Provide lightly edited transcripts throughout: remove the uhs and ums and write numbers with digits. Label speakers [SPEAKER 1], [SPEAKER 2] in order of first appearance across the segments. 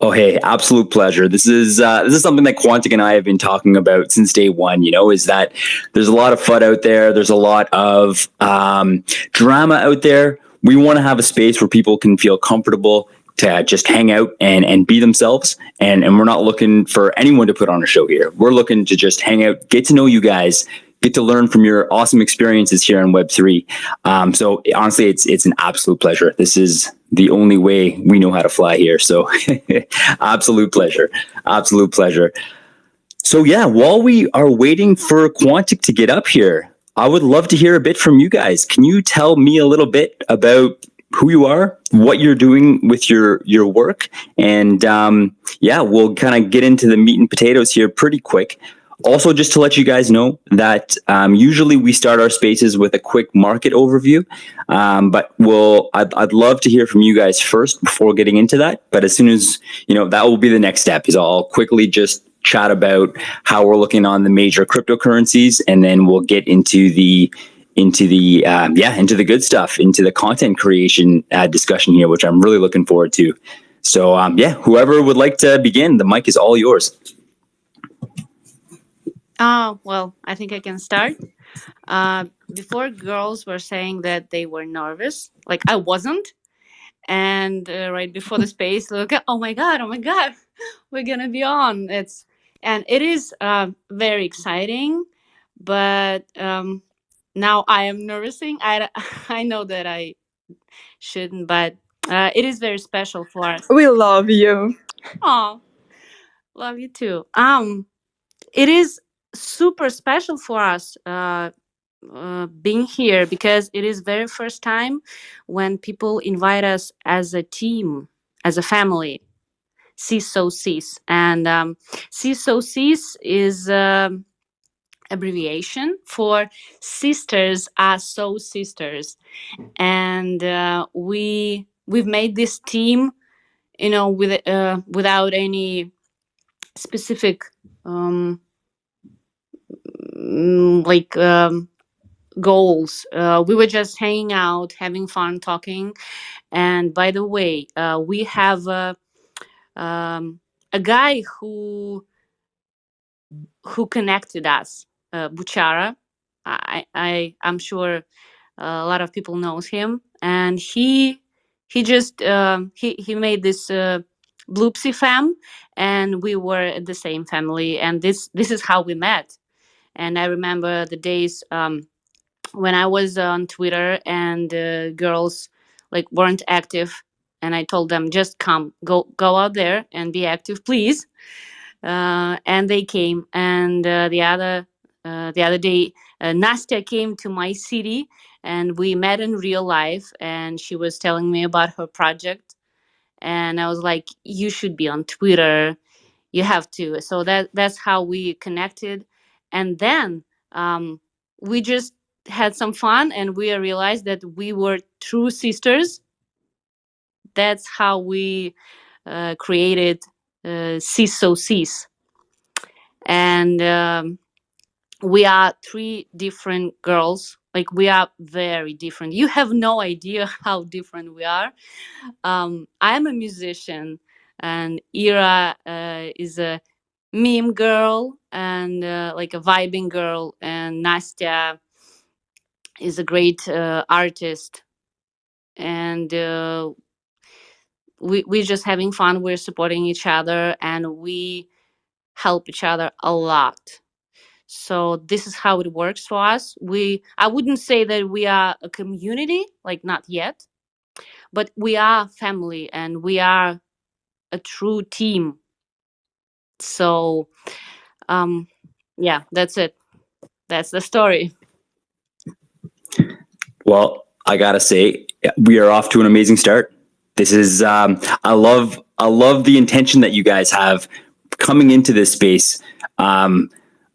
[SPEAKER 1] Oh, hey, absolute pleasure. This is something that Quantic and I have been talking about since day one. Is that there's a lot of FUD out there. There's a lot of drama out there. We want to have a space where people can feel comfortable to just hang out and be themselves. And we're not looking for anyone to put on a show here. We're looking to just hang out, get to know you guys, get to learn from your awesome experiences here on Web3. So honestly, it's an absolute pleasure. This is the only way we know how to fly here. So absolute pleasure. Absolute pleasure. So yeah, while we are waiting for Quantic to get up here, I would love to hear a bit from you guys. Can you tell me a little bit about who you are, what you're doing with your work? And yeah, we'll kind of get into the meat and potatoes here pretty quick. Also, just to let you guys know that usually we start our spaces with a quick market overview, but I'd love to hear from you guys first before getting into that. But as soon as, that will be the next step, is I'll quickly just chat about how we're looking on the major cryptocurrencies, and then we'll get into the good stuff, into the content creation discussion here, which I'm really looking forward to. So whoever would like to begin, the mic is all yours.
[SPEAKER 2] Well, I think I can start. Before, girls were saying that they were nervous. Like, I wasn't. And right before the space, look, oh my God, we're going to be on. It is very exciting, but now I am nervousing. I know that I shouldn't, but it is very special for us.
[SPEAKER 3] We love you.
[SPEAKER 2] Oh, love you too. It is super special for us being here, because it is very first time when people invite us as a team, as a family, sisSOsis. And sisSOsis is abbreviation for sisters are so sisters. And we've made this team, without any specific goals. We were just hanging out, having fun, talking. And by the way, we have a guy who connected us, Buchara. I'm sure a lot of people knows him, and he just he made this Bloopsy fam, and we were at the same family, and this is how we met. And I remember the days when I was on Twitter, and girls weren't active, and I told them, just go out there and be active, please. And they came. And the other day, Nastya came to my city, and we met in real life, and she was telling me about her project, and I was like, you should be on Twitter, you have to. So that's how we connected. And then we just had some fun, and we realized that we were true sisters. That's how we created sisSOsis. And we are three different girls. We are very different. You have no idea how different we are. I'm a musician, and Ira is a meme girl, and a vibing girl, and Nastya is a great artist. And we're just having fun. We're supporting each other, and we help each other a lot. So this is how it works for us. I wouldn't say that we are a community, not yet, but we are family, and we are a true team. So that's it. That's the story.
[SPEAKER 1] Well, I gotta say, we are off to an amazing start. This is I love the intention that you guys have coming into this space.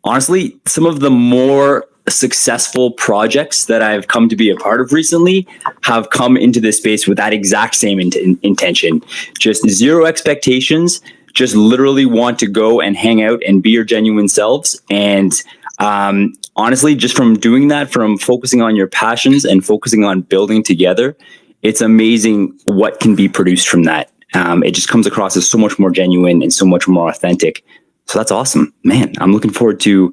[SPEAKER 1] Honestly, some of the more successful projects that I've come to be a part of recently have come into this space with that exact same intention. Just zero expectations, just literally want to go and hang out and be your genuine selves. And honestly, just from doing that, from focusing on your passions and focusing on building together, it's amazing what can be produced from that. it just comes across as so much more genuine and so much more authentic. So that's awesome, man. I'm looking forward to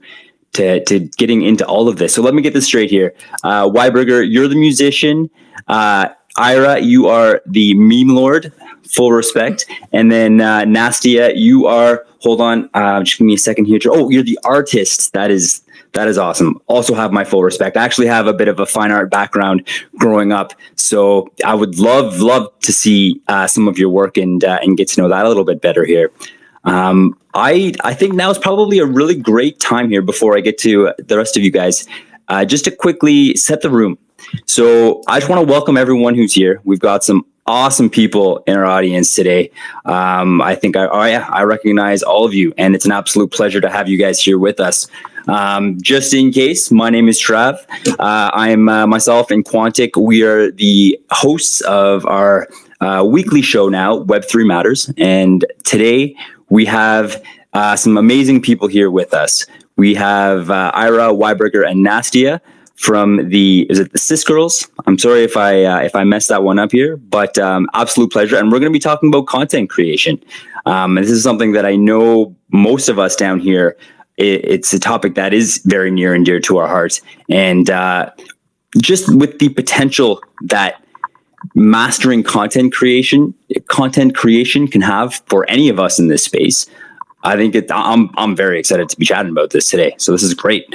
[SPEAKER 1] getting into all of this. So let me get this straight here. Weiberger, you're the musician. Ira, you are the meme lord. Full respect. And then Nastia, you are. Hold on, just give me a second here. Oh, you're the artist. That is awesome. Also have my full respect. I actually have a bit of a fine art background growing up, so I would love to see some of your work and get to know that a little bit better here. I think now is probably a really great time here before I get to the rest of you guys, just to quickly set the room. So I just want to welcome everyone who's here. We've got some awesome people in our audience today. I think I recognize all of you, and it's an absolute pleasure to have you guys here with us. Just in case, my name is Trav. I'm myself and Quantic. We are the hosts of our weekly show now, Web3 Matters, and today we have some amazing people here with us. We have Ira, Weiberger, and Nastia from the Sis Girls. I'm sorry if I messed that one up here, but absolute pleasure. And we're going to be talking about content creation. This is something that I know most of us down here, it's a topic that is very near and dear to our hearts. And just with the potential that mastering content creation can have for any of us in this space, I think I'm very excited to be chatting about this today. So this is great.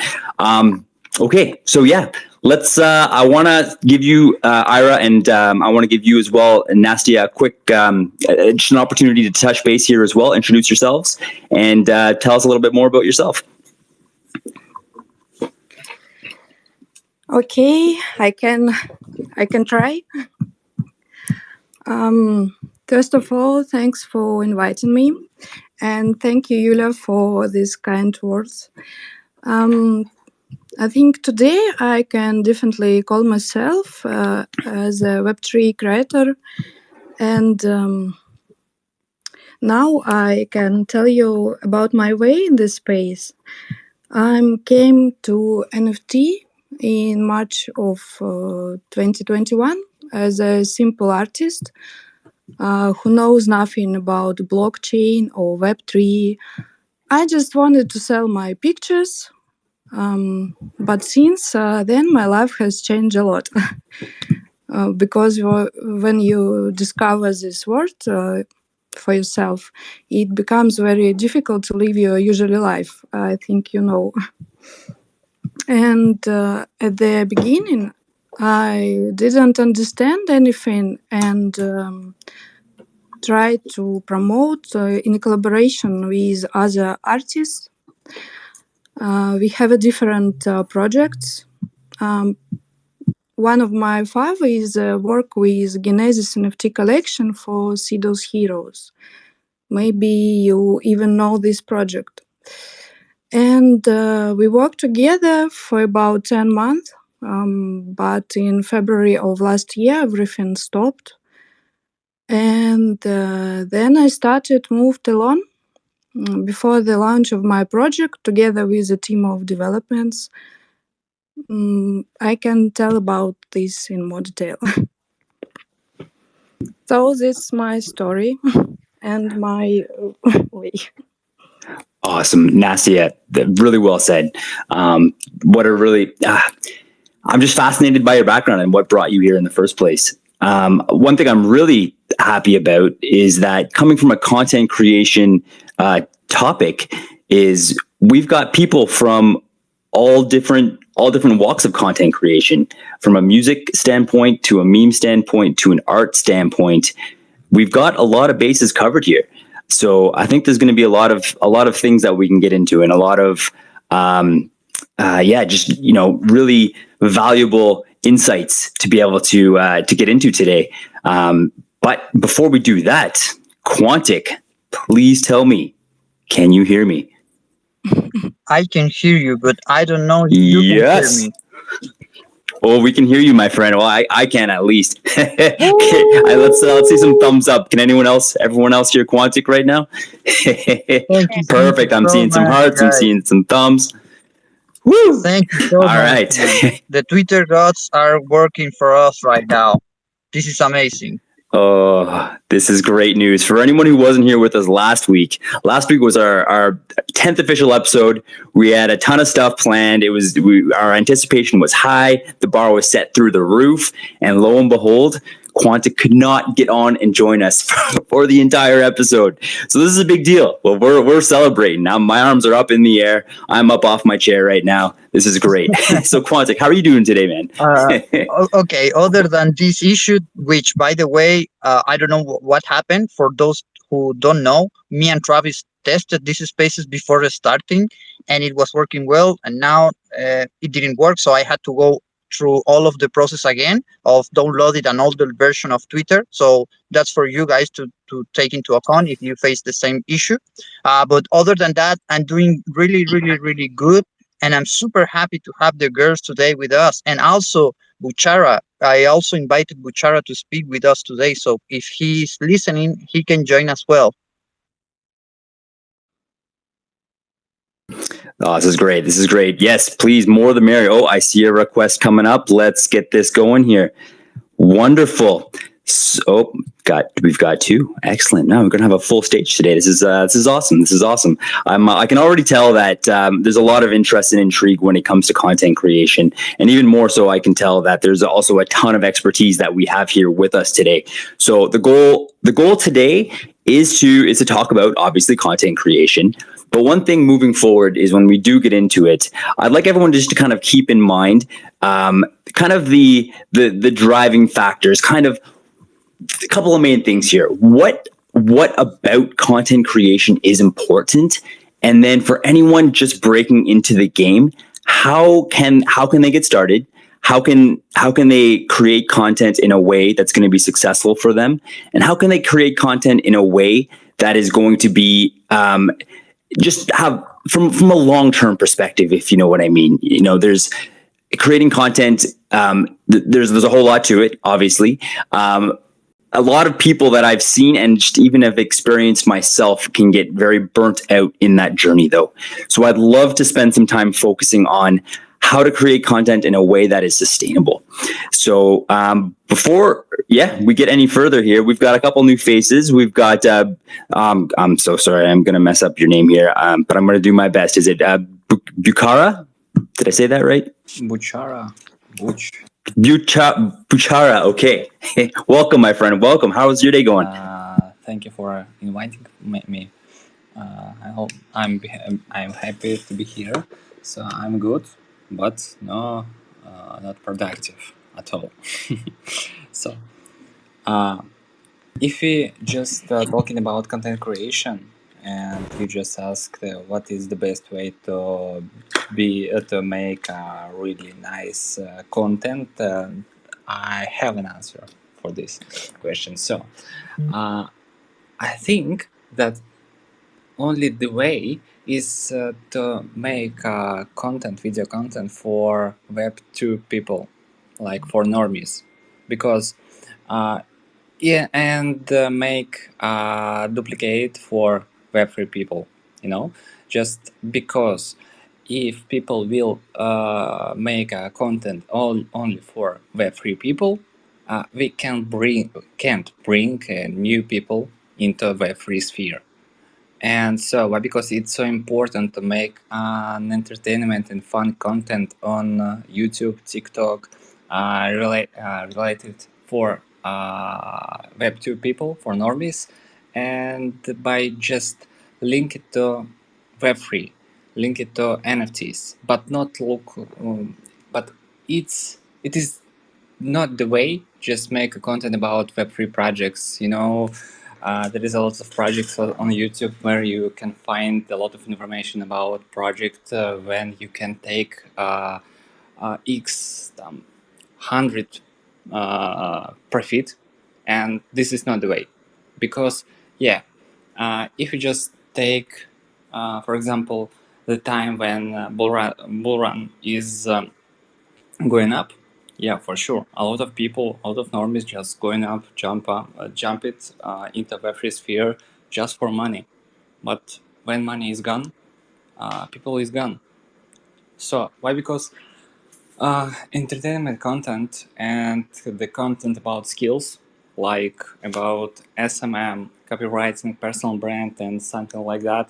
[SPEAKER 1] Okay, so yeah, let's. I want to give you Ira, and I want to give you as well, Nastia, a quick just an opportunity to touch base here as well. Introduce yourselves and tell us a little bit more about yourself.
[SPEAKER 3] Okay, I can try. First of all, thanks for inviting me, and thank you, Yulia, for these kind words. I think today I can definitely call myself as a Web3 creator, and now I can tell you about my way in this space. I came to NFT in March of 2021 as a simple artist who knows nothing about blockchain or Web3. I just wanted to sell my pictures. But since then, my life has changed a lot. Because when you discover this word for yourself, it becomes very difficult to live your usual life. I think you know. And at the beginning, I didn't understand anything and tried to promote in collaboration with other artists. We have a different projects. One of my five is work with Genesis NFT collection for Sidos Heroes. Maybe you even know this project. And we worked together for about 10 months, but in February of last year, everything stopped. And then I moved alone before the launch of my project together with a team of developers. I can tell about this in more detail. So this is my story and my way.
[SPEAKER 1] Awesome, Nastia. Really well said. What a really, I'm just fascinated by your background and what brought you here in the first place. One thing I'm really happy about is that coming from a content creation topic is we've got people from all different walks of content creation, from a music standpoint to a meme standpoint to an art standpoint. We've got a lot of bases covered here. So I think there's going to be a lot of things that we can get into, and a lot of just really valuable insights to be able to get into today. But before we do that, Quantic, please tell me, can you hear me?
[SPEAKER 4] I can hear you, but I don't know if you can hear me.
[SPEAKER 1] Oh, we can hear you, my friend. Well, I can at least. Okay, let's see some thumbs up. Can everyone else hear Quantic right now? Perfect. I'm seeing some hearts. I'm seeing some thumbs. Woo!
[SPEAKER 4] Thank you so much.
[SPEAKER 1] All right.
[SPEAKER 4] The Twitter gods are working for us right now. This is amazing.
[SPEAKER 1] Oh, this is great news. For anyone who wasn't here with us last week was our 10th official episode. We had a ton of stuff planned. Our anticipation was high. The bar was set through the roof. And lo and behold, Quantic could not get on and join us for the entire episode. So this is a big deal. Well, we're celebrating. Now my arms are up in the air. I'm up off my chair right now. This is great. So Quantic, how are you doing today, man?
[SPEAKER 4] Okay, other than this issue, which by the way, I don't know what happened. For those who don't know, me and Travis tested these spaces before starting, and it was working well. And now it didn't work, so I had to go through all of the process again of downloading an older version of Twitter. So that's for you guys to take into account if you face the same issue. But other than that, I'm doing really, really, really good. And I'm super happy to have the girls today with us. And also Buchara. I also invited Buchara to speak with us today. So if he's listening, he can join as well.
[SPEAKER 1] Oh, this is great. This is great. Yes, please, more the merrier. Oh, I see a request coming up. Let's get this going here. Wonderful. So, we've got two. Excellent. Now we're going to have a full stage today. This is awesome. This is awesome. I can already tell that there's a lot of interest and intrigue when it comes to content creation, and even more so, I can tell that there's also a ton of expertise that we have here with us today. So the goal today is to talk about obviously content creation. But one thing moving forward is when we do get into it, I'd like everyone just to kind of keep in mind kind of the driving factors, kind of a couple of main things here. What about content creation is important? And then for anyone just breaking into the game, how can they get started? How can they create content in a way that's going to be successful for them? And how can they create content in a way that is going to be just have from a long-term perspective, if you know what I mean? You know, there's creating content. There's a whole lot to it, obviously. A lot of people that I've seen and just even have experienced myself can get very burnt out in that journey, though. So I'd love to spend some time focusing on how to create content in a way that is sustainable. So before we get any further here, we've got a couple new faces. We've got I'm so sorry, I'm going to mess up your name here, but I'm going to do my best. Is it Buchara? Did I say that right?
[SPEAKER 5] Buchara.
[SPEAKER 1] Buchara. Okay. Welcome, my friend. Welcome. How is your day going?
[SPEAKER 5] Thank you for inviting me. I hope I'm happy to be here. So I'm good, but no, not productive at all. So, if we just talking about content creation, and you just asked what is the best way to make really nice content, I have an answer for this question. So, I think that only the way is to make video content for Web 2 people, like for normies, because and make duplicate for Web 3 people, just because if people will make content only for Web 3 people, we can't bring new people into Web 3 sphere. And so, because it's so important to make entertainment and fun content on YouTube, TikTok, related for Web 2 people, for normies, and by just link it to Web 3, link it to NFTs, but not but it is not the way. Just make a content about Web3 projects. There is a lot of projects on YouTube where you can find a lot of information about project when you can take X 100 profit, and this is not the way, because if you just take for example the time when bull run is going up, for sure, a lot of people, a lot of normies just going up, jump it into Web3 sphere just for money. But when money is gone, people is gone. So why? Because entertainment content and the content about skills like about SMM, copywriting, personal brand, and something like that,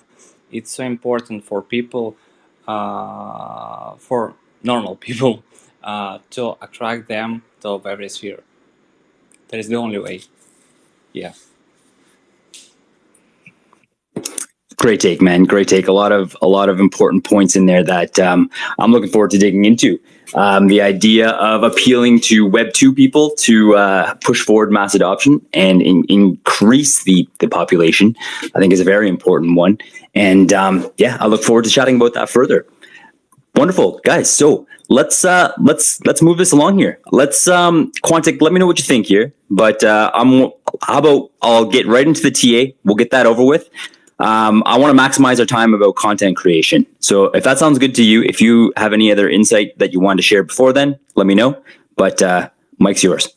[SPEAKER 5] it's so important for people, for normal people, to attract them to every sphere. That is the only way. Yeah.
[SPEAKER 1] Great take, man. Great take. A lot of important points in there that I'm looking forward to digging into. The idea of appealing to Web 2 people to push forward mass adoption and increase the population, I think, is a very important one. And yeah, I look forward to chatting about that further. Wonderful, guys. So let's move this along here. Let's Quantic, let me know what you think here. But how about I'll get right into the TA. We'll get that over with. I want to maximize our time about content creation. So if that sounds good to you, if you have any other insight that you want to share before then, let me know. But Mike's yours.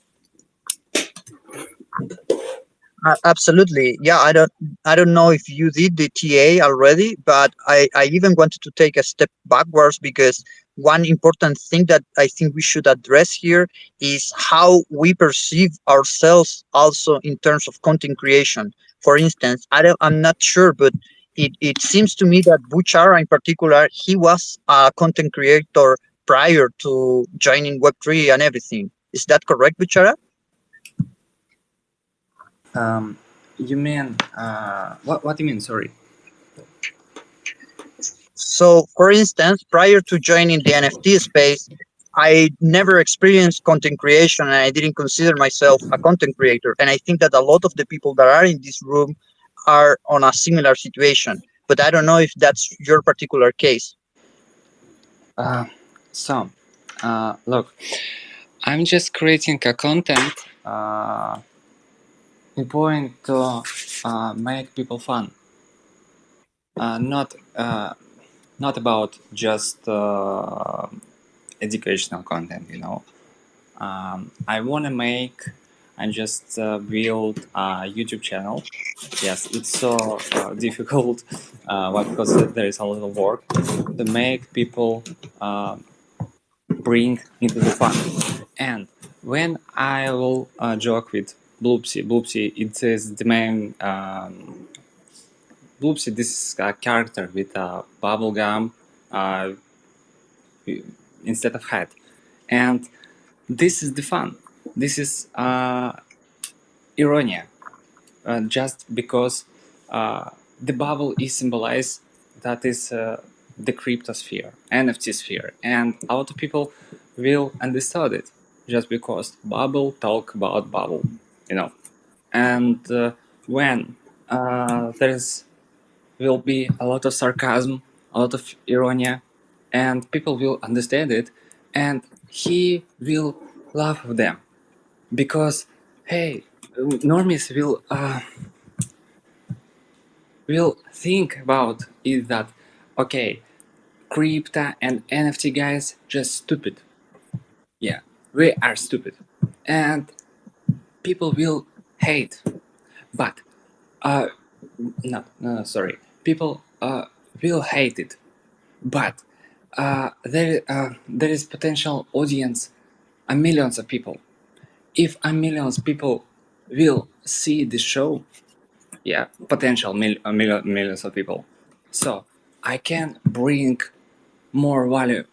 [SPEAKER 4] Absolutely. Yeah, I don't know if you did the TA already, but I even wanted to take a step backwards because one important thing that I think we should address here is how we perceive ourselves also in terms of content creation. For instance, I'm not sure, but it seems to me that Buchara in particular, he was a content creator prior to joining Web3 and everything. Is that correct, Buchara?
[SPEAKER 5] You mean what do you mean? Sorry.
[SPEAKER 4] So, for instance, prior to joining the NFT space, I never experienced content creation and I didn't consider myself a content creator. And I think that a lot of the people that are in this room are on a similar situation. But I don't know if that's your particular case.
[SPEAKER 5] So, look, I'm just creating a content in point to make people fun. Not about just educational content, you know. I want to make and just build a YouTube channel. Yes, it's so difficult because there is a lot of work to make people bring into the fun. And when I will joke with Bloopsy, it is the main Bloopsy. This is a character with a bubble gum instead of hat, and this is the fun. This is ironia, just because the bubble is symbolized. That is the cryptosphere, NFT sphere, and a lot of people will understand it just because bubble talk about bubble, you know. And when there's will be a lot of sarcasm, a lot of ironia, and people will understand it, and he will laugh with them because hey, normies will think about is that okay, crypto and NFT guys just stupid. Yeah, we are stupid, and people will hate. But no, sorry, people will hate it. But there is potential audience, a millions of people. If a millions people will see the show, yeah, potential millions of people. So I can bring more value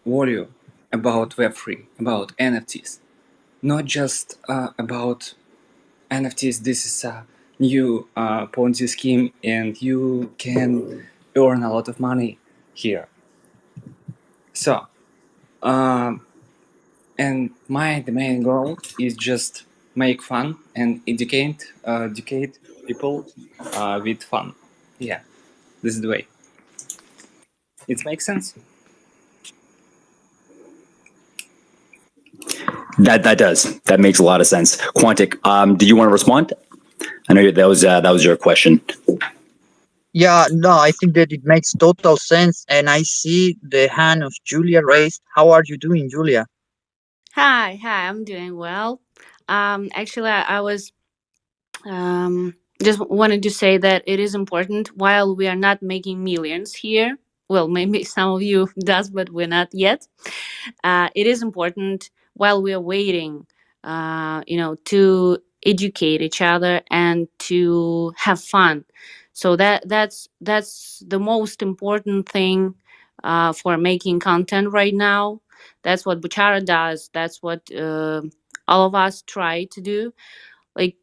[SPEAKER 5] about Web3, about NFTs, not just about NFTs. This is a new Ponzi scheme, and you can earn a lot of money here. So, and the main goal is just make fun and educate people with fun. Yeah, this is the way. It makes sense.
[SPEAKER 1] That does. That makes a lot of sense. Quantic, do you want to respond? I know that was your question.
[SPEAKER 4] Yeah, no, I think that it makes total sense. And I see the hand of Julia raised. How are you doing, Julia?
[SPEAKER 2] Hi, I'm doing well. Actually, I was just wanted to say that it is important while we are not making millions here. Well, maybe some of you does, but we're not yet. It is important while we are waiting, to educate each other and to have fun. So that's the most important thing for making content right now. That's what Buchara does. That's what all of us try to do. Like,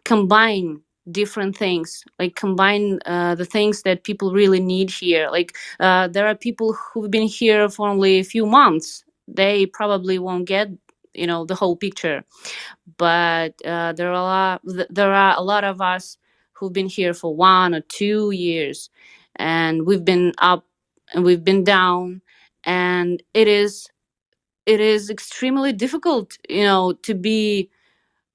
[SPEAKER 2] combine different things, like combine the things that people really need here. Like, there are people who've been here for only a few months. They probably won't get, the whole picture. But there are a lot of us who've been here for 1 or 2 years, and we've been up and we've been down, and it is extremely difficult, to be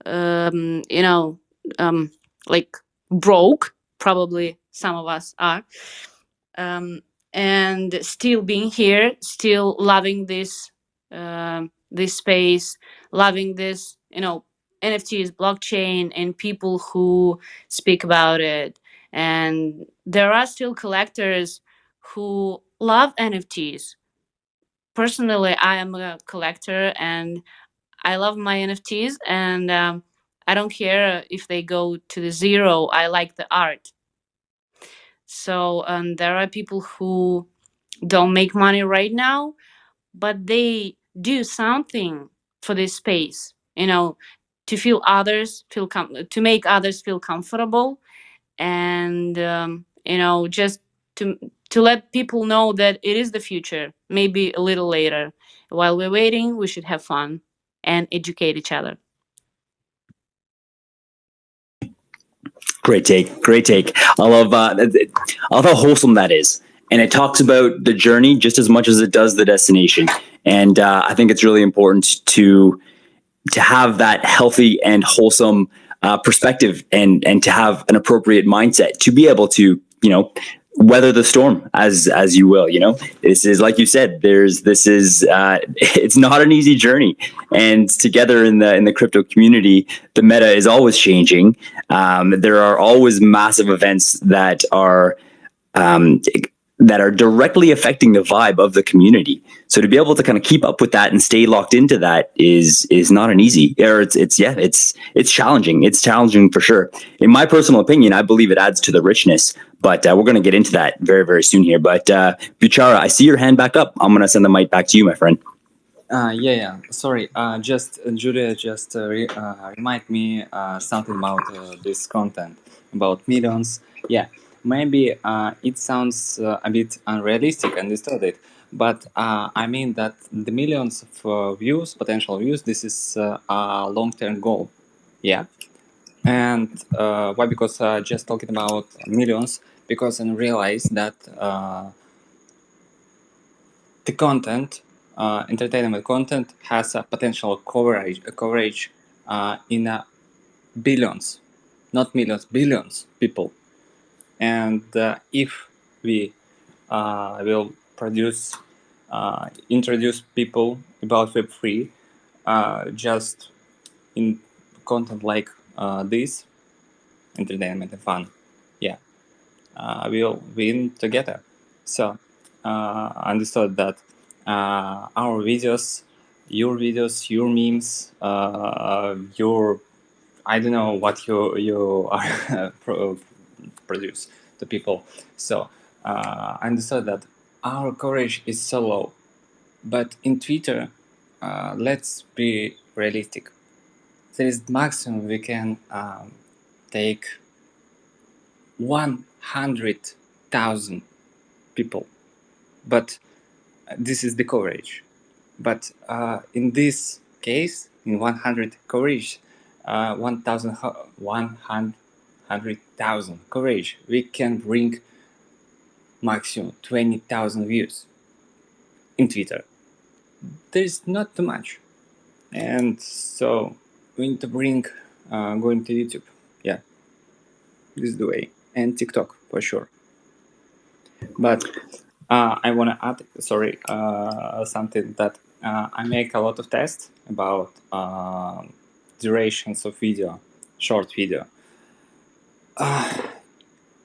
[SPEAKER 2] um, you know, um, like broke. Probably some of us are, um, and still being here, still loving this space, loving this, NFTs, blockchain, and people who speak about it. And there are still collectors who love NFTs. Personally, I am a collector, and I love my NFTs, and I don't care if they go to the zero. I like the art. So there are people who don't make money right now, but they do something for this space, to to make others feel comfortable, and just to let people know that it is the future. Maybe a little later. While we're waiting, we should have fun and educate each other.
[SPEAKER 1] Great take. Great take. I love how wholesome that is. And it talks about the journey just as much as it does the destination. And I think it's really important to have that healthy and wholesome perspective, and to have an appropriate mindset to be able to, weather the storm as you will. This is, like you said, it's not an easy journey, and together in the crypto community, the meta is always changing. There are always massive events that are directly affecting the vibe of the community. So to be able to kind of keep up with that and stay locked into that is not an easy, or it's challenging. It's challenging for sure. In my personal opinion, I believe it adds to the richness, but we're going to get into that very, very soon here. But Buchara, I see your hand back up. I'm going to send the mic back to you, my friend.
[SPEAKER 5] Yeah. Sorry. Just Julia just remind me something about this content about millions. Yeah, maybe it sounds a bit unrealistic and distorted, but I mean that the millions of views, potential views, this is a long-term goal. Yeah. And why? Because just talking about millions, because I realized that the content, entertainment content, has a potential coverage in billions, not millions, billions people. And if we will introduce people about Web3 just in content like this, entertainment and fun, yeah, we'll win together. So understood that our videos, your memes, your, I don't know what you are produce to people. So I understood that our coverage is so low, but in Twitter, let's be realistic. There is maximum we can take 100,000 people, but this is the coverage. But in this case, in 100 coverage, 100,000 coverage, we can bring maximum 20,000 views in Twitter. There is not too much, and so we need to bring going to YouTube. Yeah, this is the way, and TikTok for sure. But I want to add, sorry, something that I make a lot of tests about durations of video, short video.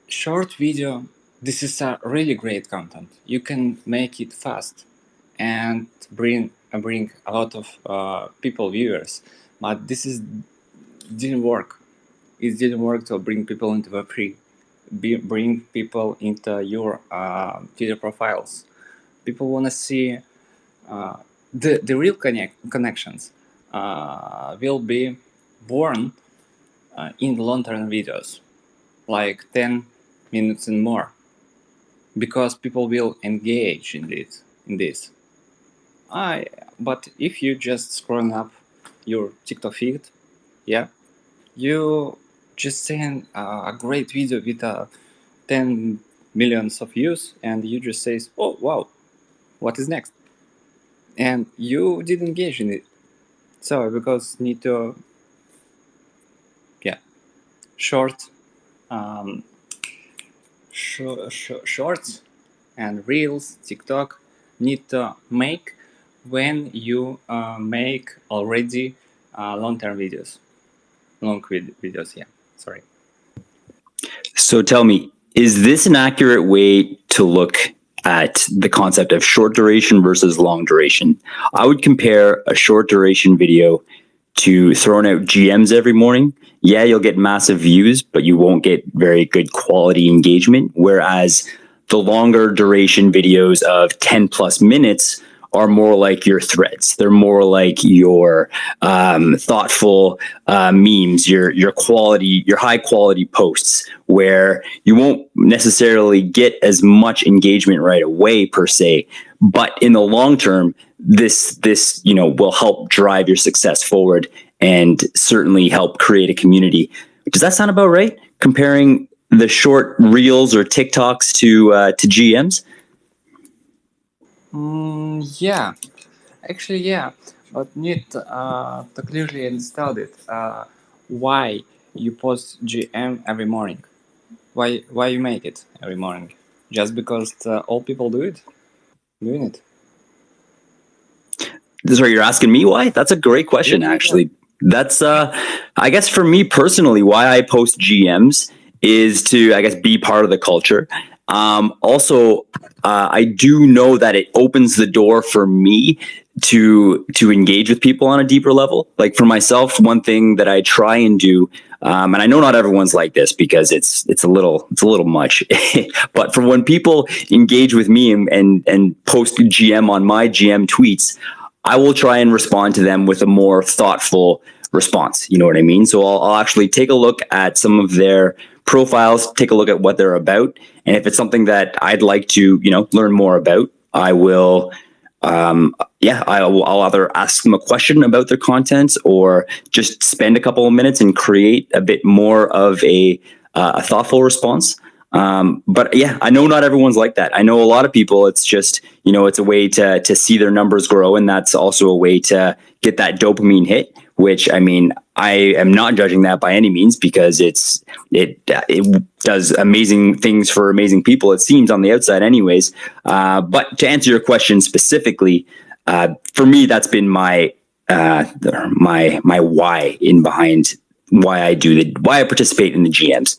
[SPEAKER 5] Short video, this is a really great content. You can make it fast and bring a lot of people, viewers. But this is didn't work. It didn't work to bring people into Web3, bring people into your Twitter profiles. People want to see the real connections will be born in the long-term videos, like 10 minutes and more, because people will engage in this. But if you just scrolling up your TikTok feed, yeah, you just send a great video with 10 millions of views, and you just say, oh wow, what is next? And you did engage in it. So because need to, yeah, short shorts and reels, TikTok need to make when you make already long-term videos, videos. Yeah, sorry.
[SPEAKER 1] So tell me, is this an accurate way to look at the concept of short duration versus long duration? I would compare a short duration video to throwing out GMs every morning. Yeah, you'll get massive views, but you won't get very good quality engagement. Whereas the longer duration videos of 10 plus minutes are more like your threads. They're more like your thoughtful memes, your quality, your high quality posts, where you won't necessarily get as much engagement right away per se, but in the long term, this will help drive your success forward and certainly help create a community. Does that sound about right? Comparing the short reels or TikToks to GMs?
[SPEAKER 5] Yeah, actually, yeah, but need to clearly understand it. Why you post GM every morning? Why you make it every morning? Just because all people doing it.
[SPEAKER 1] Sorry, you're asking me why? That's a great question,
[SPEAKER 5] Yeah.
[SPEAKER 1] actually. That's I guess for me personally, why I post GMs is to, I guess, be part of the culture. Also, I do know that it opens the door for me to engage with people on a deeper level. Like for myself, one thing that I try and do, and I know not everyone's like this because it's a little much, but for when people engage with me and post GM on my GM tweets, I will try and respond to them with a more thoughtful response. You know what I mean? So I'll actually take a look at some of their profiles, take a look at what they're about, and if it's something that I'd like to, learn more about, I will. I'll either ask them a question about their content or just spend a couple of minutes and create a bit more of a thoughtful response. But yeah, I know not everyone's like that. I know a lot of people, it's just, it's a way to see their numbers grow. And that's also a way to get that dopamine hit, which, I mean, I am not judging that by any means because it does amazing things for amazing people. It seems on the outside anyways. But to answer your question specifically, for me, that's been my why in behind why I participate in the GMs.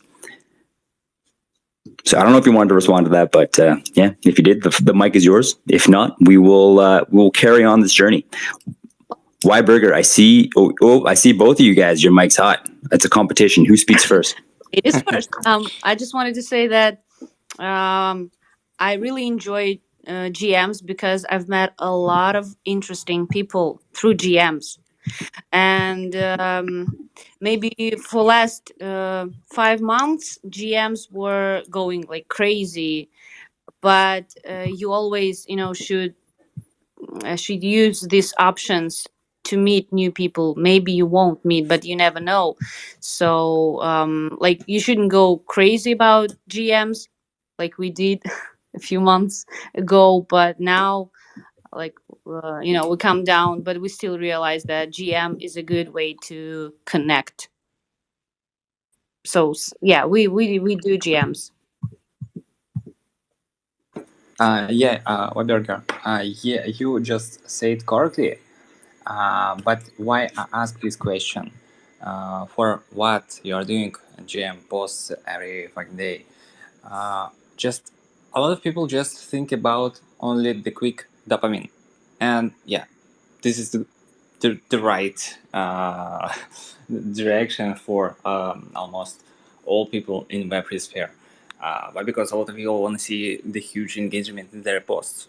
[SPEAKER 1] So I don't know if you wanted to respond to that, but yeah, if you did, the mic is yours. If not, we'll carry on this journey. Why Burger? I see. I see both of you guys. Your mic's hot. It's a competition. Who speaks first?
[SPEAKER 2] It is first. I just wanted to say that I really enjoy GMs because I've met a lot of interesting people through GMs, and maybe for last 5 months, GMs were going like crazy. But you always, should use these options to meet new people. Maybe you won't meet, but you never know. So like you shouldn't go crazy about GMs like we did a few months ago, but now like we calm down, but we still realize that GM is a good way to connect. So yeah, we do GMs.
[SPEAKER 5] Weberger, yeah, you just said correctly. But why I ask this question? For what you are doing GM posts every fucking day? Just a lot of people just think about only the quick dopamine, and yeah, this is the right direction for almost all people in Web3 sphere. Why? Because a lot of people want to see the huge engagement in their posts,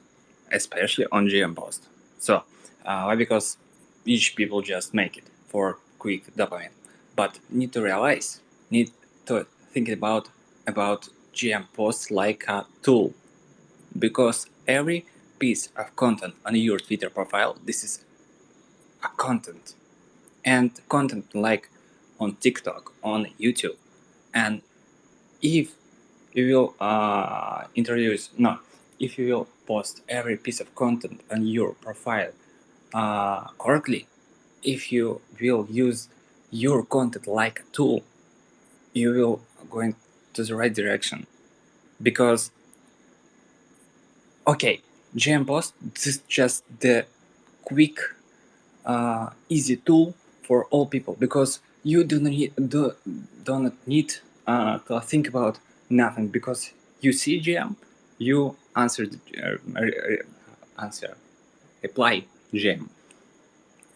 [SPEAKER 5] especially on GM post. So why? Because each people just make it for quick dopamine, but need to realize, need to think about GM posts like a tool, because every piece of content on your Twitter profile, this is a content, and content like on TikTok, on YouTube. And if you will if you will post every piece of content on your profile correctly, if you will use your content like a tool, you will going to the right direction. Because okay, GM post, this is just the quick easy tool for all people, because you do not need to think about nothing, because you see GM, you answer reply GM.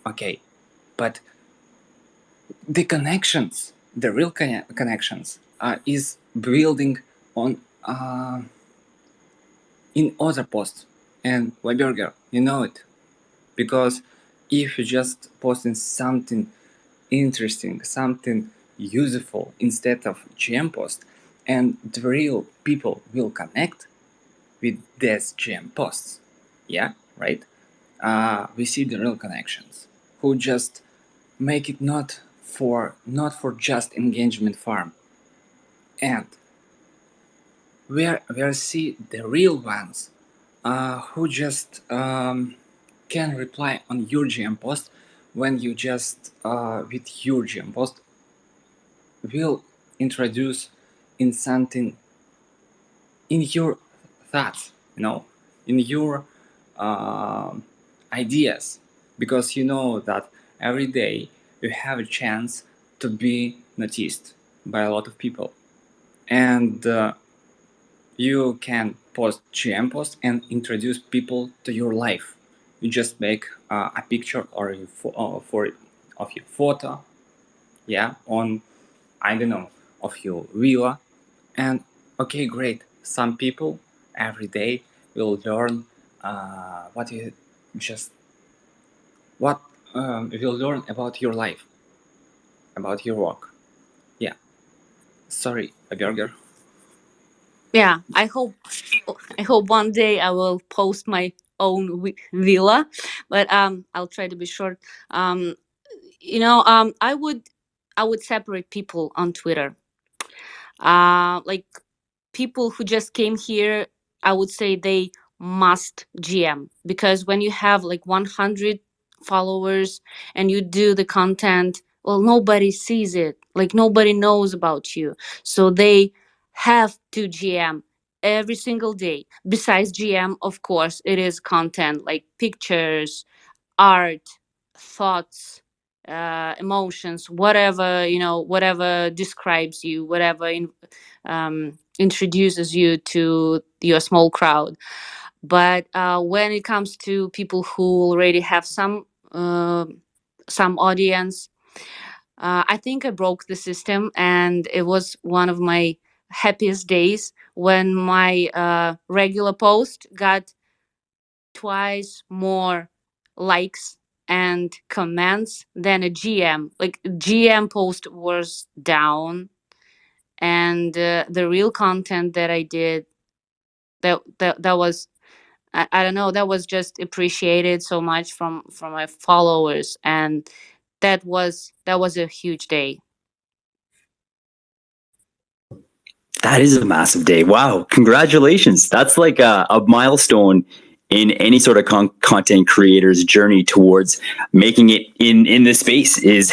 [SPEAKER 5] Okay, but the connections, the real connections, is building on in other posts. And Weberger, you know it, because if you just posting something interesting, something useful instead of GM post, and the real people will connect with these GM posts, yeah, right? We see the real connections who just make it not for just engagement farm, and we see the real ones who just can reply on your GM post when you just with your GM post will introduce in something in your thoughts, in your ideas, because you know that every day you have a chance to be noticed by a lot of people, and you can post GM post and introduce people to your life. You just make a picture or of your photo, yeah, on, I don't know, of your villa, and okay, great. Some people every day will learn what you just what will learn about your life, about your work. Yeah. Sorry, a burger.
[SPEAKER 2] Yeah, I hope one day I will post my own villa, but I'll try to be short. Um, I would separate people on Twitter. Like people who just came here, I would say they must GM, because when you have like 100 followers and you do the content, well, nobody sees it, like nobody knows about you, so they have to GM every single day. Besides GM, of course, it is content like pictures, art, thoughts, emotions, whatever, whatever describes you, whatever introduces you to your small crowd. But when it comes to people who already have uh, some audience, I think I broke the system, and it was one of my happiest days when my regular post got twice more likes and comments than a GM. Like GM post was down, and the real content that I did, that was, I don't know, that was just appreciated so much from my followers, and that was a huge day.
[SPEAKER 1] That is a massive day. Wow. Congratulations. That's like a milestone in any sort of content creator's journey towards making it in this space, is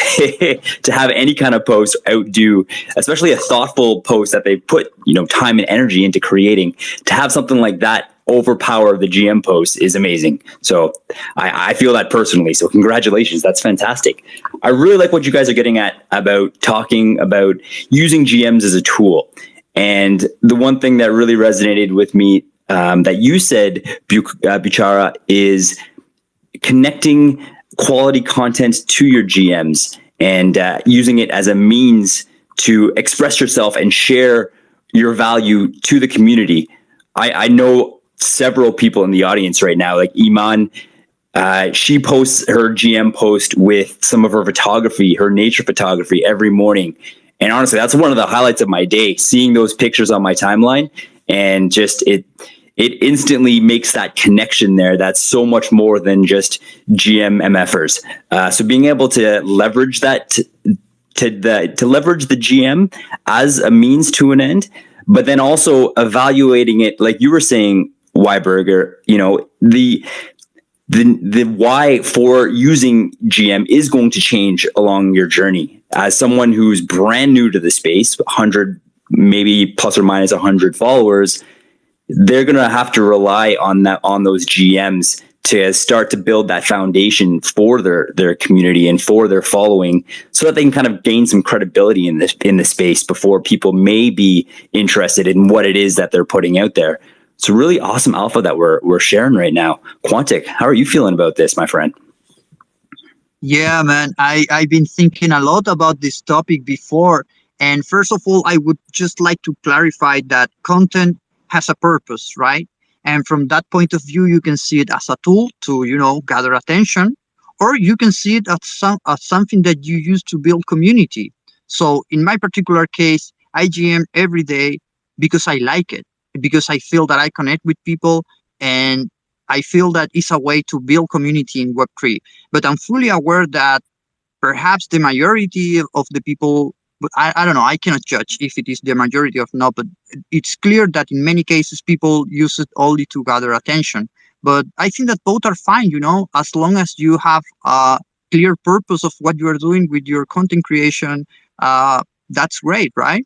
[SPEAKER 1] to have any kind of post outdo, especially a thoughtful post that they put, time and energy into creating. To have something like that overpower the GM post is amazing. So I feel that personally. So congratulations. That's fantastic. I really like what you guys are getting at about talking about using GMs as a tool. And the one thing that really resonated with me that you said, Buchara, is connecting quality content to your GMs and using it as a means to express yourself and share your value to the community. I know several people in the audience right now, like Iman. She posts her GM post with some of her photography, her nature photography every morning. And honestly, that's one of the highlights of my day, seeing those pictures on my timeline. And just it instantly makes that connection there. That's so much more than just GM MFers. So being able to leverage that to leverage the GM as a means to an end, but then also evaluating it, like you were saying, Weiberger, the why for using GM is going to change along your journey. As someone who's brand new to the space, 100, maybe plus or minus 100 followers, they're going to have to rely on those GMs to start to build that foundation for their community and for their following, so that they can kind of gain some credibility in the space before people may be interested in what it is that they're putting out there. It's a really awesome alpha that we're sharing right now. Quantic, how are you feeling about this, my friend?
[SPEAKER 4] Yeah, man, I've been thinking a lot about this topic before. And first of all, I would just like to clarify that content has a purpose, right? And from that point of view, you can see it as a tool to, gather attention, or you can see it as something that you use to build community. So in my particular case, I GM every day because I like it, because I feel that I connect with people, and I feel that it's a way to build community in Web3. But I'm fully aware that perhaps the majority of the people, but I don't know, I cannot judge if it is the majority or not, but it's clear that in many cases people use it only to gather attention. But I think that both are fine, as long as you have a clear purpose of what you are doing with your content creation. That's great, right?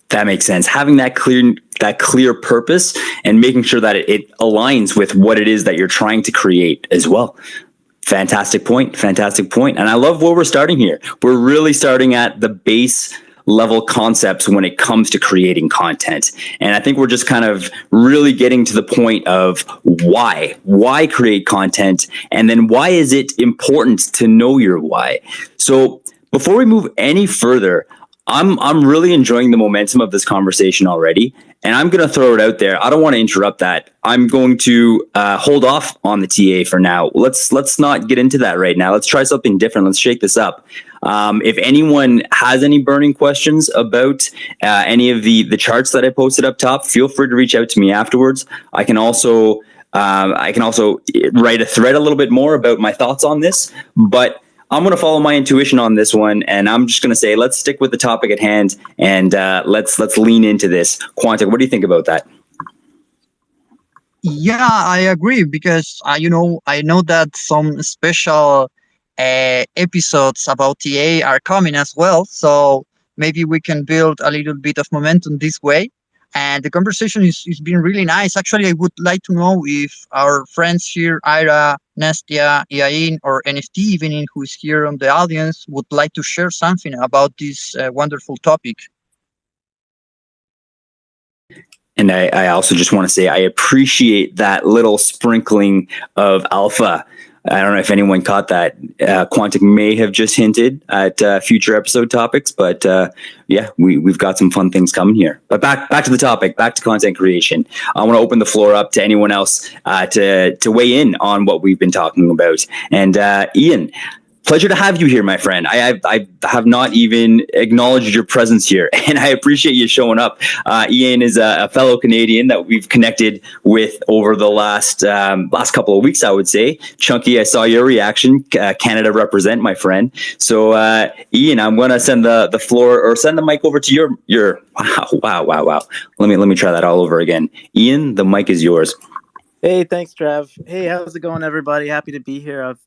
[SPEAKER 1] That makes sense. Having that clear purpose and making sure that it aligns with what it is that you're trying to create as well. Fantastic point. And I love where we're starting here. We're really starting at the base level concepts when it comes to creating content. And I think we're just kind of really getting to the point of why create content, and then why is it important to know your why. So before we move any further, I'm really enjoying the momentum of this conversation already, and I'm going to throw it out there. I don't want to interrupt that. I'm going to hold off on the TA for now. Let's not get into that right now. Let's try something different. Let's shake this up. If anyone has any burning questions about any of the charts that I posted up top, feel free to reach out to me afterwards. I can also write a thread a little bit more about my thoughts on this, but I'm going to follow my intuition on this one, and I'm just going to say, let's stick with the topic at hand, and let's lean into this. Quantic, what do you think about that?
[SPEAKER 4] Yeah, I agree, because I know that some special episodes about TA are coming as well. So maybe we can build a little bit of momentum this way. And the conversation is been really nice. Actually, I would like to know if our friends here, Ira, Nastia, Iain, or NFT Evening, who is here on the audience, would like to share something about this wonderful topic.
[SPEAKER 1] And I also just want to say I appreciate that little sprinkling of alpha. I don't know if anyone caught that. Quantic may have just hinted at future episode topics, but yeah, we've got some fun things coming here. But back to the topic, back to content creation. I want to open the floor up to anyone else to weigh in on what we've been talking about. And Ian, pleasure to have you here, my friend. I have not even acknowledged your presence here, and I appreciate you showing up. Ian is a fellow Canadian that we've connected with over the last couple of weeks, I would say. Chunky, I saw your reaction. Canada represent, my friend. So, Ian, I'm going to send the floor, or send the mic over to your. Wow. Let me try that all over again. Ian, the mic is yours.
[SPEAKER 6] Hey, thanks, Trav. Hey, how's it going, everybody? Happy to be here. I've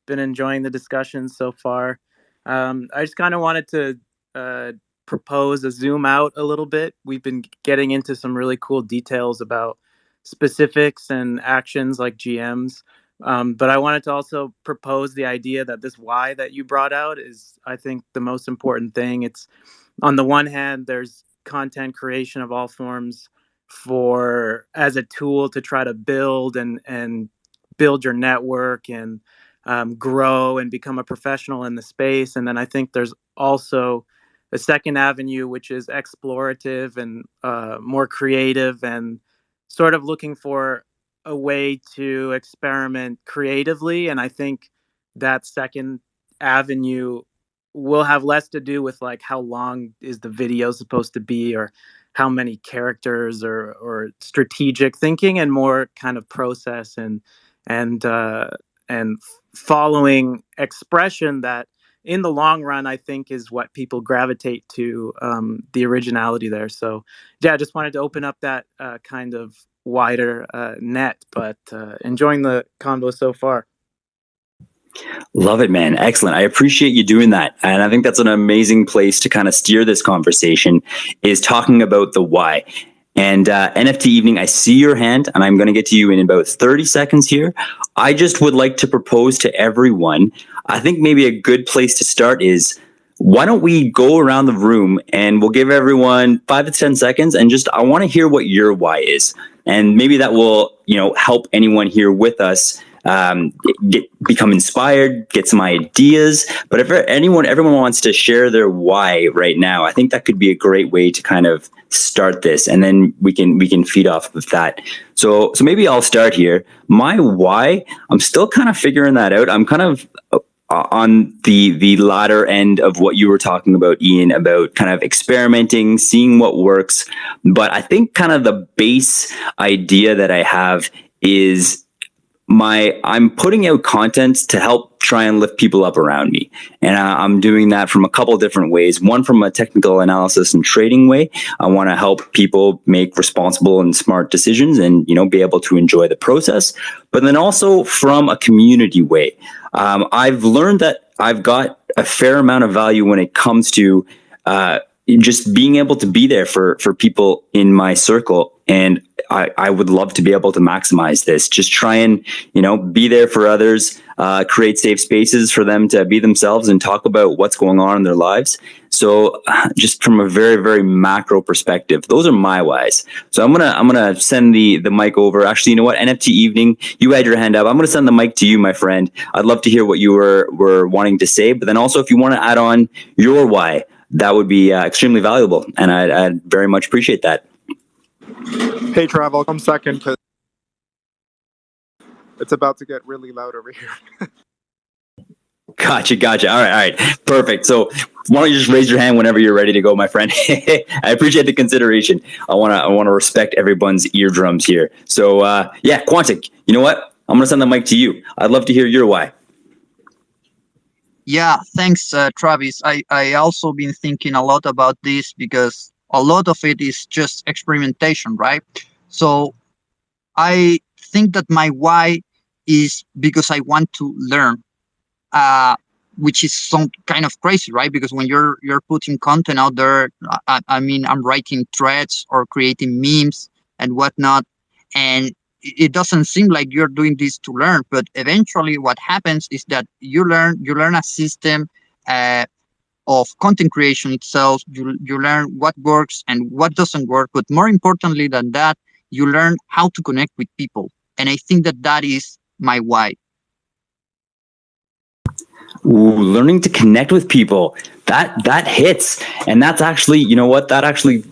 [SPEAKER 6] been enjoying the discussion so far. I just kind of wanted to propose a zoom out a little bit. We've been getting into some really cool details about specifics and actions like GMs. But I wanted to also propose the idea that this why that you brought out is, I think, the most important thing. It's, on the one hand, there's content creation of all forms as a tool to try to build and build your network and grow and become a professional in the space. And then I think there's also a second avenue, which is explorative and more creative, and sort of looking for a way to experiment creatively. And I think that second avenue will have less to do with like how long is the video supposed to be, or how many characters, or strategic thinking, and more kind of process and uh, and following expression that in the long run I think is what people gravitate to, the originality there. So yeah, I just wanted to open up that kind of wider net, but enjoying the convo so far.
[SPEAKER 1] Love it, man. Excellent. I appreciate you doing that. And I think that's an amazing place to kind of steer this conversation, is talking about the why. And NFT Evening, I see your hand, and I'm going to get to you in about 30 seconds here. I just would like to propose to everyone, I think maybe a good place to start is, why don't we go around the room and we'll give everyone 5 to 10 seconds, and just, I want to hear what your why is. And maybe that will, help anyone here with us become inspired, get some ideas. But if everyone wants to share their why right now, I think that could be a great way to kind of start this, and then we can feed off of that. So maybe I'll start here. My why, I'm still kind of figuring that out. I'm kind of on the latter end of what you were talking about, Ian, about kind of experimenting, seeing what works. But I think kind of the base idea that I have is I'm putting out content to help try and lift people up around me. And I'm doing that from a couple different ways. One, from a technical analysis and trading way. I want to help people make responsible and smart decisions and, be able to enjoy the process. But then also from a community way. I've learned that I've got a fair amount of value when it comes to just being able to be there for people in my circle. And I would love to be able to maximize this. Just try and, be there for others, create safe spaces for them to be themselves and talk about what's going on in their lives. So just from a very, very macro perspective, those are my whys. So I'm gonna send the mic over. Actually, you know what? NFT Evening, you had your hand up. I'm gonna send the mic to you, my friend. I'd love to hear what you were wanting to say. But then also, if you want to add on your why, that would be extremely valuable, and I'd very much appreciate that.
[SPEAKER 7] Hey, Trav, I'll come second because it's about to get really loud over here.
[SPEAKER 1] Gotcha. All right. Perfect. So why don't you just raise your hand whenever you're ready to go, my friend? I appreciate the consideration. I want to respect everyone's eardrums here. So yeah, Quantic, you know what? I'm going to send the mic to you. I'd love to hear your why.
[SPEAKER 4] Yeah, thanks, Travis. I also been thinking a lot about this because a lot of it is just experimentation, right? So I think that my why is because I want to learn, which is some kind of crazy, right? Because when you're putting content out there, I mean, I'm writing threads or creating memes and whatnot, and it doesn't seem like you're doing this to learn, but eventually what happens is that you learn a system of content creation itself. You learn what works and what doesn't work, but more importantly than that, you learn how to connect with people. And I think that is my why.
[SPEAKER 1] Ooh, learning to connect with people, that hits. And that's actually, you know what, that actually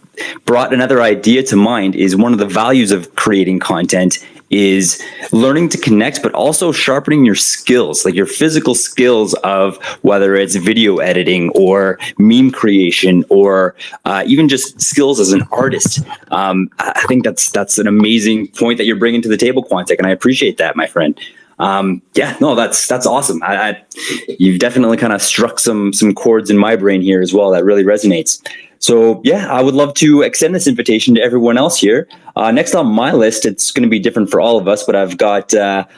[SPEAKER 1] brought another idea to mind. Is one of the values of creating content is learning to connect, but also sharpening your skills, like your physical skills of whether it's video editing or meme creation, or even just skills as an artist. I think that's an amazing point that you're bringing to the table, Quantic, and I appreciate that, my friend. Yeah, no, that's awesome. You've definitely kind of struck some chords in my brain here as well. That really resonates. So yeah, I would love to extend this invitation to everyone else here. Next on my list, it's going to be different for all of us, but I've got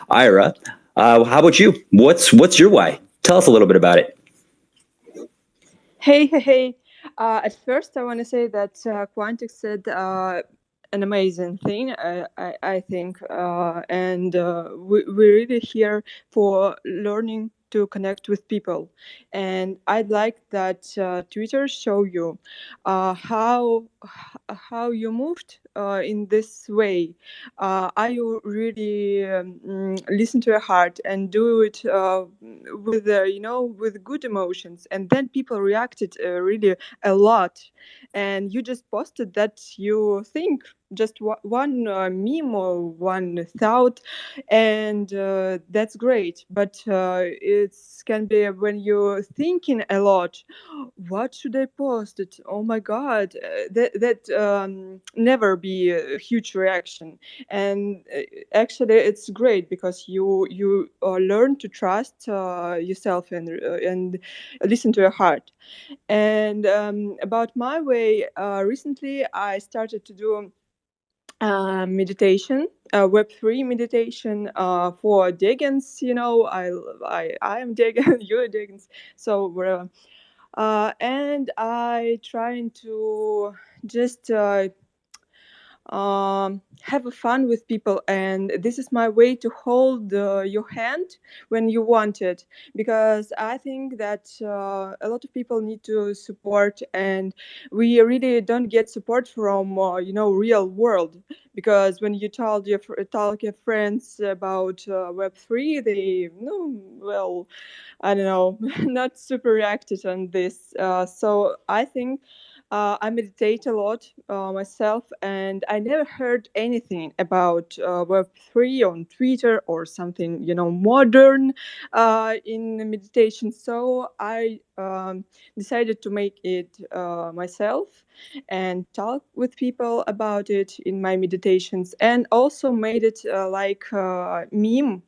[SPEAKER 1] Ira. How about you? What's your why? Tell us a little bit about it.
[SPEAKER 8] Hey. At first, I want to say that Quantic said an amazing thing, I think. And we're really here for learning to connect with people. And I'd like that Twitter show you how you moved in this way? Are you really listen to your heart and do it with with good emotions? And then people reacted really a lot, and you just posted that you think just one meme or one thought, and that's great. But it can be when you're thinking a lot, what should I post? It, oh my god, that never be a huge reaction. And actually it's great because you learn to trust yourself and listen to your heart. And about my way, recently I started to do meditation, Web3 meditation for Degans. I am Degan, you're Degans, so we're and I trying to just have a fun with people, and this is my way to hold your hand when you want it, because I think that a lot of people need to support, and we really don't get support from real world, because when you tell your friends about Web3, they no, well, I don't know, not super reacted on this. So I think I meditate a lot myself, and I never heard anything about Web3 on Twitter or something, modern in meditation. So I decided to make it myself and talk with people about it in my meditations, and also made it like meme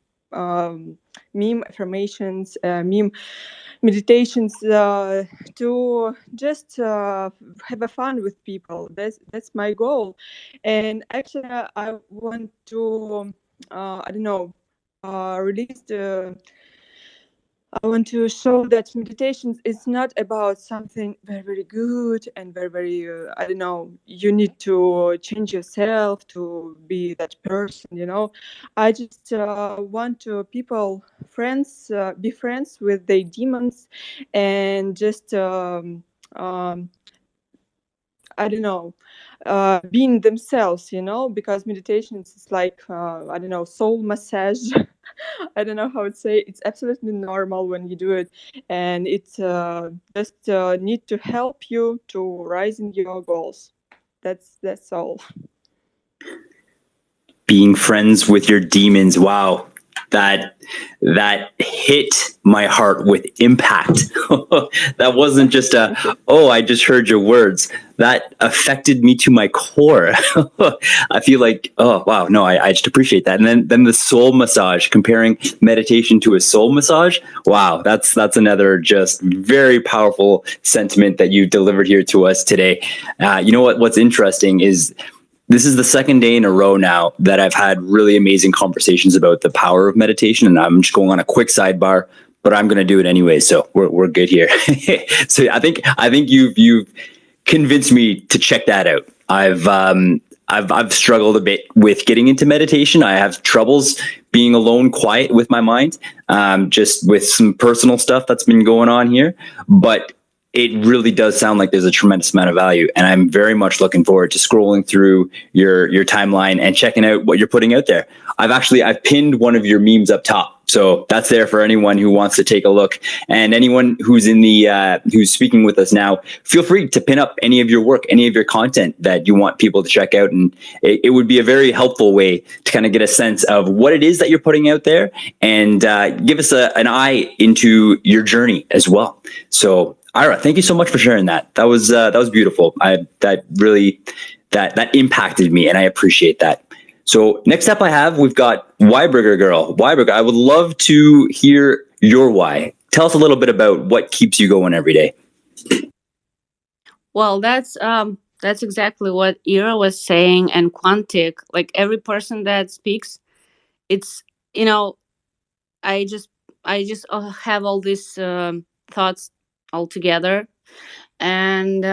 [SPEAKER 8] affirmations, meme meditations to just have a fun with people. That's my goal, and actually I want to I don't know release the. I want to show that meditation is not about something very, very good and very, very, I don't know, you need to change yourself to be that person. I just want to be friends with their demons, and just, I don't know, being themselves, because meditation is like, I don't know, soul massage. I don't know how to say. It's absolutely normal when you do it, and it's just need to help you to rise in your goals. That's all.
[SPEAKER 1] Being friends with your demons. Wow. That hit my heart with impact. That wasn't just I just heard your words. That affected me to my core. I feel like, oh wow, no, I just appreciate that. And then the soul massage, comparing meditation to a soul massage. Wow, that's another just very powerful sentiment that you delivered here to us today. You know what's interesting is this is the second day in a row now that I've had really amazing conversations about the power of meditation, and I'm just going on a quick sidebar, but I'm going to do it anyway, so we're good here. So I think you've convinced me to check that out. I've struggled a bit with getting into meditation. I have troubles being alone, quiet with my mind, just with some personal stuff that's been going on here, but it really does sound like there's a tremendous amount of value, and I'm very much looking forward to scrolling through your timeline and checking out what you're putting out there. I've pinned one of your memes up top, so that's there for anyone who wants to take a look. And anyone who's in the who's speaking with us now, feel free to pin up any of your work, any of your content that you want people to check out, and it would be a very helpful way to kind of get a sense of what it is that you're putting out there, and give us an eye into your journey as well. So Ira, thank you so much for sharing that. That was beautiful. That impacted me, and I appreciate that. So next up, we've got Wyburger Girl. Wyburger, I would love to hear your why. Tell us a little bit about what keeps you going every day.
[SPEAKER 2] Well, that's exactly what Ira was saying, and Quantic. Like every person that speaks, it's I just have all these thoughts all together, and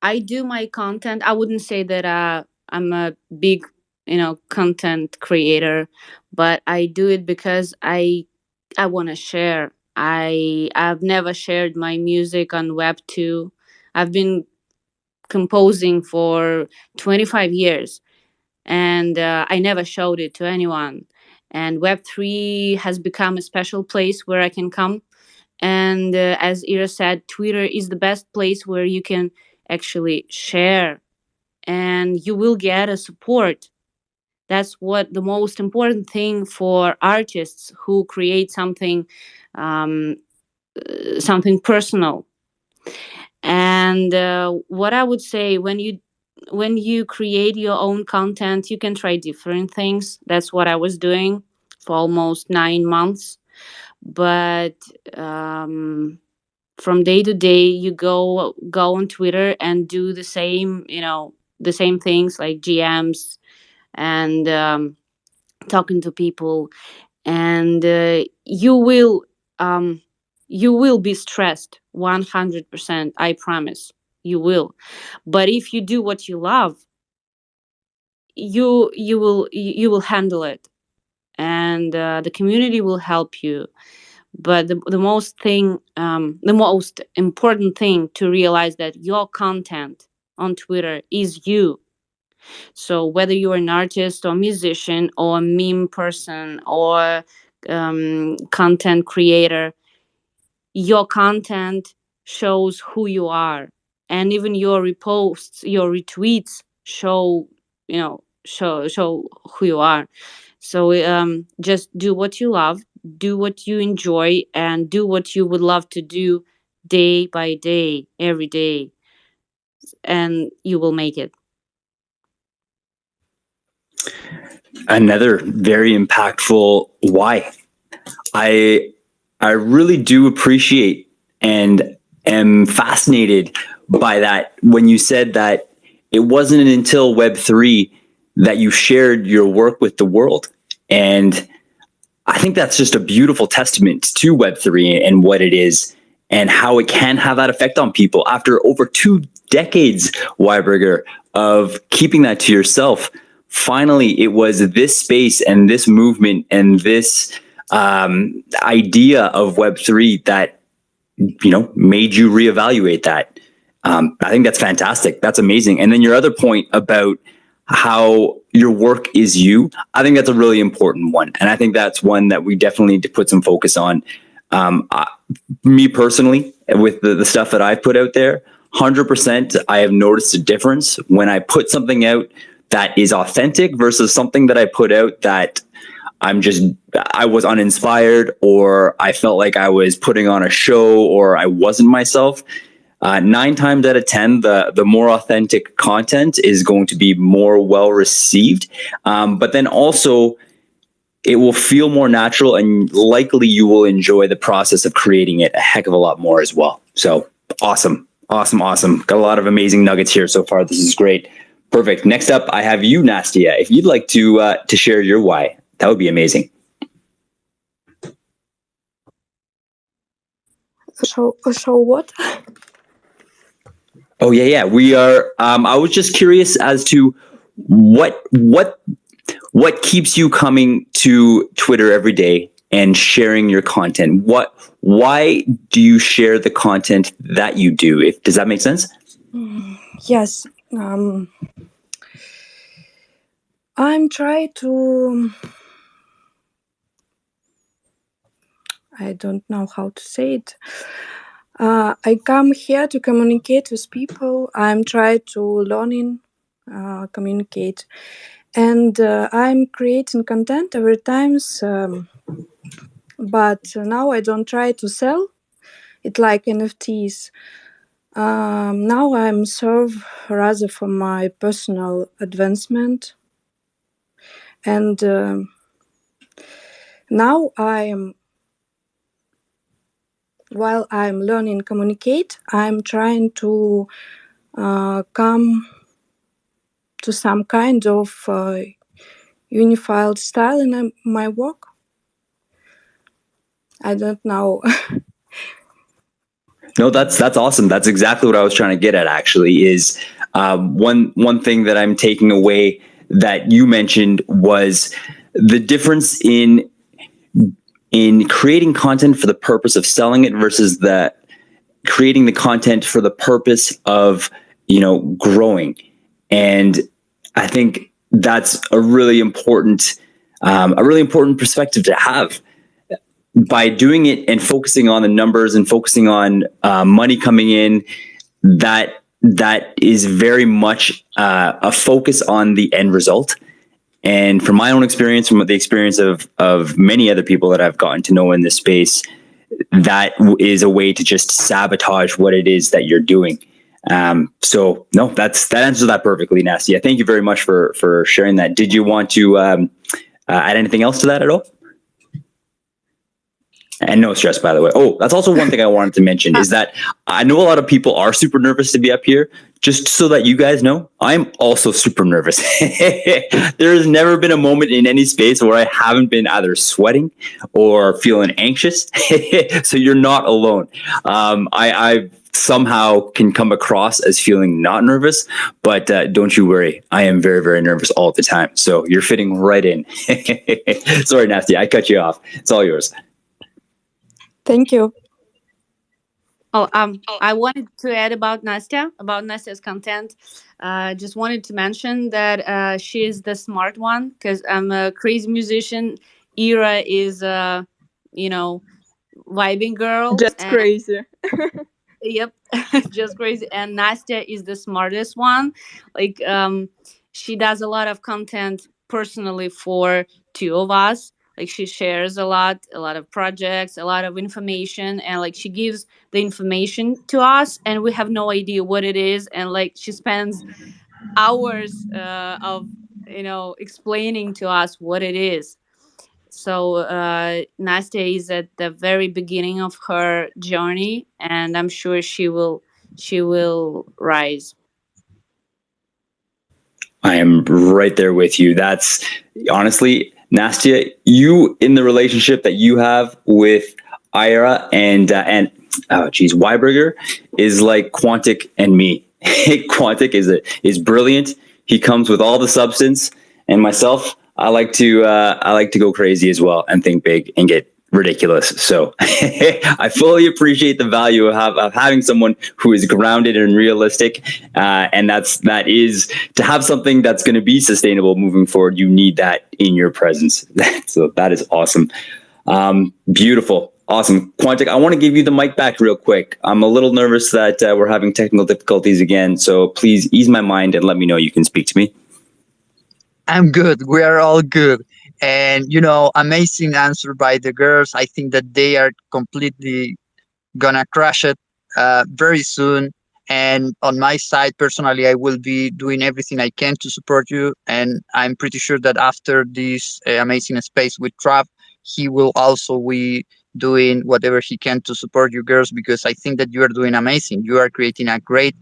[SPEAKER 2] I do my content. I wouldn't say that I'm a big content creator, but I do it because I want to share. I've never shared my music on Web2. I've been composing for 25 years, and I never showed it to anyone. And Web3 has become a special place where I can come. And as Ira said, Twitter is the best place where you can actually share, and you will get a support. That's what the most important thing for artists who create um, something personal. And what I would say, when you create your own content, you can try different things. That's what I was doing for almost 9 months. But from day to day, you go on Twitter and do the same things like GMs and talking to people, and you will be stressed 100%. I promise you will. But if you do what you love, you will handle it, and the community will help you. But the most important thing to realize that your content on Twitter is you. So whether you're an artist or musician or a meme person or content creator, your content shows who you are, and even your reposts, your retweets show who you are. So just do what you love, do what you enjoy, and do what you would love to do day by day, every day, and you will make it.
[SPEAKER 1] Another very impactful why. I really do appreciate and am fascinated by that when you said that it wasn't until Web3 that you shared your work with the world. And I think that's just a beautiful testament to Web3 and what it is and how it can have that effect on people. After over 2 decades, Weiberger, of keeping that to yourself, finally it was this space and this movement and this idea of Web3 that made you reevaluate that. I think that's fantastic. That's amazing. And then your other point about how your work is you, I think that's a really important one. And I think that's one that we definitely need to put some focus on. Me personally, with the stuff that I've put out there, 100%, I have noticed a difference when I put something out that is authentic versus something that I put out that I was uninspired, or I felt like I was putting on a show, or I wasn't myself. 9 times out of 10, the more authentic content is going to be more well received. But then also it will feel more natural, and likely you will enjoy the process of creating it a heck of a lot more as well. So awesome. Got a lot of amazing nuggets here so far. This is great. Perfect. Next up, I have you, Nastia. If you'd like to share your why, that would be amazing.
[SPEAKER 3] So what?
[SPEAKER 1] Oh yeah. We are. I was just curious as to what keeps you coming to Twitter every day and sharing your content. Why do you share the content that you do? Does that make sense?
[SPEAKER 3] Yes. I'm trying to. I don't know how to say it. I come here to communicate with people. I'm trying to learn, communicate, and I'm creating content every time. But now I don't try to sell it like NFTs. Now I'm serve rather for my personal advancement, and now while I'm learning communicate, I'm trying to come to some kind of unified style in my work. I don't know.
[SPEAKER 1] No, that's awesome. That's exactly what I was trying to get at. Actually, is one thing that I'm taking away that you mentioned was the difference in creating content for the purpose of selling it versus creating the content for the purpose of growing. And I think that's a really important perspective to have. By doing it and focusing on the numbers and focusing on money coming in, that is very much a focus on the end result. And from my own experience, from the experience of many other people that I've gotten to know in this space, that is a way to just sabotage what it is that you're doing. So no, that answers that perfectly, Nastia. Thank you very much for sharing that. Did you want to add anything else to that at all? And no stress, by the way. Oh, that's also one thing I wanted to mention is that I know a lot of people are super nervous to be up here. Just so that you guys know, I'm also super nervous. There has never been a moment in any space where I haven't been either sweating or feeling anxious. So you're not alone. I somehow can come across as feeling not nervous, but don't you worry. I am very, very nervous all the time. So you're fitting right in. Sorry, Nasty, I cut you off. It's all yours.
[SPEAKER 8] Thank you.
[SPEAKER 2] Oh, I wanted to add about Nastia's content. Just wanted to mention that she is the smart one because I'm a crazy musician. Ira is, vibing girl,
[SPEAKER 8] Just
[SPEAKER 2] and
[SPEAKER 8] crazy.
[SPEAKER 2] yep, just crazy. And Nastia is the smartest one. Like, she does a lot of content personally for two of us. Like, she shares a lot of projects, a lot of information, and like she gives the information to us, and we have no idea what it is. And like she spends hours of explaining to us what it is. So Nastya is at the very beginning of her journey, and I'm sure she will rise.
[SPEAKER 1] I am right there with you. That's honestly, Nastia, you in the relationship that you have with Ira and oh geez, Weiberger is like Quantic and me. Quantic is brilliant. He comes with all the substance, and myself, I like to go crazy as well and think big and get ridiculous. So I fully appreciate the value of having someone who is grounded and realistic, and that is to have something that's going to be sustainable moving forward. You need that in your presence. So that is awesome. Beautiful. Awesome. Quantic, I want to give you the mic back real quick. I'm a little nervous that we're having technical difficulties again, so please ease my mind and let me know you can speak to me.
[SPEAKER 4] I'm good. We are all good. And, amazing answer by the girls. I think that they are completely gonna crush it very soon. And on my side, personally, I will be doing everything I can to support you. And I'm pretty sure that after this amazing space with Trav, he will also be doing whatever he can to support you girls, because I think that you are doing amazing. You are creating a great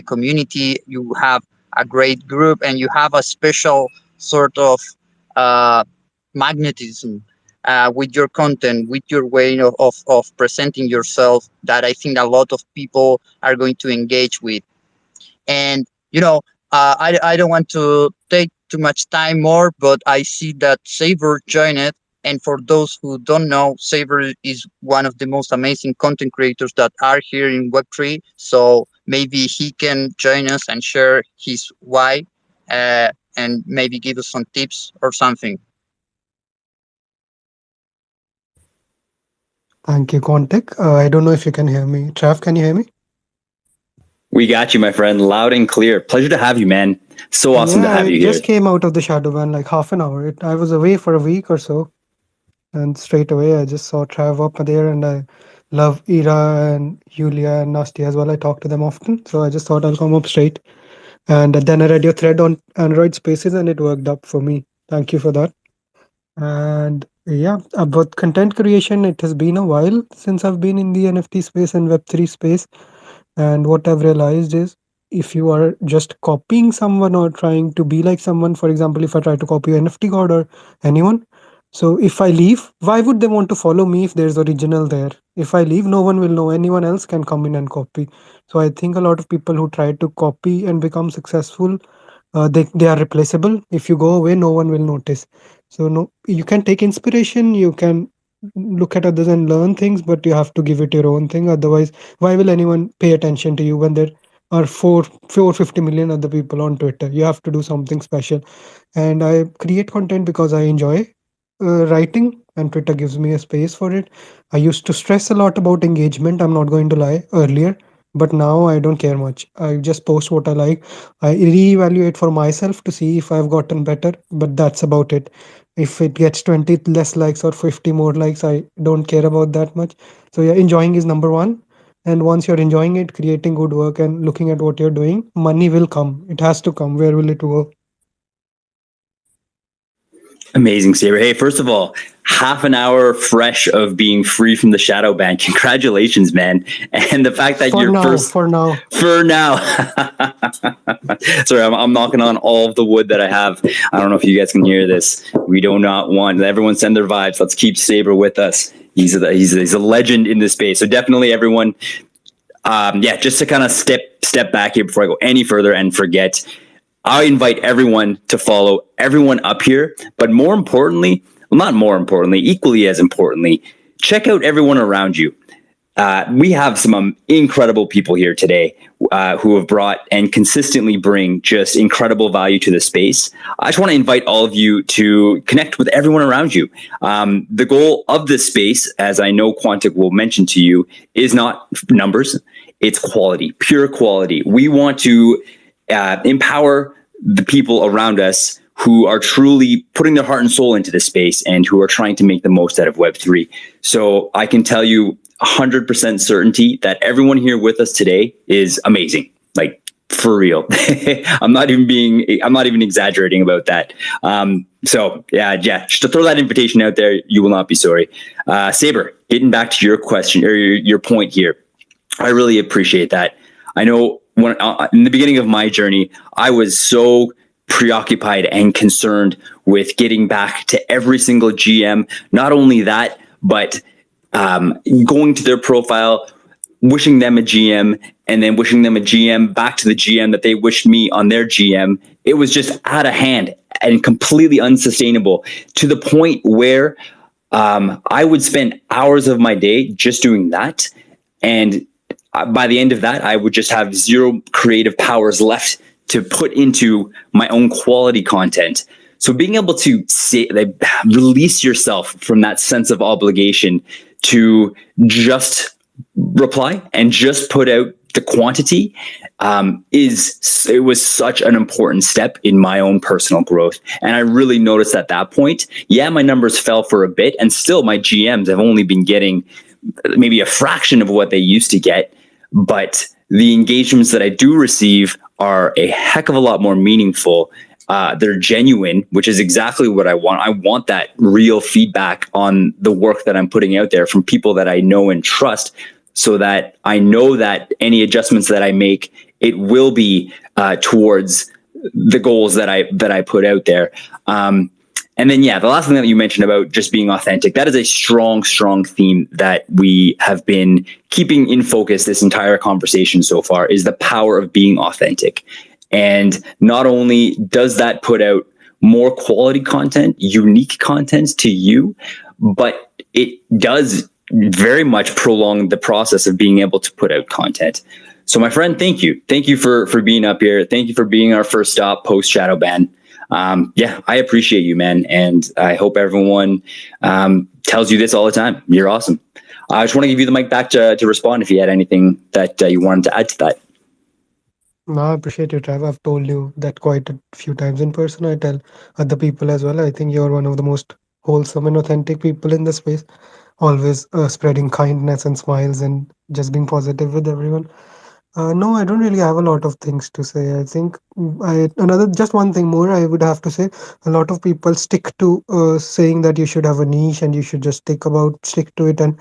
[SPEAKER 4] community. You have a great group, and you have a special sort of uh, magnetism with your content, with your way of presenting yourself, that I think a lot of people are going to engage with. And, I don't want to take too much time more, but I see that Saber joined it. And for those who don't know, Saber is one of the most amazing content creators that are here in Web3. So maybe he can join us and share his why, and maybe give us some tips or something.
[SPEAKER 9] Thank you, Quantic. I don't know if you can hear me. Trav, can you hear me?
[SPEAKER 1] We got you, my friend, loud and clear. Pleasure to have you, man. So awesome to have you
[SPEAKER 9] I
[SPEAKER 1] here.
[SPEAKER 9] just came out of the shadow ban like half an hour. I was away for a week or so, and straight away I just saw Trav up there, and I love Ira and Yulia and Nasty as well. I talk to them often, so I just thought I'll come up straight. And then I read your thread on Android Spaces, and it worked up for me. Thank you for that. And yeah, about content creation, it has been a while since I've been in the NFT space and Web3 space. And what I've realized is, if you are just copying someone or trying to be like someone, for example, if I try to copy NFT God or anyone, so if I leave, why would they want to follow me if there's original there? If I leave, no one will know. Anyone else can come in and copy. So I think a lot of people who try to copy and become successful, they are replaceable. If you go away, no one will notice. So no, you can take inspiration, you can look at others and learn things, but you have to give it your own thing. Otherwise, why will anyone pay attention to you when are 450 million other people on Twitter. You have to do something special. And I create content because I enjoy writing, and Twitter gives me a space for it. I used to stress a lot about engagement, I'm not going to lie, earlier, but now I don't care much. I just post what I like. I reevaluate for myself to see if I've gotten better, but that's about it. If it gets 20 less likes or 50 more likes, I don't care about that much. So yeah, enjoying is number one. And once you're enjoying it, creating good work and looking at what you're doing, money will come. It has to come. Where will it go?
[SPEAKER 1] Amazing, Saber. Hey, first of all, half an hour fresh of being free from the shadow ban. Congratulations, man. And the fact that
[SPEAKER 9] For
[SPEAKER 1] you're
[SPEAKER 9] now,
[SPEAKER 1] first
[SPEAKER 9] for now.
[SPEAKER 1] for now. Sorry, I'm knocking on all of the wood that I have. I don't know if you guys can hear this. We do not want everyone send their vibes. Let's keep Saber with us. He's a legend in this space. So definitely everyone, yeah, just to kind of step back here before I go any further and forget, I invite everyone to follow everyone up here, but more importantly, well, not more importantly, equally as importantly, check out everyone around you. We have some incredible people here today who have brought and consistently bring just incredible value to the space. I just want to invite all of you to connect with everyone around you. The goal of this space, as I know Quantic will mention to you, is not numbers, it's quality, pure quality. We want to empower the people around us who are truly putting their heart and soul into this space and who are trying to make the most out of Web3. So I can tell you 100% certainty that everyone here with us today is amazing. Like, for real. I'm not even exaggerating about that. So yeah, just to throw that invitation out there, you will not be sorry. Saber, getting back to your question or your point here, I really appreciate that. I know when in the beginning of my journey, I was so preoccupied and concerned with getting back to every single GM. Not only that, but going to their profile, wishing them a GM, and then wishing them a GM back to the GM that they wished me on their GM. It was just out of hand and completely unsustainable, to the point where I would spend hours of my day just doing that. And by the end of that, I would just have zero creative powers left to put into my own quality content. So being able to release yourself from that sense of obligation to just reply and just put out the quantity it was such an important step in my own personal growth. And I really noticed at that point, yeah, my numbers fell for a bit, and still my GMs have only been getting maybe a fraction of what they used to get. But the engagements that I do receive are a heck of a lot more meaningful. They're genuine, which is exactly what I want. I want that real feedback on the work that I'm putting out there from people that I know and trust, so that I know that any adjustments that I make, it will be towards the goals that I put out there. And then, yeah, the last thing that you mentioned about just being authentic, that is a strong, strong theme that we have been keeping in focus this entire conversation so far, is the power of being authentic. And not only does that put out more quality content, unique content to you, but it does very much prolong the process of being able to put out content. So my friend, thank you. Thank you for being up here. Thank you for being our first stop post shadow ban. Yeah, I appreciate you, man. And I hope everyone tells you this all the time. You're awesome. I just want to give you the mic back to respond if you had anything that you wanted to add to that.
[SPEAKER 9] No, I appreciate it, Trav. I've told you that quite a few times in person. I tell other people as well. I think you're one of the most wholesome and authentic people in the space, always spreading kindness and smiles and just being positive with everyone. No, I don't really have a lot of things to say. I think another just one thing more I would have to say. A lot of people stick to saying that you should have a niche and you should just stick to it and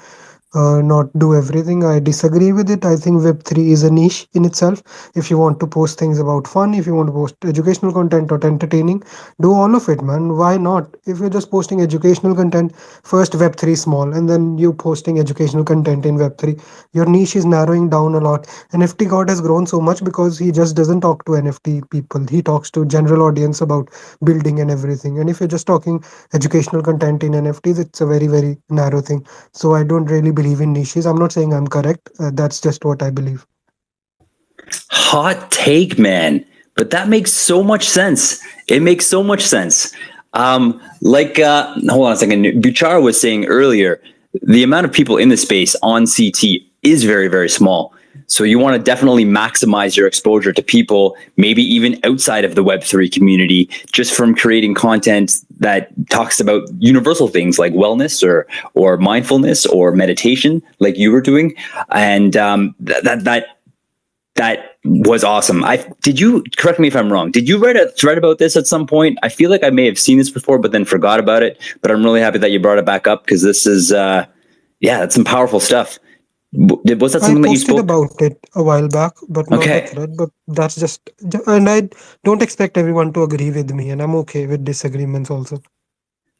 [SPEAKER 9] not do everything. I disagree with it. I think Web3 is a niche in itself. If you want to post things about fun, if you want to post educational content or entertaining, do all of it, man. Why not? If you're just posting educational content, first Web3 small, and then you posting educational content in Web3, your niche is narrowing down a lot. NFT God has grown so much because he just doesn't talk to NFT people. He talks to general audience about building and everything. And if you're just talking educational content in NFTs, it's a very, very narrow thing. So I don't really believe in niches. I'm not saying I'm correct. That's just what I believe.
[SPEAKER 1] Hot take, man. But that makes so much sense. It makes so much sense. Hold on a second. Buchara was saying earlier, the amount of people in the space on CT is very, very small. So you want to definitely maximize your exposure to people, maybe even outside of the Web3 community, just from creating content that talks about universal things like wellness or mindfulness or meditation, like you were doing. And that was awesome. Did you, correct me if I'm wrong, did you write a thread about this at some point? I feel like I may have seen this before, but then forgot about it. But I'm really happy that you brought it back up, because this is, that's some powerful stuff. Was that something that you spoke
[SPEAKER 9] about it a while back, but not a thread. But that's just, and I don't expect everyone to agree with me, and I'm okay with disagreements also.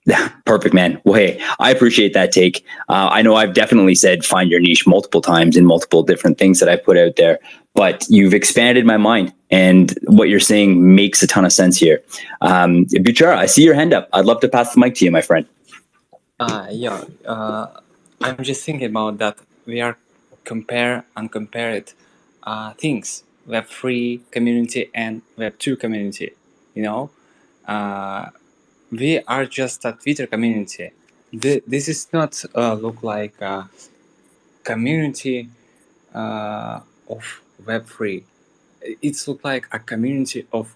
[SPEAKER 1] Yeah, perfect, man. Well, hey, I appreciate that take. I know I've definitely said find your niche multiple times in multiple different things that I put out there, but you've expanded my mind, and what you're saying makes a ton of sense here. Buchara, I see your hand up. I'd love to pass the mic to you, my friend.
[SPEAKER 5] I'm just thinking about that. We are uncompared things. Web3 community and Web2 community. You know, we are just a Twitter community. This is not look like a community of Web3. It's look like a community of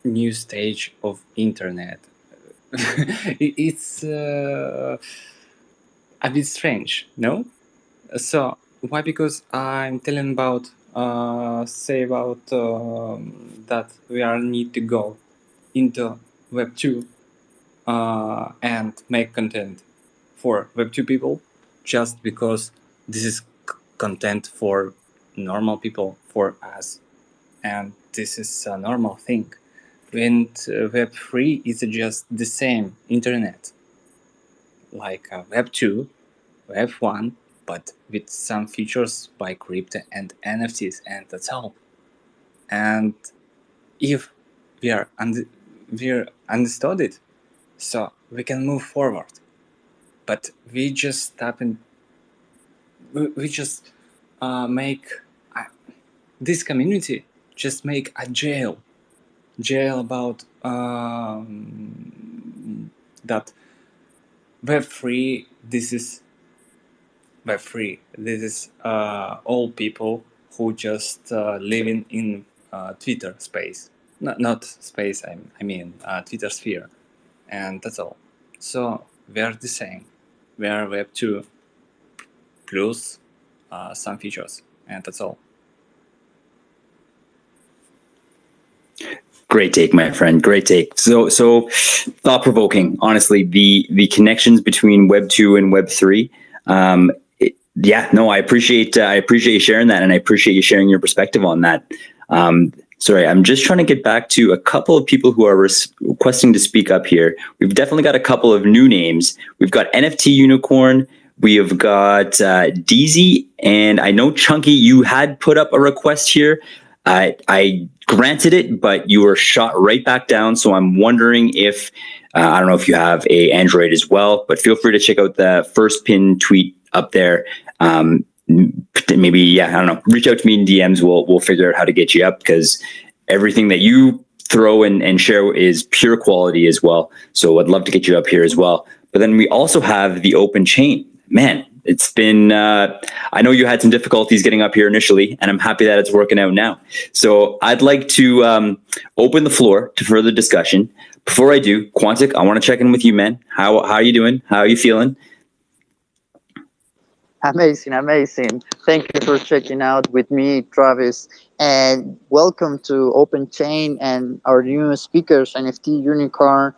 [SPEAKER 5] new stage of internet. It's a bit strange, no? So why? Because I'm telling about that we are need to go into Web 2 and make content for Web 2 people, just because this is content for normal people, for us, and this is a normal thing. And Web 3 is just the same internet, like Web 2, Web 1, but with some features by crypto and NFTs, and that's all. And if we are understood it, so we can move forward. But we just stop and we just make this community just make a jail about that Web3. This is Web3. This is all people who just living in Twitter space, not space. I mean Twitter sphere, and that's all. So we are the same. We are Web2 plus some features, and that's all.
[SPEAKER 1] Great take, my friend. Great take. So thought provoking. Honestly, the connections between Web 2 and Web 3. I appreciate you sharing that, and I appreciate you sharing your perspective on that. Sorry, I'm just trying to get back to a couple of people who are requesting to speak up here. We've definitely got a couple of new names. We've got NFT Unicorn. We have got DZ, and I know Chunky, you had put up a request here. I granted it, but you were shot right back down. So I'm wondering if, I don't know if you have a Android as well, but feel free to check out the first pin tweet up there. Maybe, I don't know, reach out to me in DMs. We'll figure out how to get you up, because everything that you throw and share is pure quality as well. So I'd love to get you up here as well. But then we also have the open chain. Man, it's been, I know you had some difficulties getting up here initially, and I'm happy that it's working out now. So I'd like to open the floor to further discussion. Before I do, Quantic, I want to check in with you, man. How are you doing? How are you feeling?
[SPEAKER 4] Amazing. Thank you for checking out with me, Travis. And welcome to Open Chain and our new speakers, NFT Unicorn,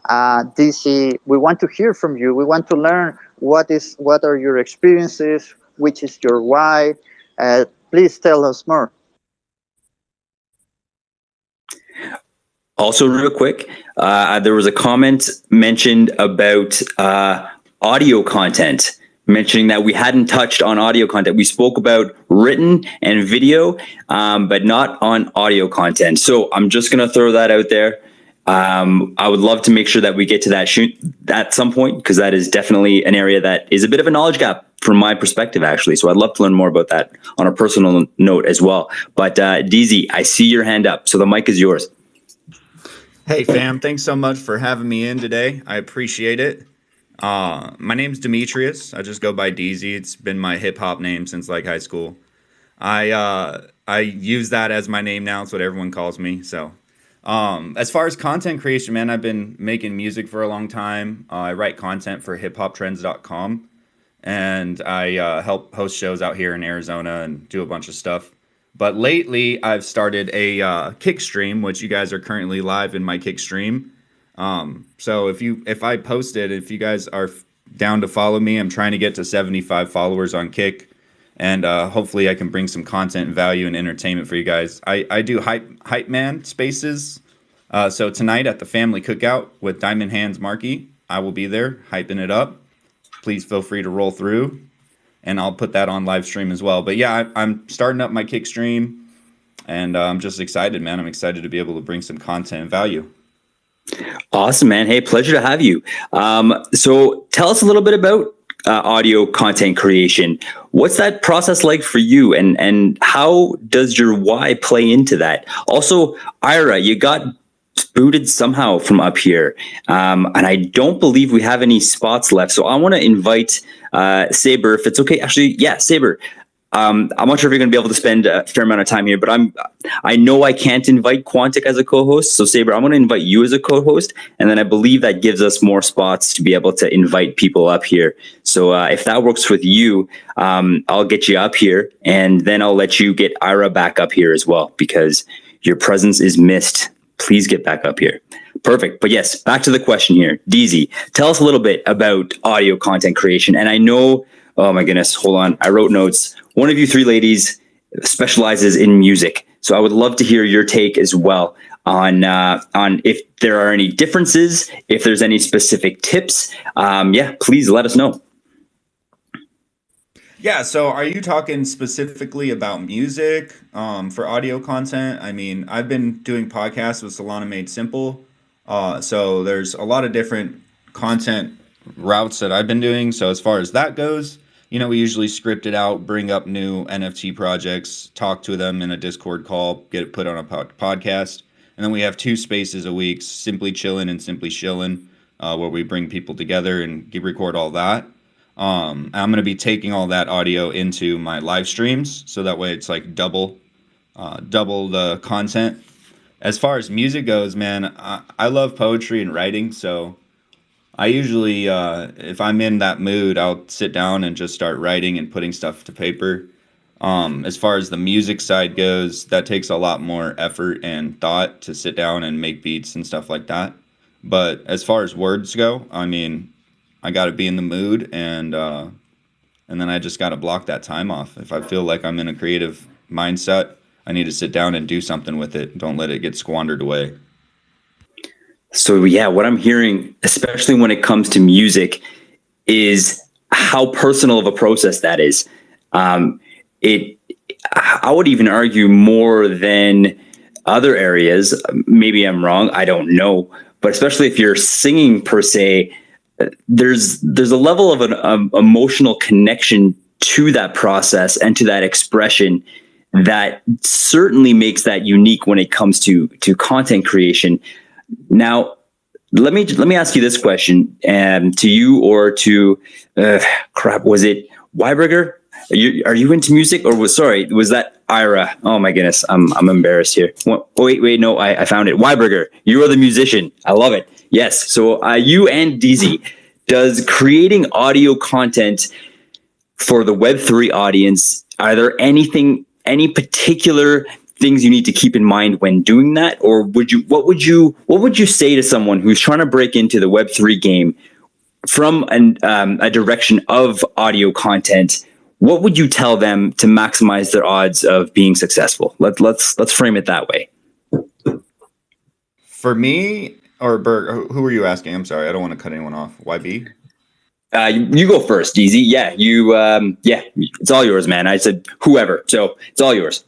[SPEAKER 4] DC. We want to hear from you. We want to learn what are your experiences, which is your why. Please tell us more.
[SPEAKER 1] Also, real quick, there was a comment mentioned about audio content, mentioning that we hadn't touched on audio content. We spoke about written and video, but not on audio content. So I'm just going to throw that out there. I would love to make sure that we get to that shoot at some point, because that is definitely an area that is a bit of a knowledge gap from my perspective, actually. So I'd love to learn more about that on a personal note as well. But DZ, I see your hand up, so the mic is yours.
[SPEAKER 10] Hey fam, thanks so much for having me in today. I appreciate it. My name's Demetrius. I just go by DZ. It's been my hip hop name since like high school. I use that as my name now. It's what everyone calls me. So as far as content creation, man, I've been making music for a long time. I write content for hiphoptrends.com, and I help host shows out here in Arizona and do a bunch of stuff. But lately, I've started a kick stream, which you guys are currently live in my kick stream. So if I post it, if you guys are down to follow me, I'm trying to get to 75 followers on Kick, and hopefully I can bring some content and value and entertainment for you guys. I do hype man spaces. So tonight at the family cookout with Diamond Hands Markey, I will be there hyping it up. Please feel free to roll through, and I'll put that on live stream as well. But yeah, I'm starting up my Kick stream, and I'm just excited, man. I'm excited to be able to bring some content and value.
[SPEAKER 1] Awesome, man. Hey, pleasure to have you. So tell us a little bit about audio content creation. What's that process like for you, and how does your why play into that? Also, Ira, you got booted somehow from up here, and I don't believe we have any spots left. So I want to invite Saber, if it's okay. Actually, yeah, Saber. I'm not sure if you're going to be able to spend a fair amount of time here, but I know I can't invite Quantic as a co-host. So Saber, I'm going to invite you as a co-host, and then I believe that gives us more spots to be able to invite people up here. So if that works with you, I'll get you up here, and then I'll let you get Ira back up here as well, because your presence is missed. Please get back up here. Perfect. But yes, back to the question here. DZ, tell us a little bit about audio content creation. And I know, oh my goodness, hold on. I wrote notes. One of you three ladies specializes in music. So I would love to hear your take as well on if there are any differences, if there's any specific tips. Yeah, please let us know.
[SPEAKER 10] Yeah, so are you talking specifically about music for audio content? I mean, I've been doing podcasts with Solana Made Simple. So there's a lot of different content routes that I've been doing. So as far as that goes, we usually script it out, bring up new NFT projects, talk to them in a Discord call, get it put on a podcast. And then we have 2 spaces a week, Simply Chillin' and Simply Shillin', where we bring people together and record all that. I'm going to be taking all that audio into my live streams, so that way it's like double the content. As far as music goes, man, I love poetry and writing, so I usually, if I'm in that mood, I'll sit down and just start writing and putting stuff to paper. As far as the music side goes, that takes a lot more effort and thought to sit down and make beats and stuff like that. But as far as words go, I mean, I got to be in the mood, and then I just got to block that time off. If I feel like I'm in a creative mindset, I need to sit down and do something with it. Don't let it get squandered away.
[SPEAKER 1] So yeah, what I'm hearing, especially when it comes to music, is how personal of a process that is. I would even argue more than other areas. Maybe I'm wrong. I don't know. But especially if you're singing per se, there's a level of an emotional connection to that process and to that expression that certainly makes that unique when it comes to content creation. Now, let me ask you this question, to you or to was it Weiberger? Are you into music, or was that Ira? Oh my goodness, I'm embarrassed here. Wait, no, I found it. Weiberger, you are the musician. I love it. Yes. So you and DZ, does creating audio content for the Web3 audience, are there any particular things you need to keep in mind when doing that? Or what would you say to someone who's trying to break into the Web3 game from a direction of audio content? What would you tell them to maximize their odds of being successful? Let's frame it that way.
[SPEAKER 10] For me, or Berg, who are you asking? I'm sorry, I don't want to cut anyone off. YB?
[SPEAKER 1] You go first, DZ. Yeah, it's all yours, man. I said whoever, so it's all yours.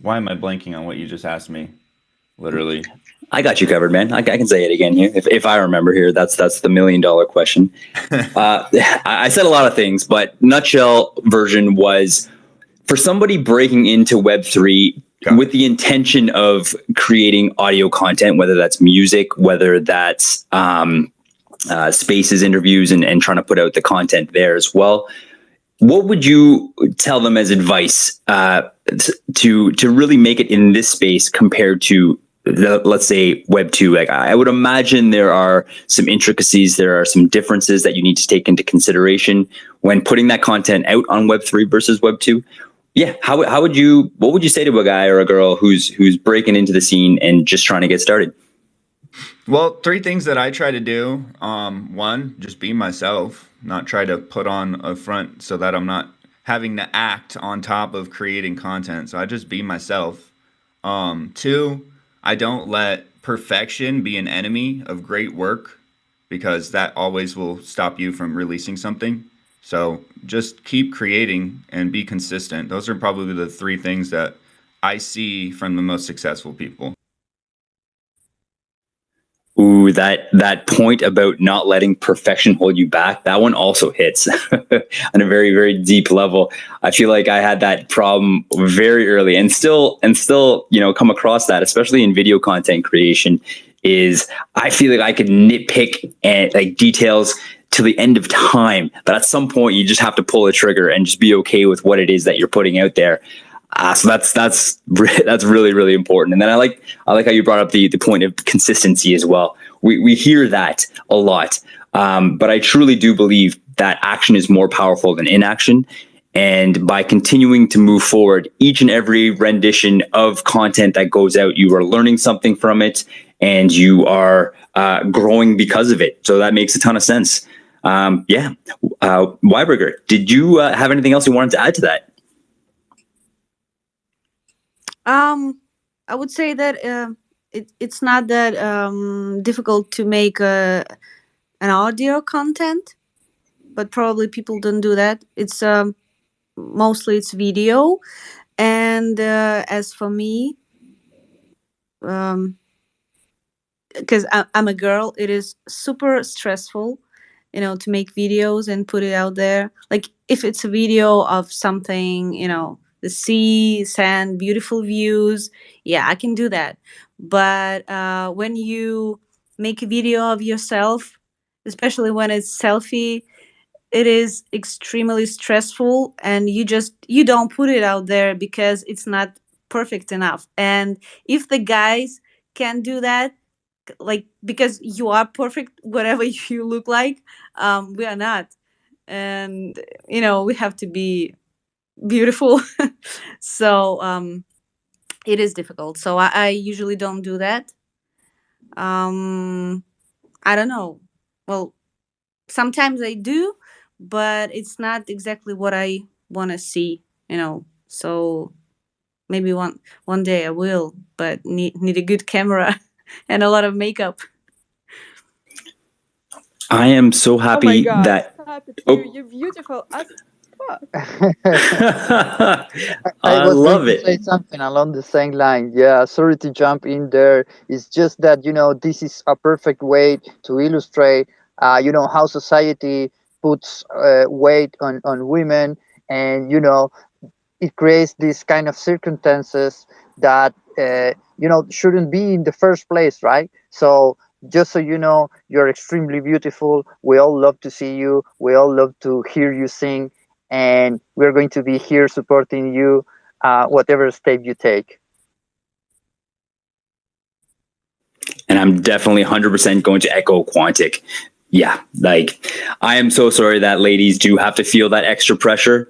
[SPEAKER 10] Why am I blanking on what you just asked me? Literally.
[SPEAKER 1] I got you covered, man. I can say it again here if I remember here. That's the $1 million question. I said a lot of things, but nutshell version was for somebody breaking into Web3 with the intention of creating audio content, whether that's music, whether that's spaces, interviews, and trying to put out the content there as well. What would you tell them as advice to really make it in this space compared to let's say Web 2? Like, I would imagine there are some intricacies, there are some differences that you need to take into consideration when putting that content out on Web 3 versus Web 2. Yeah, what would you say to a guy or a girl who's breaking into the scene and just trying to get started?
[SPEAKER 10] Well, 3 things that I try to do. 1, just be myself, not try to put on a front so that I'm not having to act on top of creating content. So I just be myself. 2, I don't let perfection be an enemy of great work, because that always will stop you from releasing something. So just keep creating and be consistent. Those are probably the 3 things that I see from the most successful people.
[SPEAKER 1] Ooh, that point about not letting perfection hold you back, that one also hits on a very, very deep level. I feel like I had that problem very early and still, come across that, especially in video content creation, is I feel like I could nitpick and like details to the end of time, but at some point you just have to pull a trigger and just be okay with what it is that you're putting out there. So that's really, really important. And then I like how you brought up the point of consistency as well. We hear that a lot, but I truly do believe that action is more powerful than inaction. And by continuing to move forward, each and every rendition of content that goes out, you are learning something from it, and you are growing because of it. So that makes a ton of sense. Weiberger, did you have anything else you wanted to add to that?
[SPEAKER 2] I would say that it's not that difficult to make an audio content, but probably people don't do that. It's mostly it's video, and as for me, because I'm a girl, it is super stressful, to make videos and put it out there. Like if it's a video of something, the sea, sand, beautiful views, yeah, I can do that. But when you make a video of yourself, especially when it's selfie, it is extremely stressful, and you don't put it out there because it's not perfect enough. And if the guys can do that, like because you are perfect whatever you look like, we are not. And we have to be beautiful. So it is difficult, so I usually don't do that. I don't know, well, sometimes I do, but it's not exactly what I want to see, so maybe one day I will, but need a good camera and a lot of makeup.
[SPEAKER 1] I am so happy
[SPEAKER 8] Oh my God,
[SPEAKER 1] that
[SPEAKER 8] stop it. You're beautiful as fuck.
[SPEAKER 4] I
[SPEAKER 1] I
[SPEAKER 4] was going
[SPEAKER 1] love
[SPEAKER 4] to
[SPEAKER 1] it.
[SPEAKER 4] say something along the same line. Yeah, sorry to jump in there. It's just that, this is a perfect way to illustrate, how society puts weight on women, and, it creates these kind of circumstances that, shouldn't be in the first place, right? So just so you know, you're extremely beautiful. We all love to see you. We all love to hear you sing. And we're going to be here supporting you, whatever step you take.
[SPEAKER 1] And I'm definitely 100% going to echo Quantic. Yeah, like I am so sorry that ladies do have to feel that extra pressure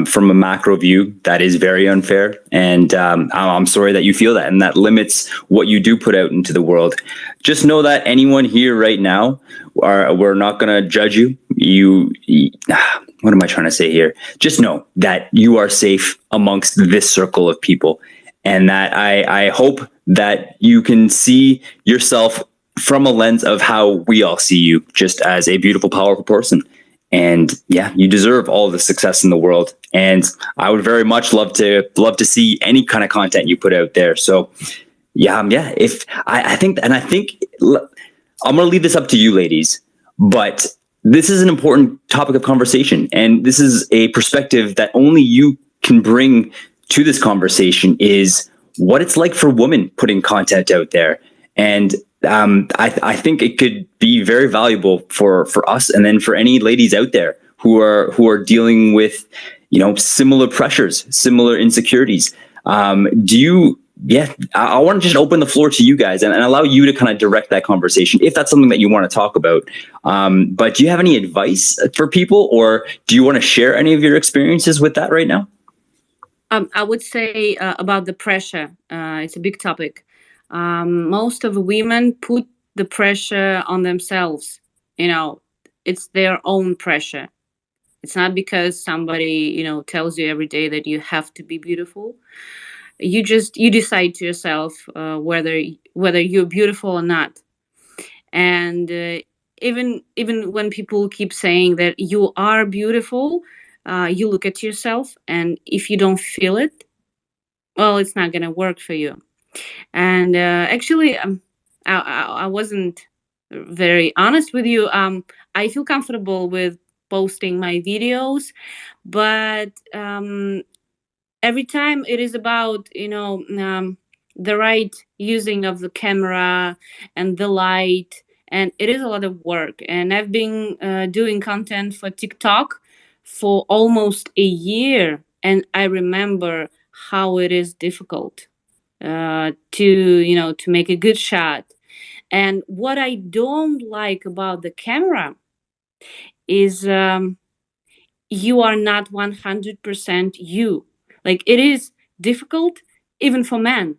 [SPEAKER 1] from a macro view. That is very unfair. And I'm sorry that you feel that, and that limits what you do put out into the world. Just know that anyone here right now, we're not going to judge you. What am I trying to say here? Just know that you are safe amongst this circle of people, and that I hope that you can see yourself from a lens of how we all see you, just as a beautiful, powerful person. And yeah, you deserve all the success in the world. And I would very much love to see any kind of content you put out there. So yeah. If I think I'm going to leave this up to you ladies, but this is an important topic of conversation. And this is a perspective that only you can bring to this conversation, is what it's like for women putting content out there. And I think it could be very valuable for us, and then for any ladies out there who are dealing with, similar pressures, similar insecurities. I want to just open the floor to you guys and allow you to kind of direct that conversation, if that's something that you want to talk about. But do you have any advice for people, or do you want to share any of your experiences with that right now?
[SPEAKER 2] I would say about the pressure. It's a big topic. Most of the women put the pressure on themselves. It's their own pressure. It's not because somebody, tells you every day that you have to be beautiful. You decide to yourself whether you're beautiful or not. And even when people keep saying that you are beautiful, you look at yourself, and if you don't feel it, well, it's not gonna work for you. And actually, I wasn't very honest with you. I feel comfortable with posting my videos, but every time it is about the right using of the camera and the light, and it is a lot of work. And I've been doing content for TikTok for almost a year, and I remember how it is difficult to make a good shot. And what I don't like about the camera is you are not 100% you. Like, it is difficult even for men.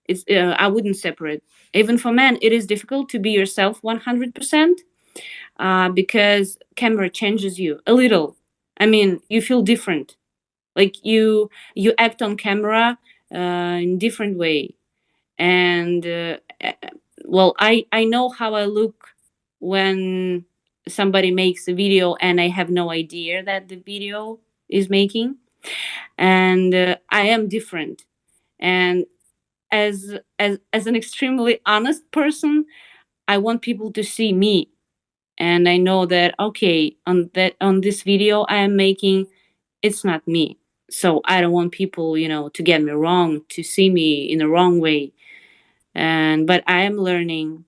[SPEAKER 2] It's I wouldn't separate. Even for men, it is difficult to be yourself 100%, because camera changes you a little. I mean, you feel different. Like, you act on camera in different way. And well, I know how I look when somebody makes a video and I have no idea that the video is making. And I am different. And as an extremely honest person, I want people to see me. And I know that, okay, on this video I am making, it's not me. So I don't want people, to get me wrong, to see me in the wrong way. But I am learning.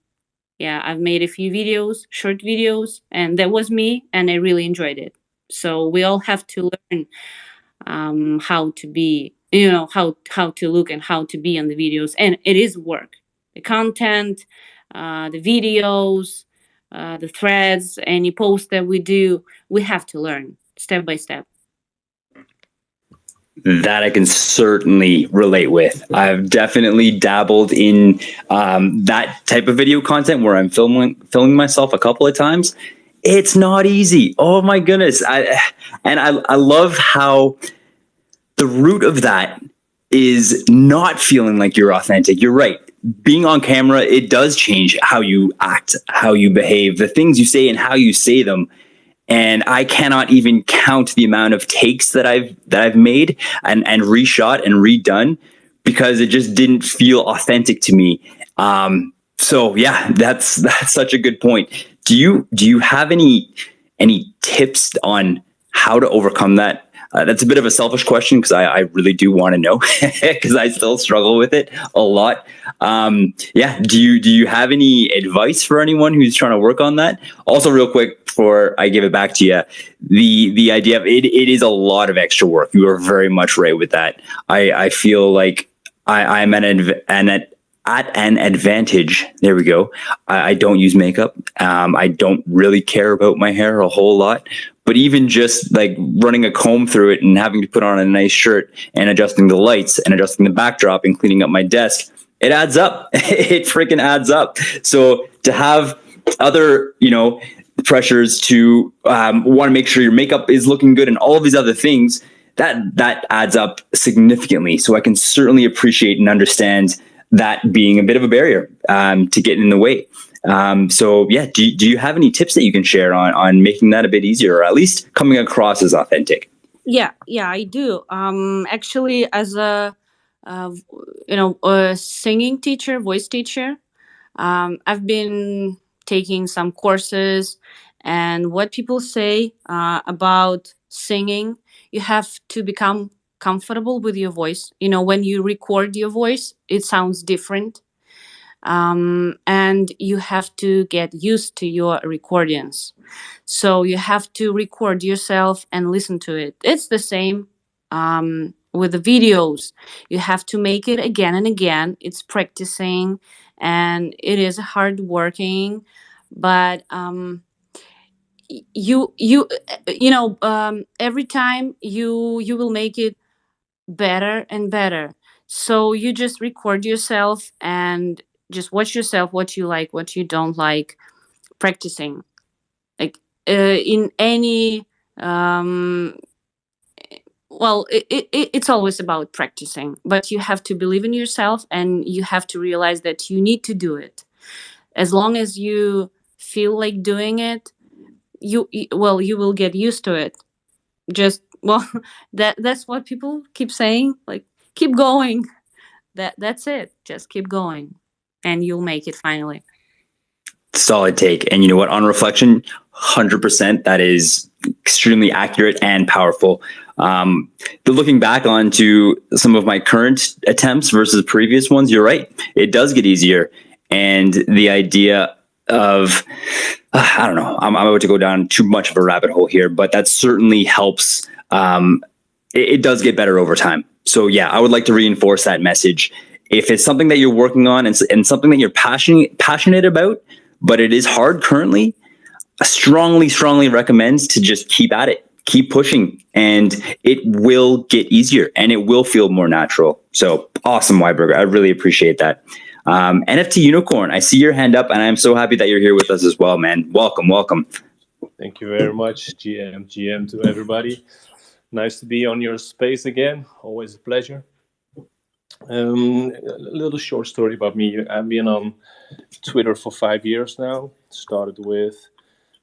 [SPEAKER 2] Yeah, I've made a few videos, short videos, and that was me, and I really enjoyed it. So we all have to learn how to be, how to look and how to be on the videos. And it is work. The content, the videos, the threads, any post that we do, we have to learn step by step.
[SPEAKER 1] That I can certainly relate with. I've definitely dabbled in that type of video content where I'm filming myself a couple of times. It's not easy. Oh my goodness. I love how the root of that is not feeling like you're authentic. You're right. Being on camera, it does change how you act, how you behave, the things you say and how you say them. And I cannot even count the amount of takes that I've made and reshot and redone, because it just didn't feel authentic to me. So yeah, that's such a good point. Do you have any tips on how to overcome that? That's a bit of a selfish question, because I really do want to know, because I still struggle with it a lot. Yeah, do you have any advice for anyone who's trying to work on that? Also, real quick before I give it back to you, the idea of it is a lot of extra work. You are very much right with that. I feel like I'm at an advantage. There we go. I don't use makeup. I don't really care about my hair a whole lot. But even just like running a comb through it and having to put on a nice shirt and adjusting the lights and adjusting the backdrop and cleaning up my desk, it adds up. It freaking adds up. So to have other, pressures to want to make sure your makeup is looking good and all of these other things, that adds up significantly. So I can certainly appreciate and understand that being a bit of a barrier to get in the way. So yeah, do you have any tips that you can share on making that a bit easier, or at least coming across as authentic?
[SPEAKER 2] Yeah, I do. Actually, as a singing teacher, voice teacher, I've been taking some courses, and what people say about singing, you have to become comfortable with your voice. When you record your voice, it sounds different, and you have to get used to your recordings. So you have to record yourself and listen to it. It's the same with the videos. You have to make it again and again. It's practicing, and it is hard working, but every time you will make it better and better. So you just record yourself and just watch yourself, what you like, what you don't like, practicing. Like in any um it's always about practicing, but you have to believe in yourself and you have to realize that you need to do it. As long as you feel like doing it, you will get used to it. Just that's what people keep saying, like, keep going. That's it, just keep going and you'll make it finally.
[SPEAKER 1] Solid take. And you know what? On reflection, 100%, that is extremely accurate and powerful. Looking back onto some of my current attempts versus previous ones, you're right. It does get easier. And the idea of, I don't know, I'm about to go down too much of a rabbit hole here, but that certainly helps. It does get better over time. So yeah, I would like to reinforce that message. If it's something that you're working on and something that you're passionate about, but it is hard currently, I strongly recommend to just keep at it, keep pushing, and it will get easier and it will feel more natural. So awesome, Weiberger. I really appreciate that. NFT Unicorn, I see your hand up and I'm so happy that you're here with us as well, man. Welcome.
[SPEAKER 11] Thank you very much, GM to everybody. Nice to be on your space again. Always a pleasure. A little short story about me. I've been on Twitter for 5 years now. Started with,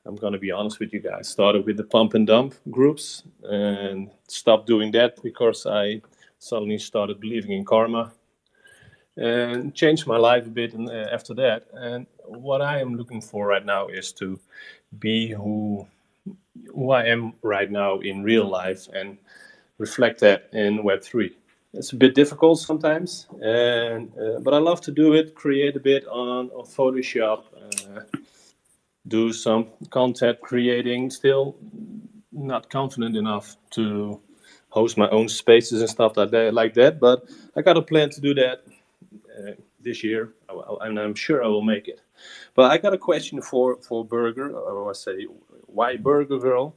[SPEAKER 11] I'm going to be honest with you guys, started with the pump and dump groups and stopped doing that because I suddenly started believing in karma and changed my life a bit after that. And what I am looking for right now is to be who I am right now in real life and reflect that in Web3. It's a bit difficult sometimes, but I love to do it, create a bit on Photoshop, do some content creating, still not confident enough to host my own spaces and stuff like that. But I got a plan to do that this year, and I'm sure I will make it. But I got a question for Burger, or I say, why Burger Girl?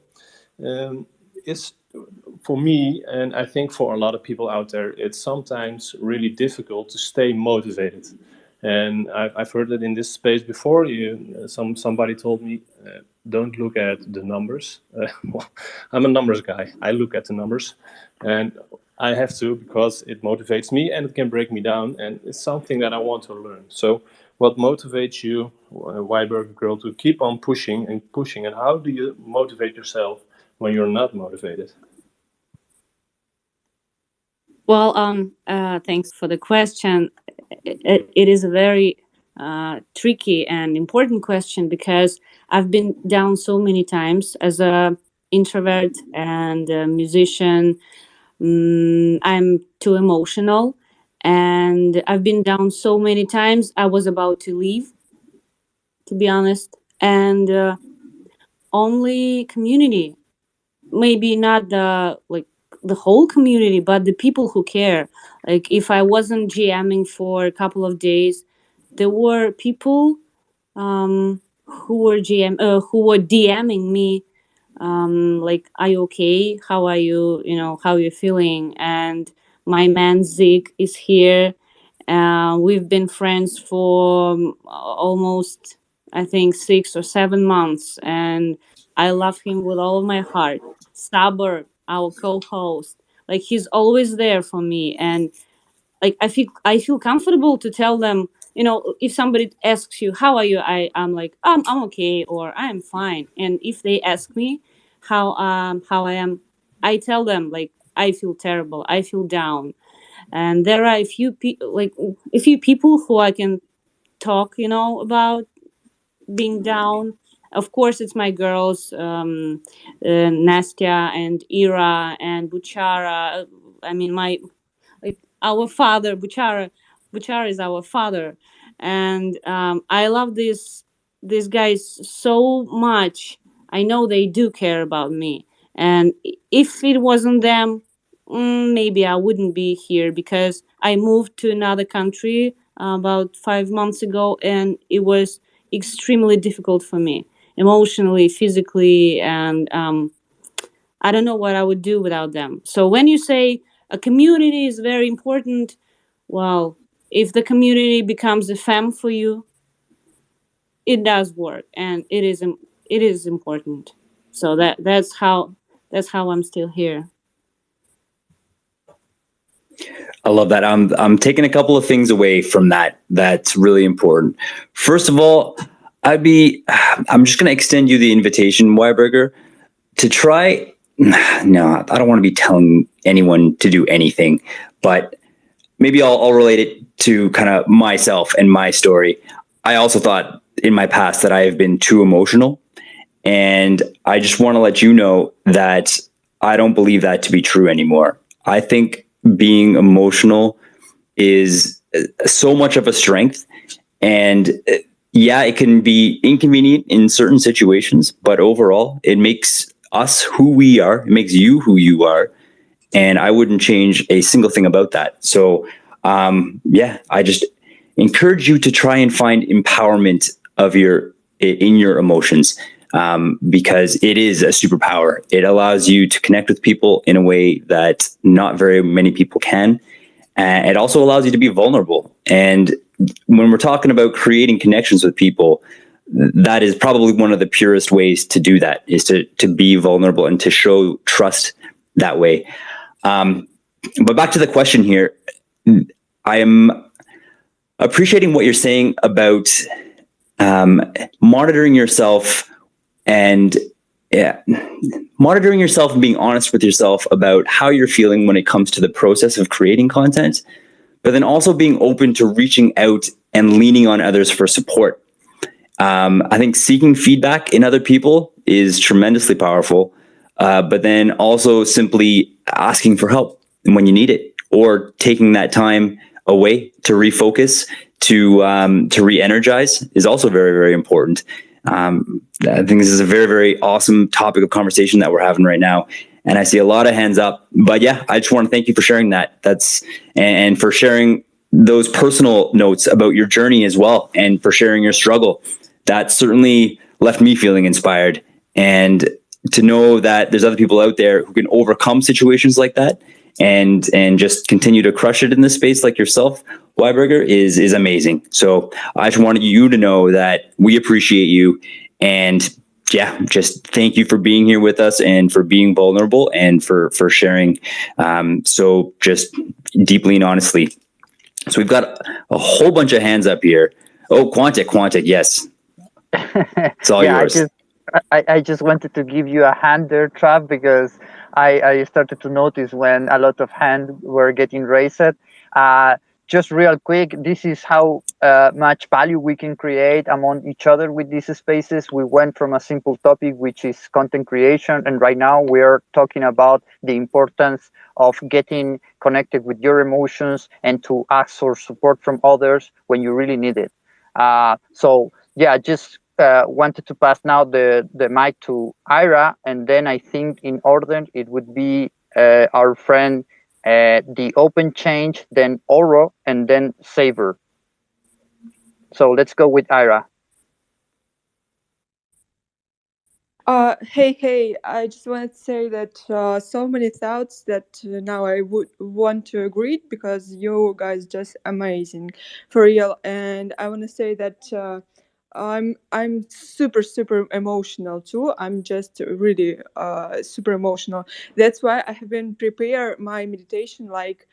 [SPEAKER 11] It's for me, and I think for a lot of people out there, it's sometimes really difficult to stay motivated. And I've heard it in this space before. Somebody told me, don't look at the numbers. Well, I'm a numbers guy. I look at the numbers, and I have to because it motivates me and it can break me down. And it's something that I want to learn. So, what motivates you, Weiberger Girl, to keep on pushing and pushing? And how do you motivate yourself when you're not motivated?
[SPEAKER 2] Well, thanks for the question. It is a very tricky and important question because I've been down so many times as a introvert and a musician. I'm too emotional, and I've been down so many times. I was about to leave, to be honest, and only community, maybe not the whole community, but the people who care. Like if I wasn't GMing for a couple of days, there were people who were DMing me, like, are you okay? How are you? How are you feeling? And my man Zig is here. We've been friends for almost, I think, 6 or 7 months, and I love him with all of my heart. Saber, our co-host, like, he's always there for me, and like I feel comfortable to tell them. If somebody asks you how are you, I'm like, I'm okay, or I'm fine. And if they ask me how I am, I tell them like I feel terrible, I feel down, and there are a few people who I can talk, about being down. Of course, it's my girls, Nastya and Ira and Buchara. I mean, like our father, Buchara is our father, and I love these guys so much. I know they do care about me, and if it wasn't them, maybe I wouldn't be here, because I moved to another country about 5 months ago, and it was extremely difficult for me emotionally, physically, and I don't know what I would do without them. So when you say a community is very important, well, if the community becomes a fam for you, it does work, and it is important. So that's how I'm still here.
[SPEAKER 1] I love that. I'm taking a couple of things away from that. That's really important. First of all, I'm just going to extend you the invitation, Weiberger, to try. No, I don't want to be telling anyone to do anything, but maybe I'll relate it to kind of myself and my story. I also thought in my past that I have been too emotional, and I just want to let you know that I don't believe that to be true anymore. I think being emotional is so much of a strength, and yeah, it can be inconvenient in certain situations, but overall, it makes us who we are. It makes you who you are, and I wouldn't change a single thing about that. So, yeah, I just encourage you to try and find empowerment in your emotions, because it is a superpower. It allows you to connect with people in a way that not very many people can. And it also allows you to be vulnerable. And when we're talking about creating connections with people, that is probably one of the purest ways to do that, is to be vulnerable and to show trust that way. But back to the question here, I am appreciating what you're saying about monitoring yourself and monitoring yourself and being honest with yourself about how you're feeling when it comes to the process of creating content, but then also being open to reaching out and leaning on others for support. I think seeking feedback in other people is tremendously powerful, but then also simply asking for help when you need it, or taking that time away to refocus, to re-energize, is also very, very important. I think this is a very, very awesome topic of conversation that we're having right now. And I see a lot of hands up, but yeah, I just want to thank you for sharing that. And for sharing those personal notes about your journey as well, and for sharing your struggle. That certainly left me feeling inspired. And to know that there's other people out there who can overcome situations like that and just continue to crush it in this space like yourself, Weiberger, is amazing. So I just wanted you to know that we appreciate you, and yeah, just thank you for being here with us and for being vulnerable and for sharing so just deeply and honestly. So we've got a whole bunch of hands up here. Oh, Quantic, yes. It's all
[SPEAKER 4] Yeah,
[SPEAKER 1] yours.
[SPEAKER 4] I just wanted to give you a hand there, Trav, because I started to notice when a lot of hands were getting raised. Just real quick, this is how much value we can create among each other with these spaces. We went from a simple topic, which is content creation, and right now we're talking about the importance of getting connected with your emotions and to ask for support from others when you really need it. So yeah, just wanted to pass now the mic to Ira, and then I think in order it would be our friend the Open Change, then Oro, and then Saber. So let's go with Ira.
[SPEAKER 8] Hey, I just wanted to say that so many thoughts that now I would want to agree, because you guys just amazing for real. And I want to say that I'm super emotional too. I'm just really super emotional. That's why I have been prepare my meditation like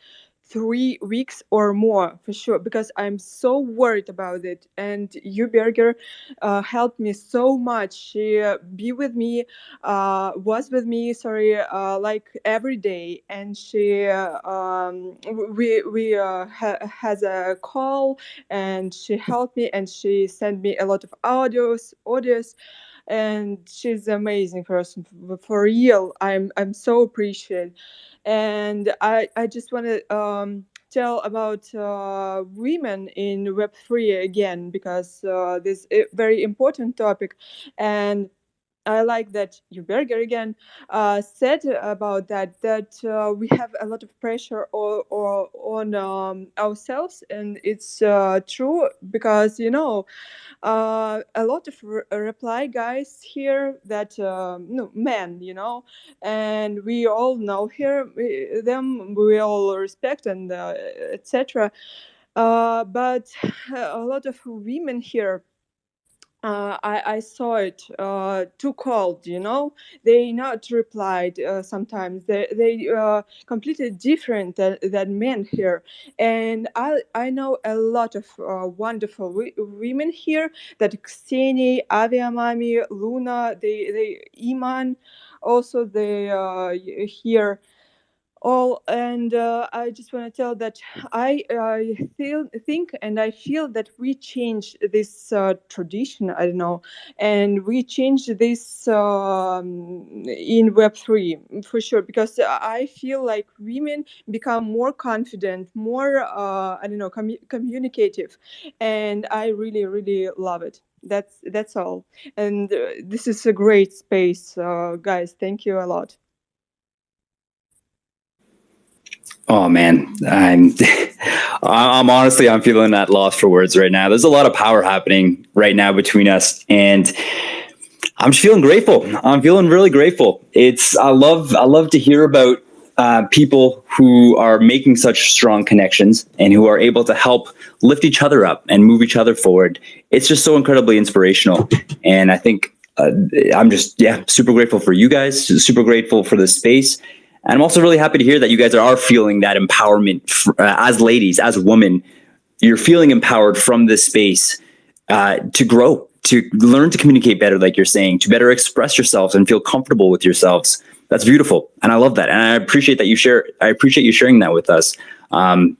[SPEAKER 8] 3 weeks or more for sure, because I'm so worried about it. And you, Berger, helped me so much. She was with me, sorry, like every day, and she we has a call, and she helped me, and she sent me a lot of audios, and she's an amazing person for real. I'm so appreciative. And I just want to tell about women in Web3 again, because this is a very important topic. And I like that Berger again said about that we have a lot of pressure or on ourselves, and it's true, because a lot of reply guys here that no, men, and we all know here them, we all respect, and etc. But a lot of women here, I saw it too cold, they not replied. Sometimes they completely different than men here. And I know a lot of wonderful women here, that Kseni, Aviamami, Luna, they Iman, also they here all. And I just want to tell that I think and I feel that we changed this tradition, I don't know, and we changed this in Web3 for sure, because I feel like women become more confident, more I don't know, communicative, and I really really love it. That's all. And this is a great space, guys. Thank you a lot.
[SPEAKER 1] Oh man, I'm honestly, I'm feeling that loss for words right now. There's a lot of power happening right now between us, and I'm just feeling grateful. I'm feeling really grateful. I love to hear about people who are making such strong connections and who are able to help lift each other up and move each other forward. It's just so incredibly inspirational, and I think I'm just super grateful for you guys. Super grateful for the space. And I'm also really happy to hear that you guys are feeling that empowerment as ladies, as women. You're feeling empowered from this space to grow, to learn to communicate better, like you're saying, to better express yourselves and feel comfortable with yourselves. That's beautiful, and I love that, and I appreciate that you share. I appreciate you sharing that with us. I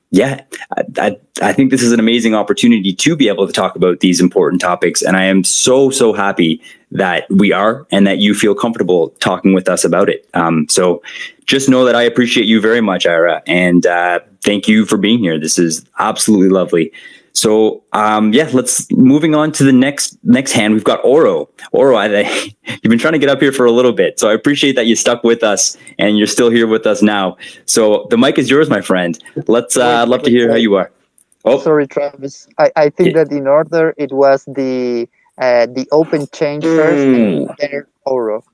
[SPEAKER 1] think this is an amazing opportunity to be able to talk about these important topics, and I am so happy that we are, and that you feel comfortable talking with us about it. So just know that I appreciate you very much, Ira, and thank you for being here. This is absolutely lovely. So let's moving on to the next hand. We've got Oro. Oro, you've been trying to get up here for a little bit, so I appreciate that you stuck with us and you're still here with us now. So the mic is yours, my friend. I'd love to hear how you are.
[SPEAKER 4] Oh, sorry, Travis. I think that in order it was the open change first, and then Oro.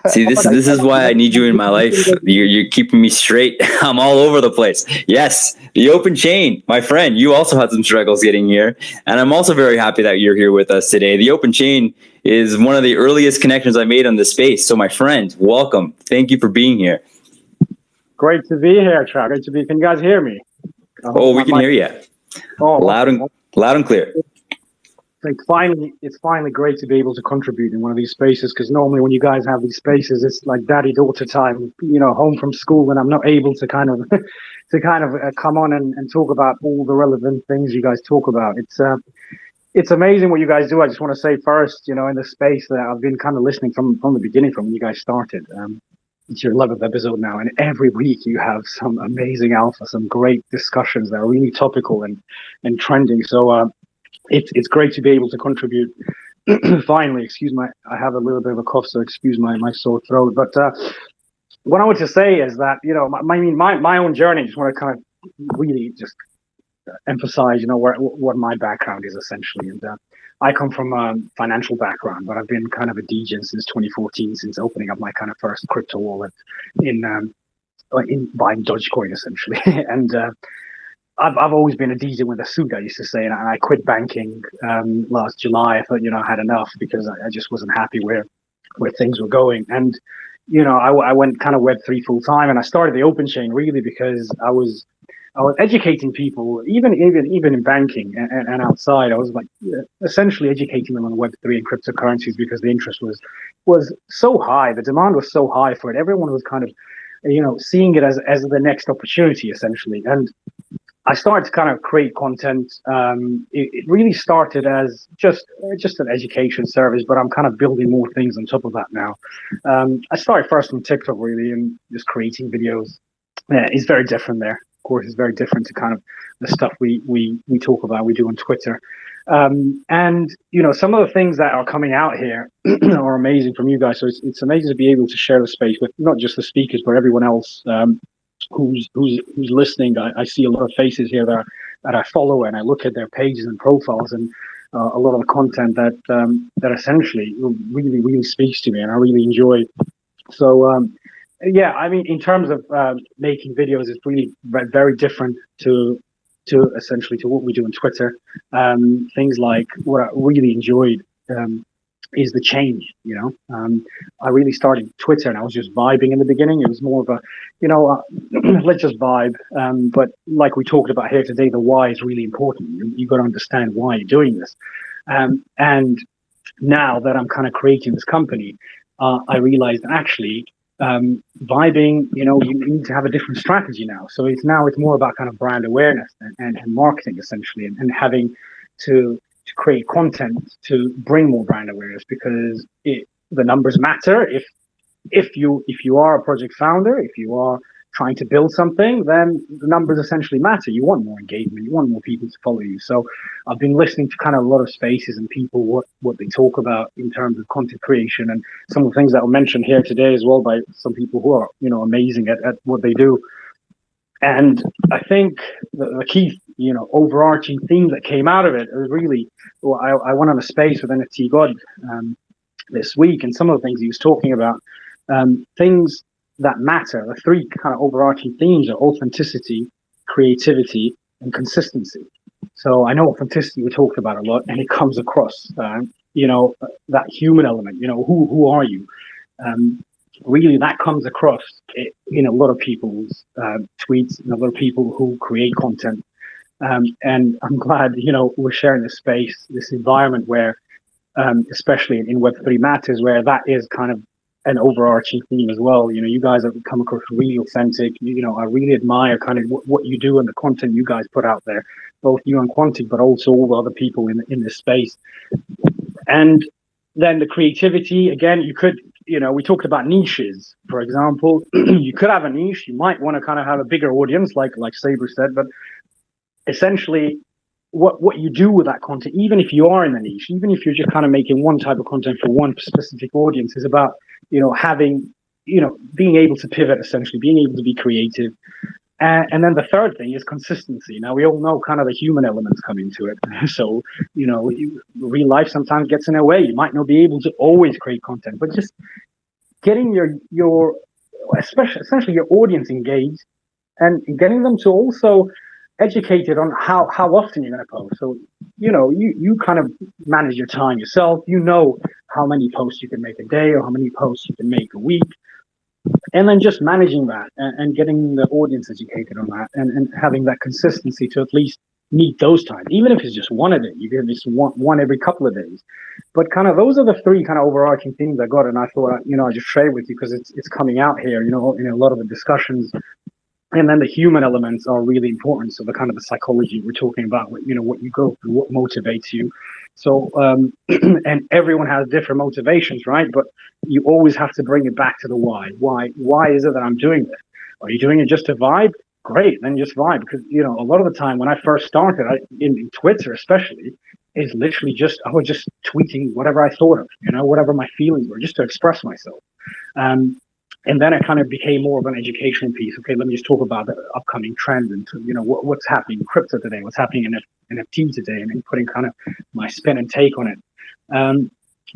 [SPEAKER 1] See, this is why I need you in my life. You're keeping me straight. I'm all over the place. Yes, the open chain, my friend. You also had some struggles getting here, and I'm also very happy that you're here with us today. The open chain is one of the earliest connections I made on the space. So, my friend, welcome. Thank you for being here.
[SPEAKER 12] Great to be here, Trav. Great to be. Can you guys hear me?
[SPEAKER 1] We can hear you.
[SPEAKER 12] Oh,
[SPEAKER 1] loud and clear.
[SPEAKER 12] It's finally great to be able to contribute in one of these spaces, because normally when you guys have these spaces, it's like daddy-daughter time, home from school, and I'm not able to kind of come on and talk about all the relevant things you guys talk about. It's amazing what you guys do. I just want to say first, in the space that I've been kind of listening from the beginning, from when you guys started. It's your 11th episode now, and every week you have some amazing alpha, some great discussions that are really topical and trending. So it's great to be able to contribute. Finally, I have a little bit of a cough, so excuse my sore throat. But what I want to say is that my own journey. Just want to kind of really just emphasize, what my background is essentially. And I come from a financial background, but I've been kind of a DJ since 2014, since opening up my kind of first crypto wallet in buying Dogecoin essentially. And I've always been a DJ with a suit, I used to say, and I quit banking last July. I thought, I had enough, because I just wasn't happy where things were going. And I went kind of Web3 full time, and I started the open chain really because I was I was educating people, even in banking and outside. I was like essentially educating them on Web3 and cryptocurrencies because the interest was so high. The demand was so high for it. Everyone was kind of, seeing it as the next opportunity essentially. And I started to kind of create content. It really started as just an education service, but I'm kind of building more things on top of that now. I started first on TikTok really, and just creating videos. Yeah, it's very different there. Of course, it's very different to kind of the stuff we talk about, we do on Twitter. And some of the things that are coming out here are amazing from you guys. So it's amazing to be able to share the space with not just the speakers, but everyone else. Who's listening. I see a lot of faces here that I follow, and I look at their pages and profiles, and a lot of content that essentially really speaks to me, and I really enjoy. So yeah, I mean, in terms of making videos, it's really very different to essentially to what we do on Twitter. Things like what I really enjoyed. Is the change, I really started Twitter and I was just vibing in the beginning. It was more of a, let's just vibe. But like we talked about here today, the why is really important. You've got to understand why you're doing this. And now that I'm kind of creating this company, I realized actually vibing, you need to have a different strategy now. So it's more about kind of brand awareness and marketing essentially, and having to create content to bring more brand awareness, because the numbers matter. If you are a project founder, if you are trying to build something, then the numbers essentially matter. You want more engagement, you want more people to follow you. So I've been listening to kind of a lot of spaces and people what they talk about in terms of content creation, and some of the things that were mentioned here today as well by some people who are amazing at what they do. And I think the key, overarching theme that came out of it was really, I went on a space with NFT God this week, and some of the things he was talking about, things that matter. The three kind of overarching themes are authenticity, creativity, and consistency. So I know authenticity we talked about a lot, and it comes across, that human element. Who are you? Really, that comes across in a lot of people's tweets and a lot of people who create content. And I'm glad, we're sharing this space, this environment where, especially in Web3 Matters, where that is kind of an overarching theme as well. You guys have come across really authentic. I really admire kind of what you do and the content you guys put out there, both you and Quantic, but also all the other people in this space. And then the creativity, again, you could, we talked about niches, for example. You could have a niche. You might want to kind of have a bigger audience, like Saber said, but essentially what you do with that content, even if you are in the niche, even if you're just kind of making one type of content for one specific audience, is about, having, being able to pivot, essentially, being able to be creative. And then the third thing is consistency. Now, we all know kind of the human elements come into it. So, real life sometimes gets in the way. You might not be able to always create content, but just getting your essentially your audience engaged and getting them to also educated on how often you're going to post. So, you kind of manage your time yourself. How many posts you can make a day or how many posts you can make a week. And then just managing that and getting the audience educated on that and having that consistency to at least meet those times, even if it's just one a day. You get this one every couple of days. But kind of those are the three kind of overarching things I got, and I thought I just share with you because it's coming out here, in a lot of the discussions. And then the human elements are really important. So the kind of the psychology we're talking about, what you go through, what motivates you. So, and everyone has different motivations, right? But you always have to bring it back to the why. Why is it that I'm doing this? Are you doing it just to vibe? Great, then just vibe. Because, a lot of the time when I first started, in Twitter especially, is literally I was just tweeting whatever I thought of, whatever my feelings were, just to express myself. And then it kind of became more of an educational piece. Okay, let me just talk about the upcoming trend and what's happening in crypto today, what's happening in NFT today, and putting kind of my spin and take on it.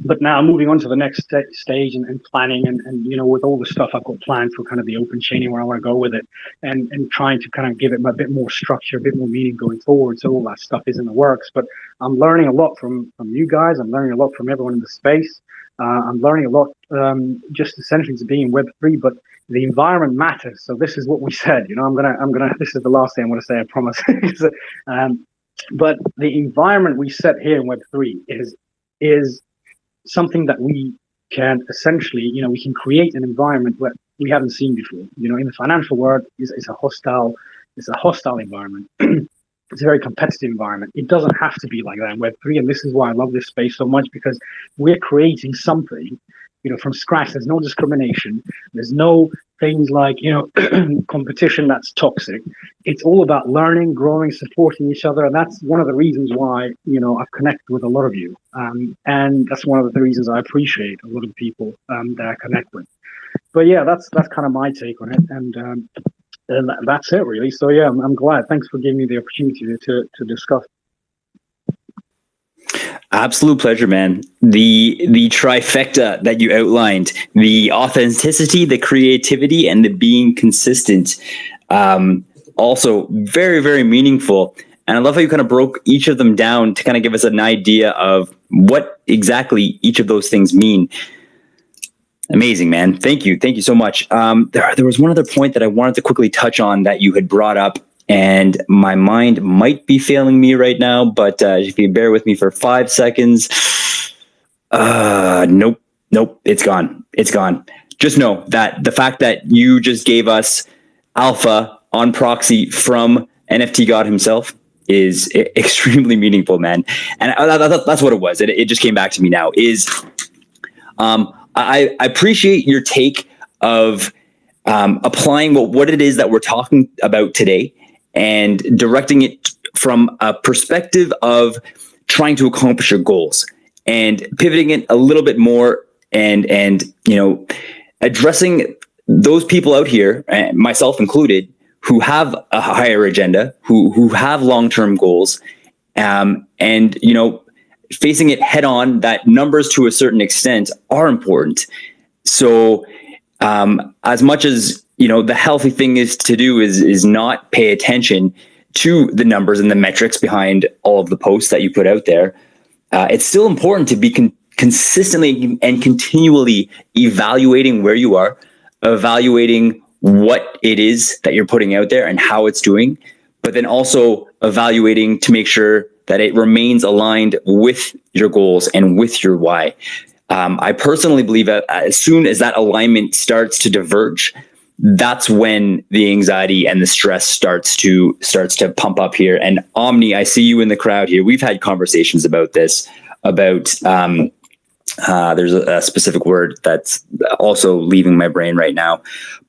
[SPEAKER 12] But now moving on to the next stage and planning and with all the stuff I've got planned for kind of the open chaining where I want to go with it and trying to kind of give it a bit more structure, a bit more meaning going forward. So all that stuff is in the works. But I'm learning a lot from you guys. I'm learning a lot from everyone in the space. I'm learning a lot, just essentially to be in Web3, but the environment matters. So this is what we said. This is the last thing I'm gonna say. I promise. um, but the environment we set here in Web3 is something that we can essentially, we can create an environment where we haven't seen before. In the financial world, it's a hostile environment. It's a very competitive environment. It doesn't have to be like that in Web3, and this is why I love this space so much, because we're creating something, from scratch. There's no discrimination. There's no things like, competition that's toxic. It's all about learning, growing, supporting each other, and that's one of the reasons why, I've connected with a lot of you, and that's one of the reasons I appreciate a lot of people that I connect with. But yeah, that's kind of my take on it, and that's it really. So yeah, I'm glad. Thanks for giving me the opportunity to discuss.
[SPEAKER 1] Absolute pleasure, man. The trifecta that you outlined, the authenticity, the creativity, and the being consistent, also very, very meaningful. And I love how you kind of broke each of them down to kind of give us an idea of what exactly each of those things mean. Amazing, man. Thank you. Thank you so much. There was one other point that I wanted to quickly touch on that you had brought up, and my mind might be failing me right now, but if you bear with me for 5 seconds. Nope, it's gone. It's gone. Just know that the fact that you just gave us alpha on proxy from NFT God himself is extremely meaningful, man. And that's what it was. It just came back to me now. I appreciate your take of applying what it is that we're talking about today and directing it from a perspective of trying to accomplish your goals and pivoting it a little bit more and addressing those people out here, myself included, who have a higher agenda, who have long-term goals, and facing it head on that numbers to a certain extent are important. So as much as the healthy thing is to do is not pay attention to the numbers and the metrics behind all of the posts that you put out there, it's still important to be consistently and continually evaluating where you are, evaluating what it is that you're putting out there and how it's doing, but then also evaluating to make sure that it remains aligned with your goals and with your why. I personally believe that as soon as that alignment starts to diverge, that's when the anxiety and the stress starts to pump up here. And Omni, I see you in the crowd here. We've had conversations about this, about there's a specific word that's also leaving my brain right now,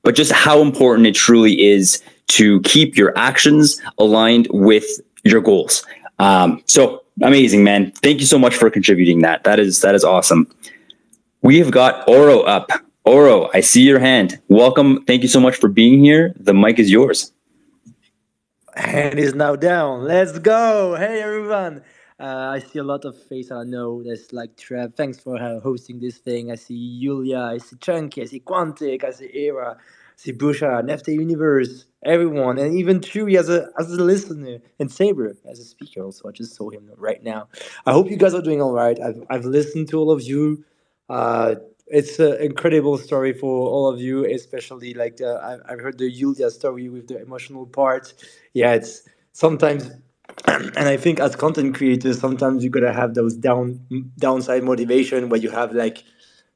[SPEAKER 1] but just how important it truly is to keep your actions aligned with your goals. So amazing, man. Thank you so much for contributing that. That is awesome. We have got Oro up. Oro, I see your hand. Welcome. Thank you so much for being here. The mic is yours.
[SPEAKER 13] Hand is now down. Let's go. Hey, everyone. I see a lot of faces I know. There's like Trev. Thanks for hosting this thing. I see Yulia. I see Chunky. I see Quantic. I see Era. I see Busha. NFT Universe. Everyone. And even Chewy as a listener. And Saber as a speaker also. I just saw him right now. I hope you guys are doing all right. I've listened to all of you. It's an incredible story for all of you, especially like I've heard the Yulia story with the emotional part. Yeah, it's sometimes, and I think as content creators, sometimes you gotta have those downside motivation where you have like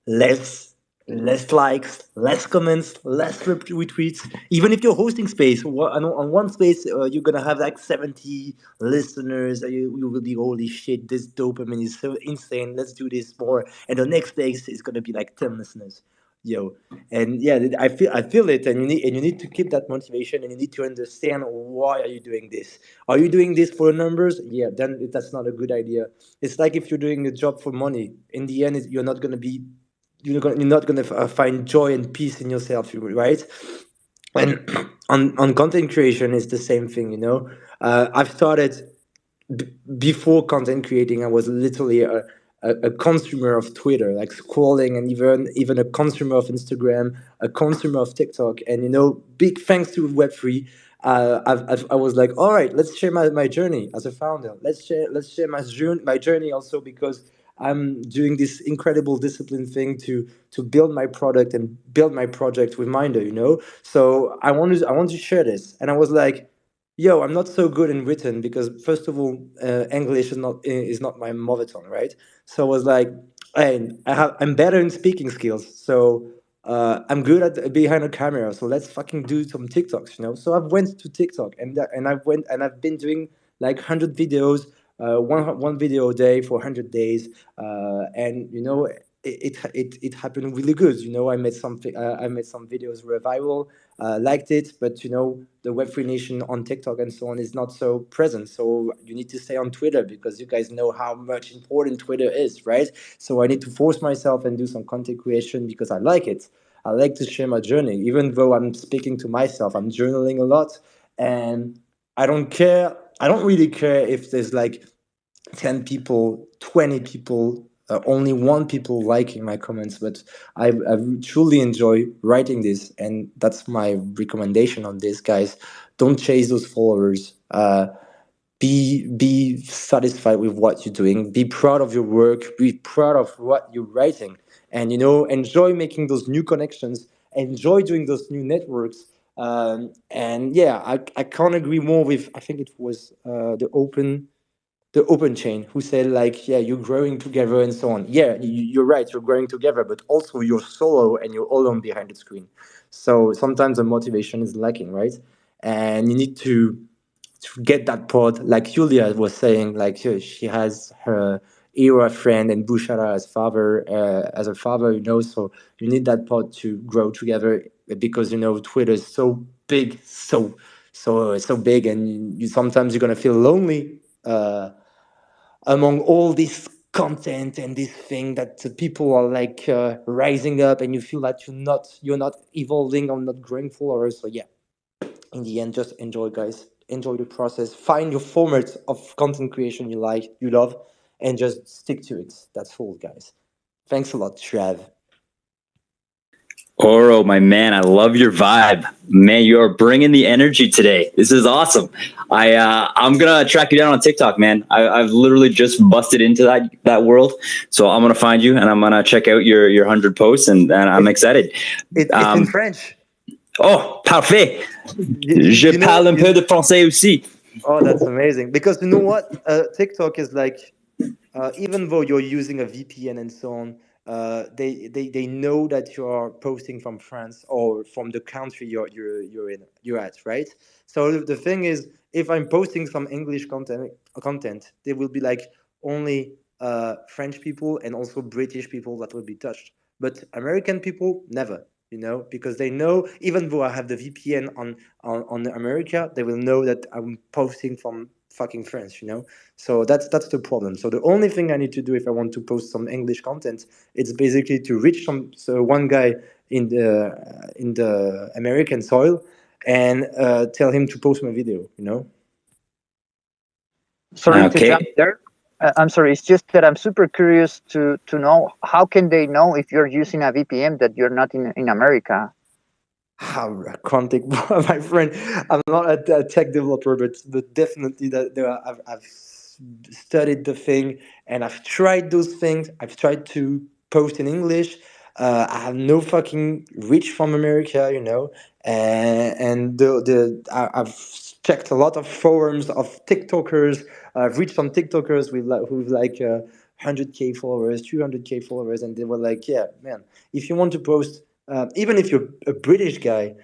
[SPEAKER 13] less less likes, less comments, less retweets. Even if you're hosting space, on one space you're gonna have like 70 listeners. You will be holy shit, this dopamine is so insane. Let's do this more. And the next space is gonna be like 10 listeners. Yo, and yeah, I feel it, and you need to keep that motivation, and you need to understand why are you doing this. Are you doing this for numbers? Yeah, then that's not a good idea. It's like if you're doing a job for money. In the end, you're not gonna find joy and peace in yourself, right? And on content creation, it's the same thing. I've started before content creating. I was literally a consumer of Twitter, like scrolling, and even a consumer of Instagram, a consumer of TikTok. And big thanks to Web3, I was like, all right, let's share my journey as a founder. Let's share my journey also, because I'm doing this incredible discipline thing to build my product and build my project with Minder, you know. So I want to share this, and I was like, yo, I'm not so good in written because first of all, English is not my mother tongue, right? So I was like, hey, I'm better in speaking skills, so I'm good at behind a camera. So let's fucking do some TikToks, you know. So I've went to TikTok and I've been doing like 100 videos, one video a day for 100 days, and you know it happened really good. You know, I made some videos were viral, liked it, but you know the Web3 Nation on TikTok and so on is not so present. So you need to stay on Twitter because you guys know how much important Twitter is, right? So I need to force myself and do some content creation because I like it. I like to share my journey, even though I'm speaking to myself. I'm journaling a lot, and I don't care. I don't really care if there's like 10 people, 20 people, only one people liking my comments, but I truly enjoy writing this, and that's my recommendation on this, guys. Don't chase those followers. Be satisfied with what you're doing. Be proud of your work. Be proud of what you're writing, and you know, enjoy making those new connections. Enjoy doing those new networks. And yeah, I can't agree more with. I think it was the open chain who said like, yeah, you're growing together and so on. Yeah, you're right, you're growing together, but also you're solo and you're alone behind the screen. So sometimes the motivation is lacking, right? And you need to get that pod, like Julia was saying, like she has her era friend and Bushara as a father, you know. So you need that pod to grow together because you know Twitter is so big, so big, and you sometimes you're gonna feel lonely among all this content and this thing that people are like rising up, and you feel that you're not evolving or not growing forward. So yeah, in the end, just enjoy, guys. Enjoy the process. Find your format of content creation you love, and just stick to it. That's all, guys. Thanks a lot, Trav.
[SPEAKER 1] Oro, my man, I love your vibe. Man, you are bringing the energy today. This is awesome. I'm gonna track you down on TikTok, man. I've literally just busted into that world, so I'm gonna find you and I'm gonna check out your 100 posts, and I'm excited.
[SPEAKER 13] It's in French.
[SPEAKER 1] Oh, parfait. Je
[SPEAKER 13] You know,
[SPEAKER 1] parle un peu de français aussi.
[SPEAKER 13] oh, that's amazing. Because you know what? TikTok is like, even though you're using a VPN and so on, they know that you are posting from France or from the country you're at, right? So the thing is, if I'm posting some English content, there will be like only French people and also British people that will be touched, but American people never. You know, because they know, even though I have the VPN on America, they will know that I'm posting from fucking France. You know, so that's the problem. So the only thing I need to do if I want to post some English content, it's basically to reach one guy in the American soil and tell him to post my video. You know.
[SPEAKER 4] Sorry to
[SPEAKER 1] Okay.
[SPEAKER 4] jump there. I'm sorry. It's just that I'm super curious to know how can they know if you're using a VPN that you're not in America?
[SPEAKER 13] I can't take my friend. I'm not a tech developer, but definitely I've studied the thing and I've tried those things. I've tried to post in English. I have no fucking reach from America, you know, and I've checked a lot of forums of TikTokers. I've reached some TikTokers with like 100K followers, 200K followers, and they were like, "Yeah, man, if you want to post." Even if you're a British guy,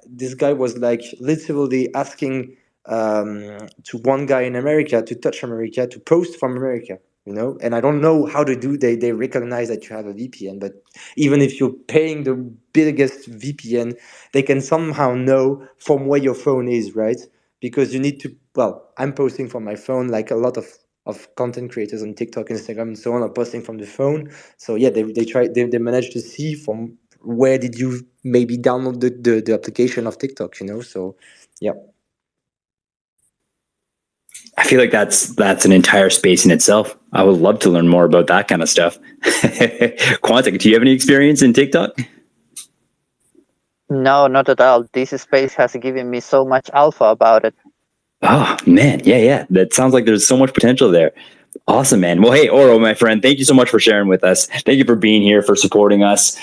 [SPEAKER 13] this guy was like literally asking to one guy in America to touch America to post from America, you know. And I don't know how to do. They recognize that you have a VPN, but even if you're paying the biggest VPN, they can somehow know from where your phone is, right? Because you need to. Well, I'm posting from my phone, like a lot of content creators on TikTok, Instagram, and so on are posting from the phone. So yeah, they managed to see from where did you maybe download the application of TikTok, you know. So yeah.
[SPEAKER 1] I feel like that's an entire space in itself. I would love to learn more about that kind of stuff. Quantic, do you have any experience in TikTok?
[SPEAKER 4] No, not at all. This space has given me so much alpha about it.
[SPEAKER 1] Oh man, yeah. That sounds like there's so much potential there. Awesome, man. Well, hey, Oro, my friend, thank you so much for sharing with us. Thank you for being here, for supporting us.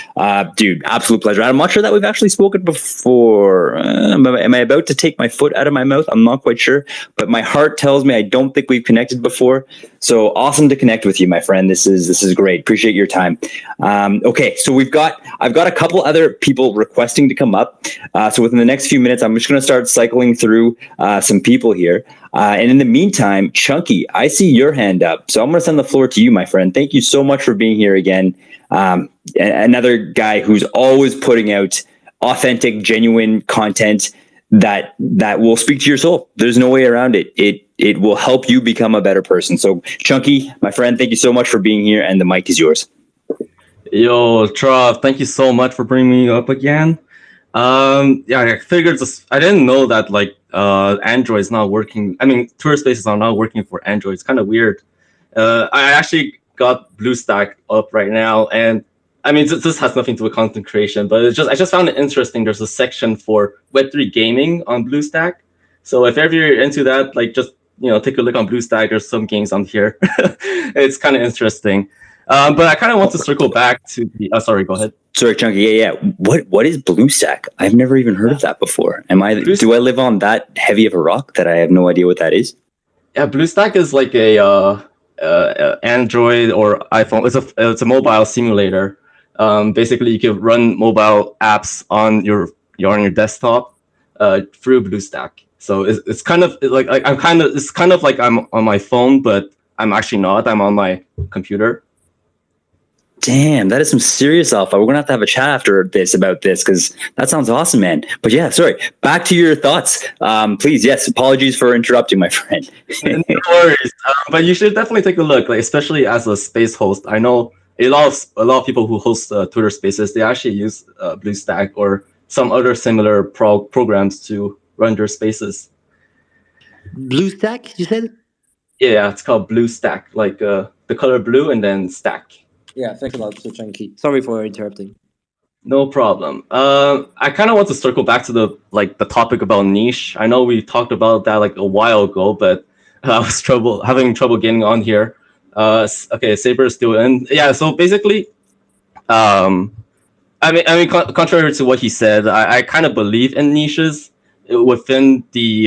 [SPEAKER 1] Dude, absolute pleasure. I'm not sure that we've actually spoken before. Am I about to take my foot out of my mouth? I'm not quite sure, but my heart tells me I don't think we've connected before. So awesome to connect with you, my friend. This is great. Appreciate your time. Okay, so I've got a couple other people requesting to come up. So within the next few minutes, I'm just going to start cycling through some people here. And in the meantime, Chunky, I see your hand up. So I'm going to send the floor to you, my friend. Thank you so much for being here again. Another guy who's always putting out authentic, genuine content that will speak to your soul. There's no way around it. It will help you become a better person. So Chunky, my friend, thank you so much for being here, and the mic is yours.
[SPEAKER 14] Yo, Trav, thank you so much for bringing me up again. Yeah, I figured I didn't know that like Android is not working. I mean, Twitter Spaces are not working for Android. It's kind of weird. I actually got BlueStack up right now, and I mean, this has nothing to do with content creation, but I just found it interesting. There's a section for Web3 gaming on BlueStack. So if ever you're into that, like just take a look on BlueStack. There's some games on here. It's kind of interesting. But I kind of want to circle back to the. Oh, sorry, go ahead.
[SPEAKER 1] Sorry, Chunky. Yeah. What is BlueStack? I've never even heard of that before. Do I live on that heavy of a rock that I have no idea what that is?
[SPEAKER 14] Yeah, BlueStack is like a Android or iPhone. It's a mobile simulator. Basically, you can run mobile apps on your desktop through BlueStack. So it's kind of like it's kind of like I'm on my phone, but I'm actually not. I'm on my computer.
[SPEAKER 1] Damn, that is some serious alpha. We're gonna have to have a chat after this about this, because that sounds awesome, man. But yeah, sorry. Back to your thoughts, please. Yes, apologies for interrupting, my friend.
[SPEAKER 14] No worries. But you should definitely take a look, like especially as a space host. I know a lot of people who host Twitter Spaces. They actually use BlueStack or some other similar programs to run their spaces.
[SPEAKER 13] BlueStack, you said?
[SPEAKER 14] Yeah, it's called BlueStack, like the color blue and then stack.
[SPEAKER 13] Yeah, thanks a lot, so Chunky. Sorry for interrupting.
[SPEAKER 14] No problem. I kind of want to circle back to the topic about niche. I know we talked about that like a while ago, but I was having trouble getting on here. Okay, Saber is still in. Yeah, so basically, I mean, contrary to what he said, I kind of believe in niches within the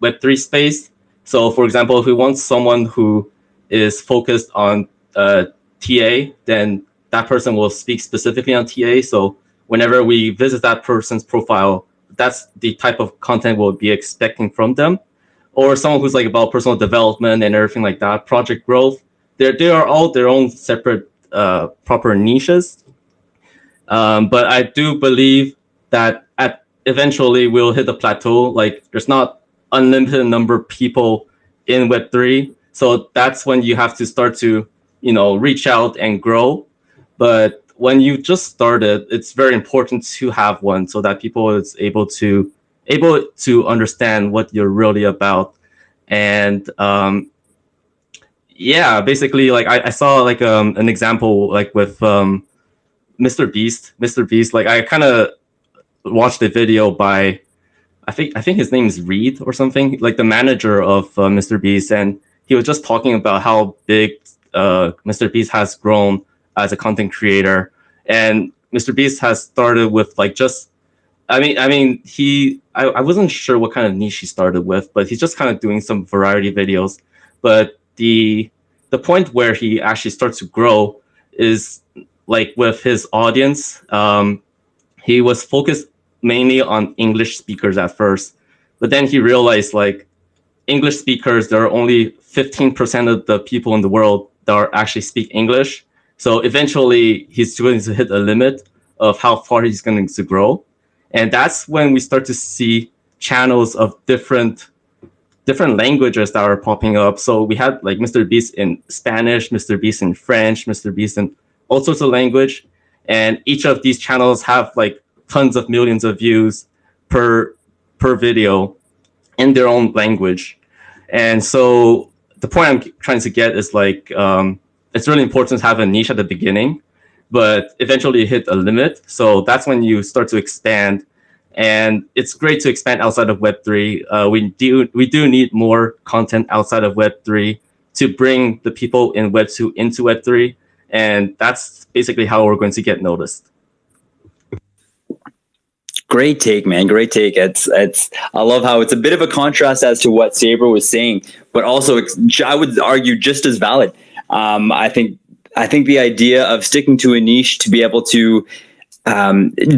[SPEAKER 14] Web3 space. So, for example, if we want someone who is focused on TA, then that person will speak specifically on TA. So whenever we visit that person's profile, that's the type of content we'll be expecting from them. Or someone who's like about personal development and everything like that, project growth. They are all their own separate proper niches. But I do believe that eventually we'll hit a plateau. Like there's not unlimited number of people in Web3. So that's when you have to start to reach out and grow. But when you just started, it's very important to have one so that people is able to understand what you're really about. And yeah, basically, like I saw like an example like with Mr. Beast. Mr. Beast, like I kind of watched a video by I think his name is Reed or something, like the manager of Mr. Beast, and he was just talking about how big Mr. Beast has grown as a content creator. And Mr. Beast has started with like just I wasn't sure what kind of niche he started with, but he's just kind of doing some variety videos. But the point where he actually starts to grow is like with his audience. He was focused mainly on English speakers at first, but then he realized like English speakers, there are only 15% of the people in the world that are actually speak English. So eventually he's going to hit a limit of how far he's going to grow. And that's when we start to see channels of different languages that are popping up. So we had like Mr. Beast in Spanish, Mr. Beast in French, Mr. Beast in all sorts of language. And each of these channels have like tons of millions of views per video in their own language. And so the point I'm trying to get is like, it's really important to have a niche at the beginning, but eventually you hit a limit. So that's when you start to expand. And it's great to expand outside of Web3. We do need more content outside of Web3. to bring the people in Web 2 into Web 3. And that's basically how we're going to get noticed.
[SPEAKER 1] Great take, man. Great take. I love how it's a bit of a contrast as to what Saber was saying, but also I would argue just as valid. I think the idea of sticking to a niche to be able to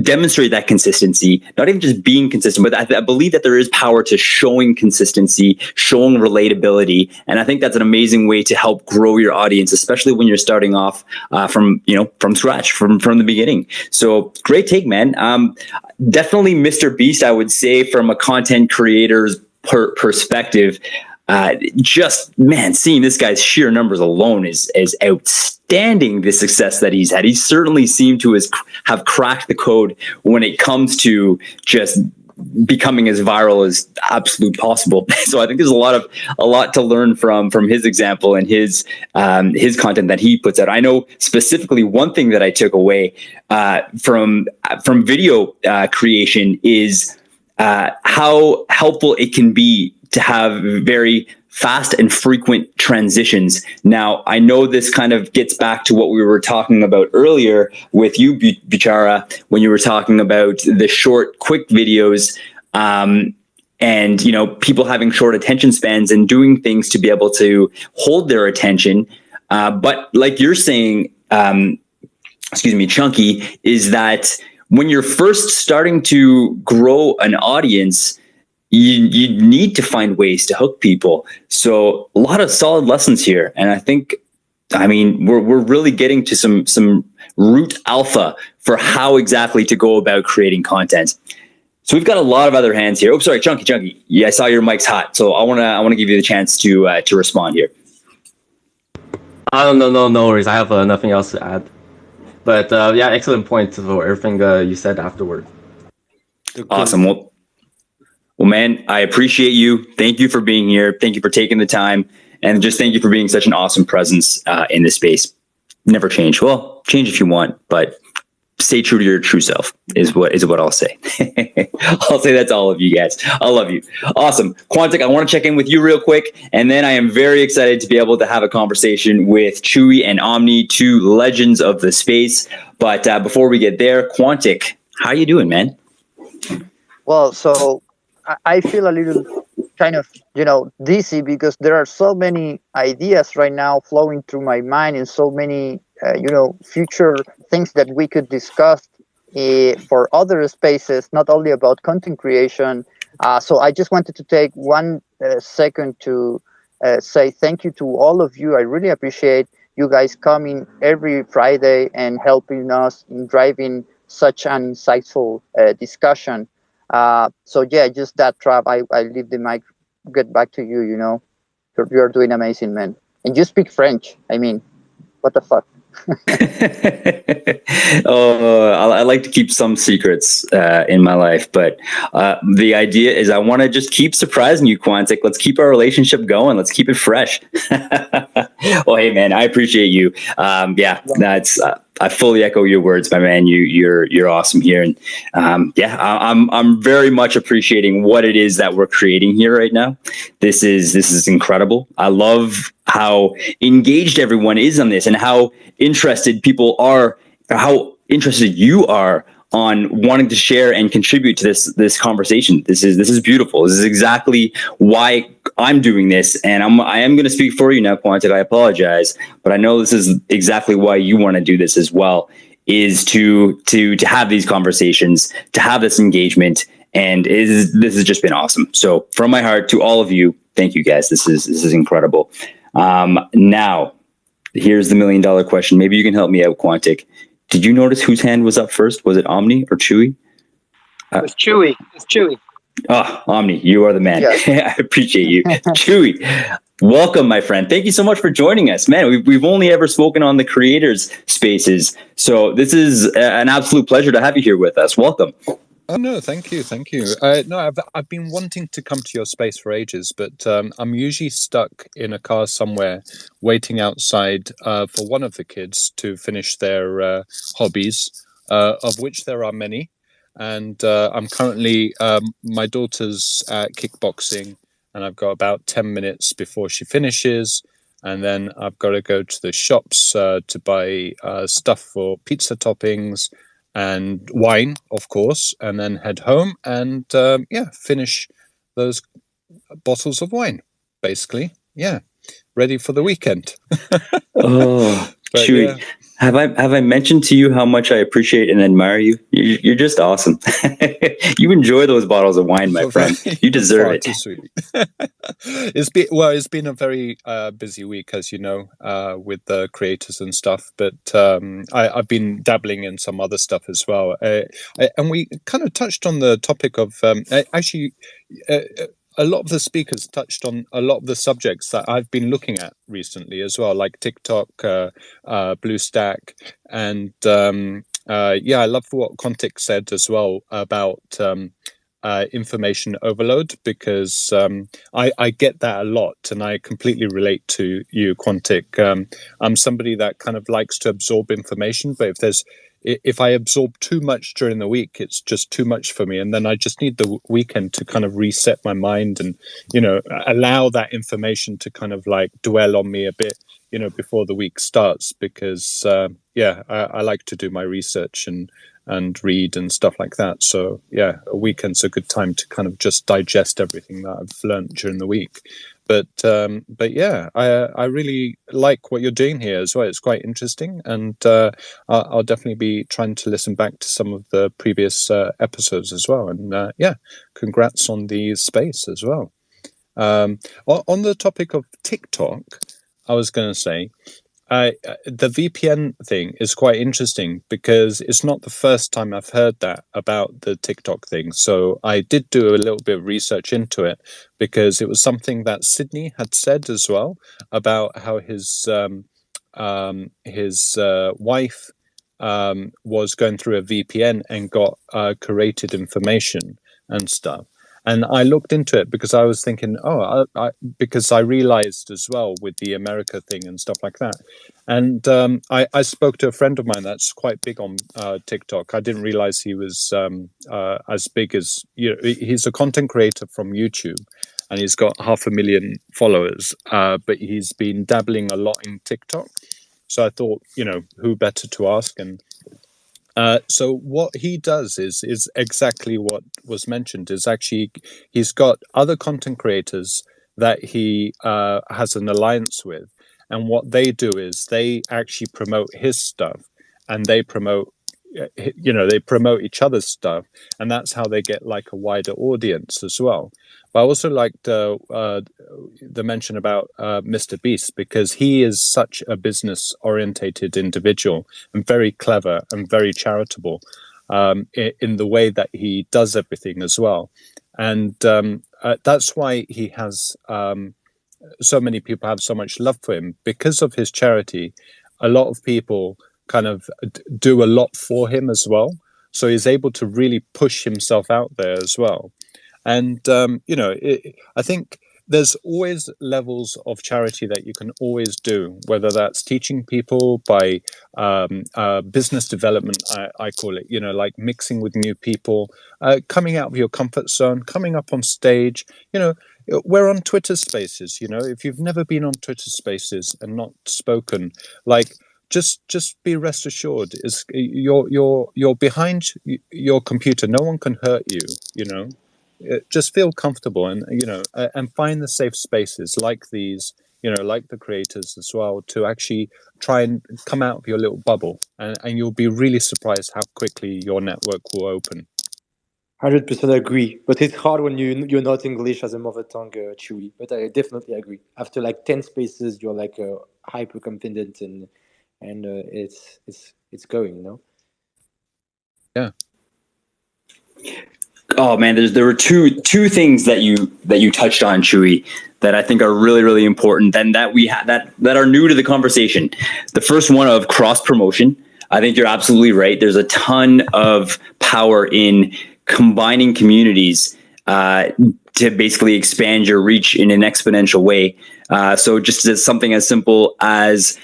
[SPEAKER 1] demonstrate that consistency, not even just being consistent, but I believe that there is power to showing consistency, showing relatability. And I think that's an amazing way to help grow your audience, especially when you're starting off from scratch, from the beginning. So great take, man. Definitely Mr. Beast, I would say, from a content creator's perspective, seeing this guy's sheer numbers alone is outstanding. The success that he's had, he certainly seemed to have cracked the code when it comes to just becoming as viral as absolute possible. So I think there's a lot to learn from his example and his content that he puts out. I know specifically one thing that I took away from video creation is how helpful it can be to have very fast and frequent transitions. Now, I know this kind of gets back to what we were talking about earlier with you, Bichara, when you were talking about the short, quick videos, and people having short attention spans and doing things to be able to hold their attention. But like you're saying, Chunky, is that when you're first starting to grow an audience, you need to find ways to hook people. So a lot of solid lessons here. And we're really getting to some root alpha for how exactly to go about creating content. So we've got a lot of other hands here. Oh, sorry, Chunky. Yeah, I saw your mic's hot. So I want to give you the chance to respond here.
[SPEAKER 14] No worries. I have nothing else to add. But excellent point for everything you said afterward.
[SPEAKER 1] Awesome. Well, man, I appreciate you. Thank you for being here. Thank you for taking the time. And just thank you for being such an awesome presence in this space. Never change. Well, change if you want, but stay true to your true self is what I'll say. I'll say that's all of you guys. I love you. Awesome. Quantic, I want to check in with you real quick. And then I am very excited to be able to have a conversation with Chewy and Omni, two legends of the space. But before we get there, Quantic, how you doing, man?
[SPEAKER 4] Well, so I feel a little kind of, dizzy because there are so many ideas right now flowing through my mind and so many, future things that we could discuss for other spaces, not only about content creation. So I just wanted to take one second to say thank you to all of you. I really appreciate you guys coming every Friday and helping us in driving such an insightful discussion. Just that, Trav, I leave the mic, get back to you, you're doing amazing, man. And you speak French. I mean, what the fuck?
[SPEAKER 1] I like to keep some secrets in my life, but the idea is I want to just keep surprising you, Quantic. Let's keep our relationship going. Let's keep it fresh. Well, hey, man, I appreciate you. That's I fully echo your words, my man. You're awesome here, and I'm very much appreciating what it is that we're creating here right now. This is incredible. I love how engaged everyone is on this and how interested people are, how interested you are on wanting to share and contribute to this conversation. This is beautiful. This is exactly why I'm doing this, and I am going to speak for you now, Quantic. I apologize, but I know this is exactly why you want to do this as well, is to have these conversations, to have this engagement, and this has just been awesome. So from my heart to all of you, thank you guys. This is incredible. Now, here's the $1 million question. Maybe you can help me out, Quantic. Did you notice whose hand was up first? Was it Omni or Chewy?
[SPEAKER 12] It was Chewy. It's Chewy.
[SPEAKER 1] Oh, Omni, you are the man. Yeah. I appreciate you. Chewy, welcome, my friend. Thank you so much for joining us. Man, we've only ever spoken on the creators spaces. So this is an absolute pleasure to have you here with us. Welcome.
[SPEAKER 15] Oh no, thank you. No, I've been wanting to come to your space for ages, but I'm usually stuck in a car somewhere, waiting outside for one of the kids to finish their hobbies, of which there are many. And I'm currently my daughter's at kickboxing, and I've got about 10 minutes before she finishes. and then I've got to go to the shops to buy stuff for pizza toppings and wine, of course, and then head home and finish those bottles of wine, basically. Yeah, ready for the weekend.
[SPEAKER 1] Oh,
[SPEAKER 15] But
[SPEAKER 1] Chewy,
[SPEAKER 15] yeah.
[SPEAKER 1] have I mentioned to you how much I appreciate and admire you? You're just awesome. You enjoy those bottles of wine, my friend. You deserve
[SPEAKER 15] Far
[SPEAKER 1] it.
[SPEAKER 15] too sweet. It's been a very busy week, as you know, with the creators and stuff. But I've been dabbling in some other stuff as well. And we kind of touched on the topic of actually. A lot of the speakers touched on a lot of the subjects that I've been looking at recently as well, like TikTok, BlueStack, and I love what Contic said as well about information overload, because I get that a lot, and I completely relate to you, Quantic. I'm somebody that kind of likes to absorb information, but if I absorb too much during the week, it's just too much for me, and then I just need the weekend to kind of reset my mind and allow that information to kind of like dwell on me a bit, before the week starts, because I like to do my research and read and stuff like that. So yeah, a weekend's a good time to kind of just digest everything that I've learned during the week. But yeah, I really like what you're doing here as well. It's quite interesting, and I'll definitely be trying to listen back to some of the previous episodes as well. And congrats on the space as well. On the topic of TikTok, I was going to say, the VPN thing is quite interesting, because it's not the first time I've heard that about the TikTok thing. So I did do a little bit of research into it, because it was something that Sydney had said as well, about how his wife was going through a VPN and got curated information and stuff. And I looked into it because I was thinking, because I realized as well with the America thing and stuff like that. And I spoke to a friend of mine that's quite big on TikTok. I didn't realize he was as big as, he's a content creator from YouTube, and he's got 500,000 followers, but he's been dabbling a lot in TikTok. So I thought, who better to ask? And so what he does is exactly what was mentioned. Is actually, he's got other content creators that he has an alliance with, and what they do is they actually promote his stuff, and they promote each other's stuff, and that's how they get like a wider audience as well. But I also liked the mention about Mr. Beast, because he is such a business orientated individual and very clever and very charitable in the way that he does everything as well. And that's why he has so many people have so much love for him, because of his charity. A lot of people kind of do a lot for him as well. So he's able to really push himself out there as well. And, I think there's always levels of charity that you can always do, whether that's teaching people by business development, I call it, like mixing with new people, coming out of your comfort zone, coming up on stage. We're on Twitter Spaces. If you've never been on Twitter Spaces and not spoken, like, just be rest assured, is you're behind your computer. No one can hurt you. Just feel comfortable, and and find the safe spaces like these, like the creators as well, to actually try and come out of your little bubble, and you'll be really surprised how quickly your network will open.
[SPEAKER 13] 100% agree, but it's hard when you're not English as a mother tongue, Chewy. But I definitely agree. After like 10 spaces, you're like hyper confident, and it's going,
[SPEAKER 15] Yeah.
[SPEAKER 1] Oh man, there were two things that you touched on, Chewy, that I think are really, really important, and that we that are new to the conversation. The first one of cross promotion. I think you're absolutely right. There's a ton of power in combining communities to basically expand your reach in an exponential way. So just as something as simple as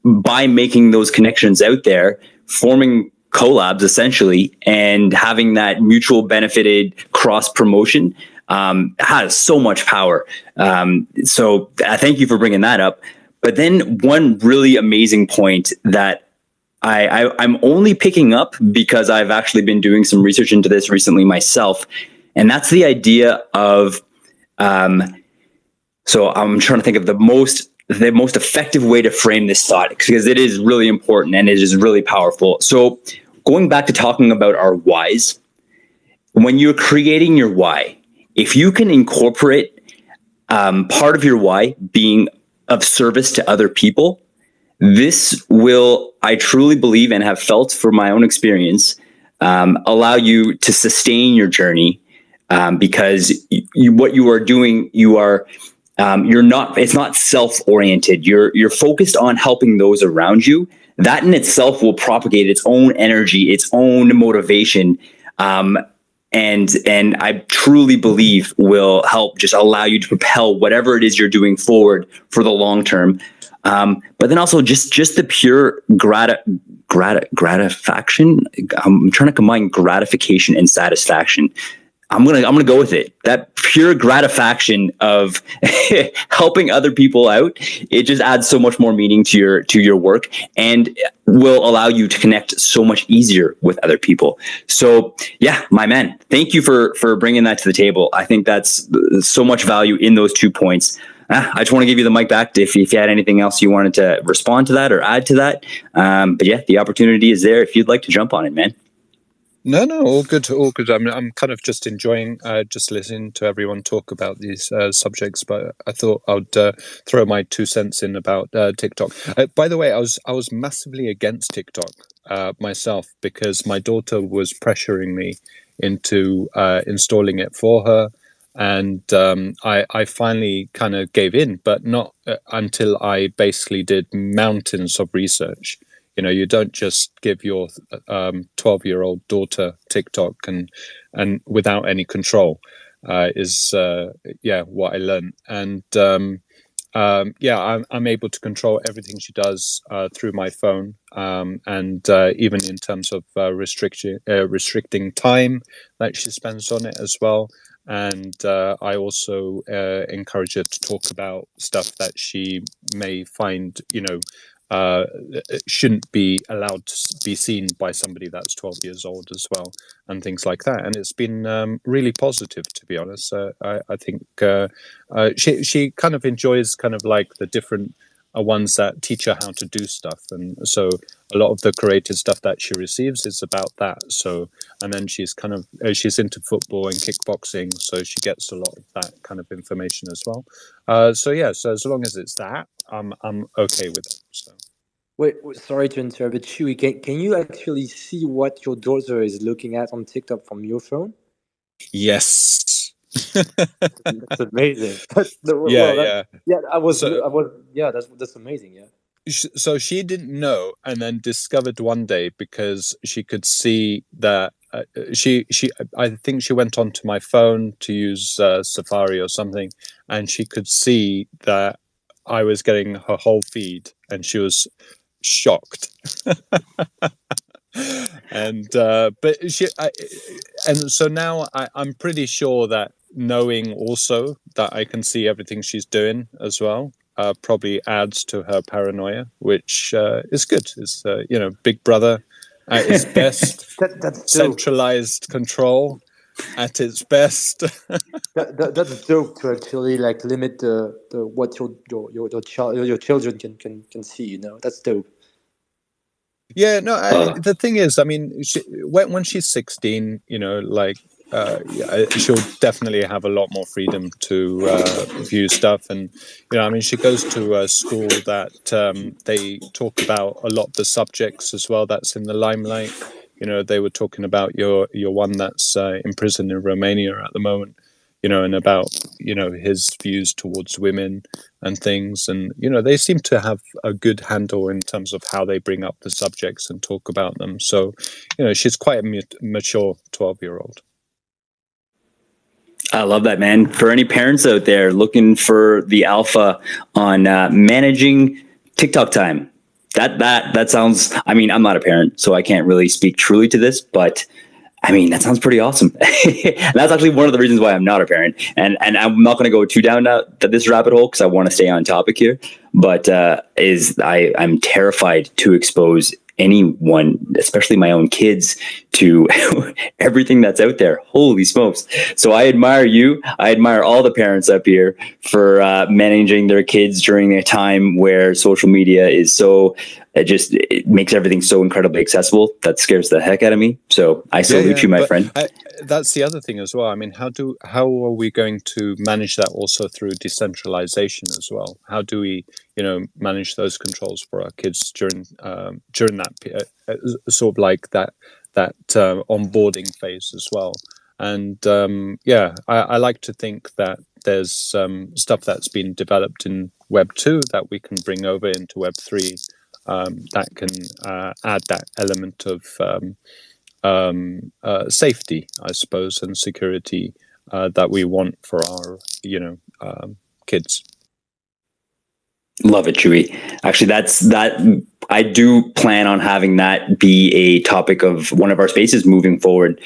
[SPEAKER 1] by making those connections out there, forming collabs essentially, and having that mutual benefited cross promotion has so much power. So I thank you for bringing that up. But then one really amazing point that I'm only picking up because I've actually been doing some research into this recently myself, and that's the idea of. So I'm trying to think of the most effective way to frame this thought, because it is really important and it is really powerful. So going back to talking about our whys, when you're creating your why, if you can incorporate part of your why being of service to other people, this will, I truly believe and have felt from my own experience, allow you to sustain your journey, because what you are doing, you're not, it's not self-oriented. You're focused on helping those around you. That in itself will propagate its own energy, its own motivation. And I truly believe will help just allow you to propel whatever it is you're doing forward for the long term. But then also just the pure gratification. I'm trying to combine gratification and satisfaction. I'm gonna go with it. That pure gratification of helping other people out, it just adds so much more meaning to your work and will allow you to connect so much easier with other people. So yeah, my man, thank you for bringing that to the table. I think that's so much value in those 2 points. I just want to give you the mic back if you had anything else you wanted to respond to that or add to that. But yeah, the opportunity is there if you'd like to jump on it, man.
[SPEAKER 15] No, all good, all good. I'm kind of just enjoying just listening to everyone talk about these subjects, but I thought I'd throw my 2 cents in about TikTok. By the way, I was massively against TikTok myself because my daughter was pressuring me into installing it for her, and I finally kind of gave in, but not until I basically did mountains of research. You know, you don't just give your 12-year-old daughter TikTok and without any control is what I learned. And I'm able to control everything she does through my phone, and even in terms of restricting time that she spends on it as well. And I also encourage her to talk about stuff that she may find, shouldn't be allowed to be seen by somebody that's 12 years old as well, and things like that. And it's been really positive, to be honest. I think she kind of enjoys kind of like the different ones that teach her how to do stuff, and so a lot of the creative stuff that she receives is about that. So, and then she's kind of she's into football and kickboxing, so she gets a lot of that kind of information as well. So as long as it's that, I'm okay with it. So.
[SPEAKER 13] Wait, sorry to interrupt, but Chewy, can you actually see what your daughter is looking at on TikTok from your phone?
[SPEAKER 15] Yes.
[SPEAKER 13] That's amazing. That's amazing. Yeah.
[SPEAKER 15] So she didn't know, and then discovered one day because she could see that I think she went onto my phone to use Safari or something, and she could see that I was getting her whole feed, and she was shocked. And and so now I'm pretty sure that knowing also that I can see everything she's doing as well probably adds to her paranoia, which is good. It's Big Brother at its best.
[SPEAKER 13] That's
[SPEAKER 15] centralized control at its best.
[SPEAKER 13] That's dope to actually like limit the what your children can see. That's dope.
[SPEAKER 15] Yeah, no. The thing is, I mean, when she's 16, she'll definitely have a lot more freedom to view stuff, and I mean, she goes to a school that they talk about a lot of the subjects as well that's in the limelight. They were talking about your one that's in prison in Romania at the moment. And about his views towards women and things, and they seem to have a good handle in terms of how they bring up the subjects and talk about them. So she's quite a mature 12-year-old.
[SPEAKER 1] I love that, man. For any parents out there looking for the alpha on managing TikTok time, that sounds, I mean, I'm not a parent, so I can't really speak truly to this, but I mean, that sounds pretty awesome. That's actually one of the reasons why I'm not a parent. And I'm not going to go too down this rabbit hole because I want to stay on topic here. But I'm terrified to expose anyone, especially my own kids, to everything that's out there. Holy smokes. So I admire you. I admire all the parents up here for managing their kids during a time where social media is so it makes everything so incredibly accessible. That scares the heck out of me. So I salute you, my friend.
[SPEAKER 15] That's the other thing as well. I mean, how are we going to manage that also through decentralization as well? How do we, manage those controls for our kids during that sort of like that onboarding phase as well? And I like to think that there's stuff that's been developed in Web 2 that we can bring over into Web 3. That can add that element of safety, I suppose, and security that we want for our, kids.
[SPEAKER 1] Love it, Chewy. Actually, that I do plan on having that be a topic of one of our spaces moving forward.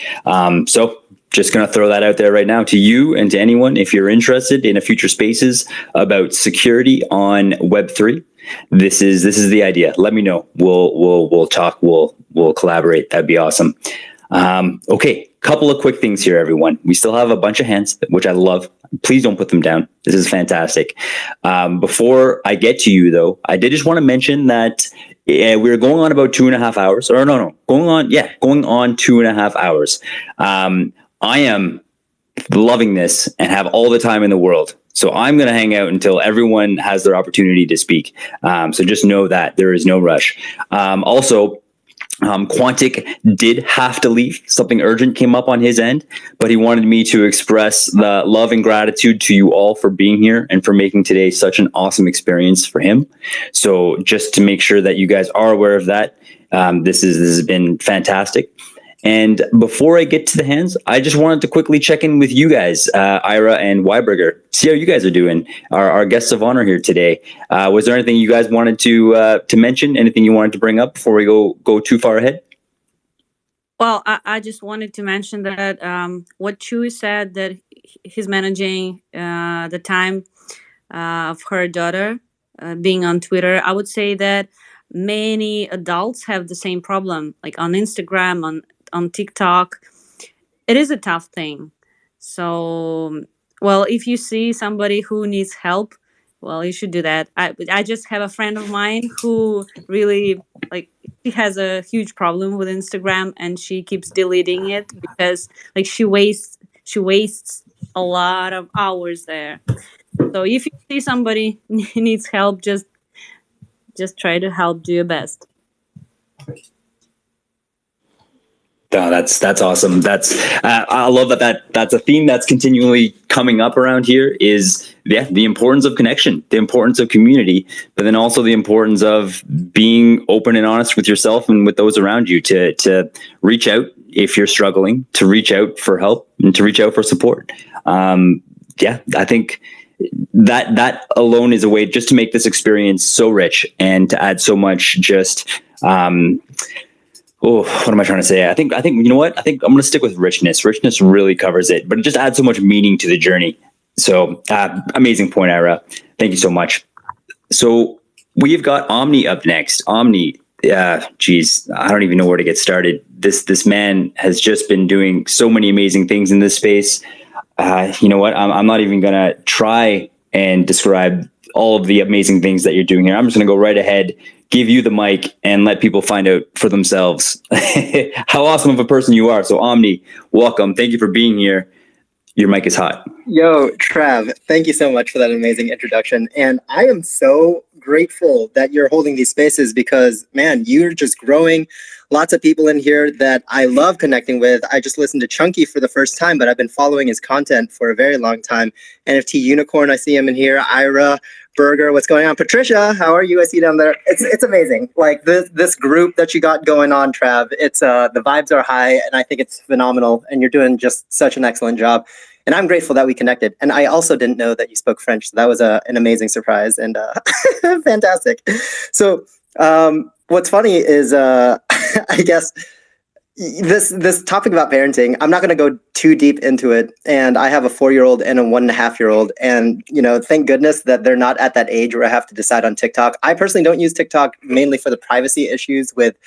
[SPEAKER 1] So just going to throw that out there right now to you and to anyone. If you're interested in a future spaces about security on Web3, this is the idea. Let me know. We'll talk. We'll collaborate. That'd be awesome. Okay. Couple of quick things here, everyone. We still have a bunch of hands, which I love. Please don't put them down. This is fantastic. Before I get to you, though, I did just want to mention that we're going on about 2.5 hours. Or going on 2.5 hours. I am loving this and have all the time in the world. So I'm going to hang out until everyone has their opportunity to speak. So just know that there is no rush. Also, Quantic did have to leave. Something urgent came up on his end, but he wanted me to express the love and gratitude to you all for being here and for making today such an awesome experience for him. So just to make sure that you guys are aware of that, this has been fantastic. And before I get to the hands, I just wanted to quickly check in with you guys, Ira and Weiberger, see how you guys are doing. Our guests of honor here today. Was there anything you guys wanted to mention? Anything you wanted to bring up before we go too far ahead?
[SPEAKER 2] Well, I just wanted to mention that what Chewy said, that he's managing the time of her daughter being on Twitter. I would say that many adults have the same problem, like on Instagram, on TikTok. It is a tough thing. So, well, if you see somebody who needs help, well, you should do that. I just have a friend of mine who really, like, she has a huge problem with Instagram and she keeps deleting it because, like, she wastes a lot of hours there. So if you see somebody needs help, just try to help, do your best.
[SPEAKER 1] Oh, that's awesome. I love that's a theme that's continually coming up around here is the importance of connection, the importance of community, but then also the importance of being open and honest with yourself and with those around you to reach out if you're struggling, to reach out for help and to reach out for support. I think that alone is a way just to make this experience so rich and to add so much what am I trying to say? I think you know what? I think I'm going to stick with richness. Richness really covers it, but it just adds so much meaning to the journey. So amazing point, Ira. Thank you so much. So we've got Omni up next. Omni, geez, I don't even know where to get started. This man has just been doing so many amazing things in this space. You know what? I'm not even going to try and describe all of the amazing things that you're doing here. I'm just going to go right ahead, give you the mic, and let people find out for themselves how awesome of a person you are. So Omni, welcome. Thank you for being here. Your mic is hot.
[SPEAKER 16] Yo, Trav, thank you so much for that amazing introduction. And I am so grateful that you're holding these spaces because, man, you're just growing. Lots of people in here that I love connecting with. I just listened to Chunky for the first time, but I've been following his content for a very long time. NFT Unicorn, I see him in here. Ira, Burger, what's going on? Patricia, how are you? I see you down there. It's amazing. Like this group that you got going on, Trav. It's the vibes are high, and I think it's phenomenal. And you're doing just such an excellent job. And I'm grateful that we connected. And I also didn't know that you spoke French. So that was an amazing surprise and fantastic. So what's funny is, I guess, this topic about parenting, I'm not going to go too deep into it. And I have a 4-year-old and a 1.5-year-old, and thank goodness that they're not at that age where I have to decide on TikTok. I personally don't use TikTok mainly for the privacy issues with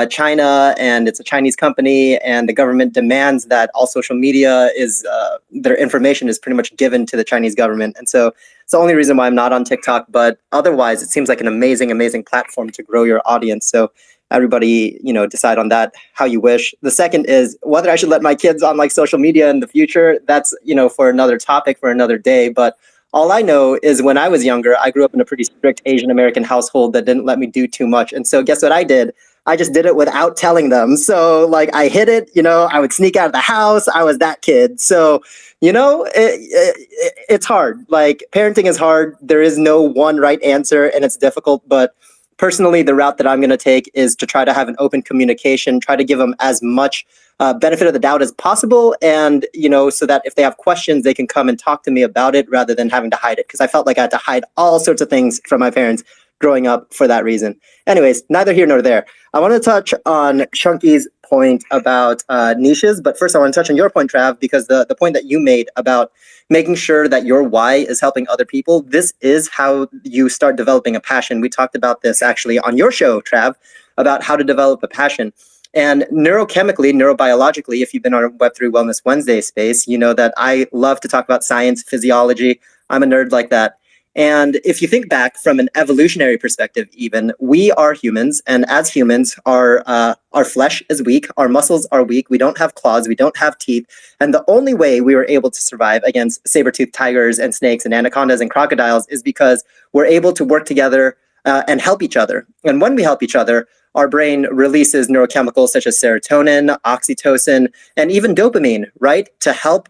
[SPEAKER 16] China, and it's a Chinese company, and the government demands that all social media is their information is pretty much given to the Chinese government, and so it's the only reason why I'm not on TikTok. But otherwise, it seems like an amazing platform to grow your audience. So everybody, decide on that how you wish. The second is whether I should let my kids on like social media in the future. That's, for another topic for another day. But all I know is when I was younger, I grew up in a pretty strict Asian American household that didn't let me do too much. And so guess what I did? I just did it without telling them. So like I hid it, I would sneak out of the house. I was that kid. So, it's hard. Like parenting is hard. There is no one right answer and it's difficult, but personally, the route that I'm going to take is to try to have an open communication, try to give them as much benefit of the doubt as possible. And, so that if they have questions, they can come and talk to me about it rather than having to hide it. Because I felt like I had to hide all sorts of things from my parents growing up for that reason. Anyways, neither here nor there. I want to touch on Chunky's point about niches. But first, I want to touch on your point, Trav, because the point that you made about making sure that your why is helping other people. This is how you start developing a passion. We talked about this actually on your show, Trav, about how to develop a passion. And neurobiologically, if you've been on Web3 Wellness Wednesday space, you know that I love to talk about science, physiology. I'm a nerd like that. And if you think back from an evolutionary perspective, even, we are humans. And as humans, our flesh is weak. Our muscles are weak. We don't have claws. We don't have teeth. And the only way we were able to survive against saber-toothed tigers and snakes and anacondas and crocodiles is because we're able to work together and help each other. And when we help each other, our brain releases neurochemicals such as serotonin, oxytocin, and even dopamine, right? To help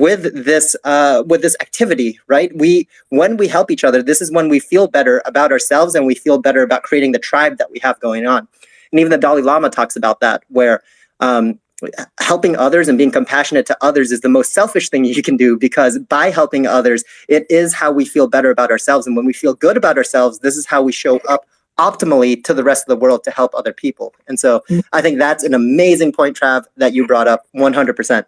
[SPEAKER 16] with this activity, right? When we help each other, this is when we feel better about ourselves and we feel better about creating the tribe that we have going on. And even the Dalai Lama talks about that, where helping others and being compassionate to others is the most selfish thing you can do, because by helping others, it is how we feel better about ourselves. And when we feel good about ourselves, this is how we show up optimally to the rest of the world to help other people. And so I think that's an amazing point, Trav, that you brought up 100%.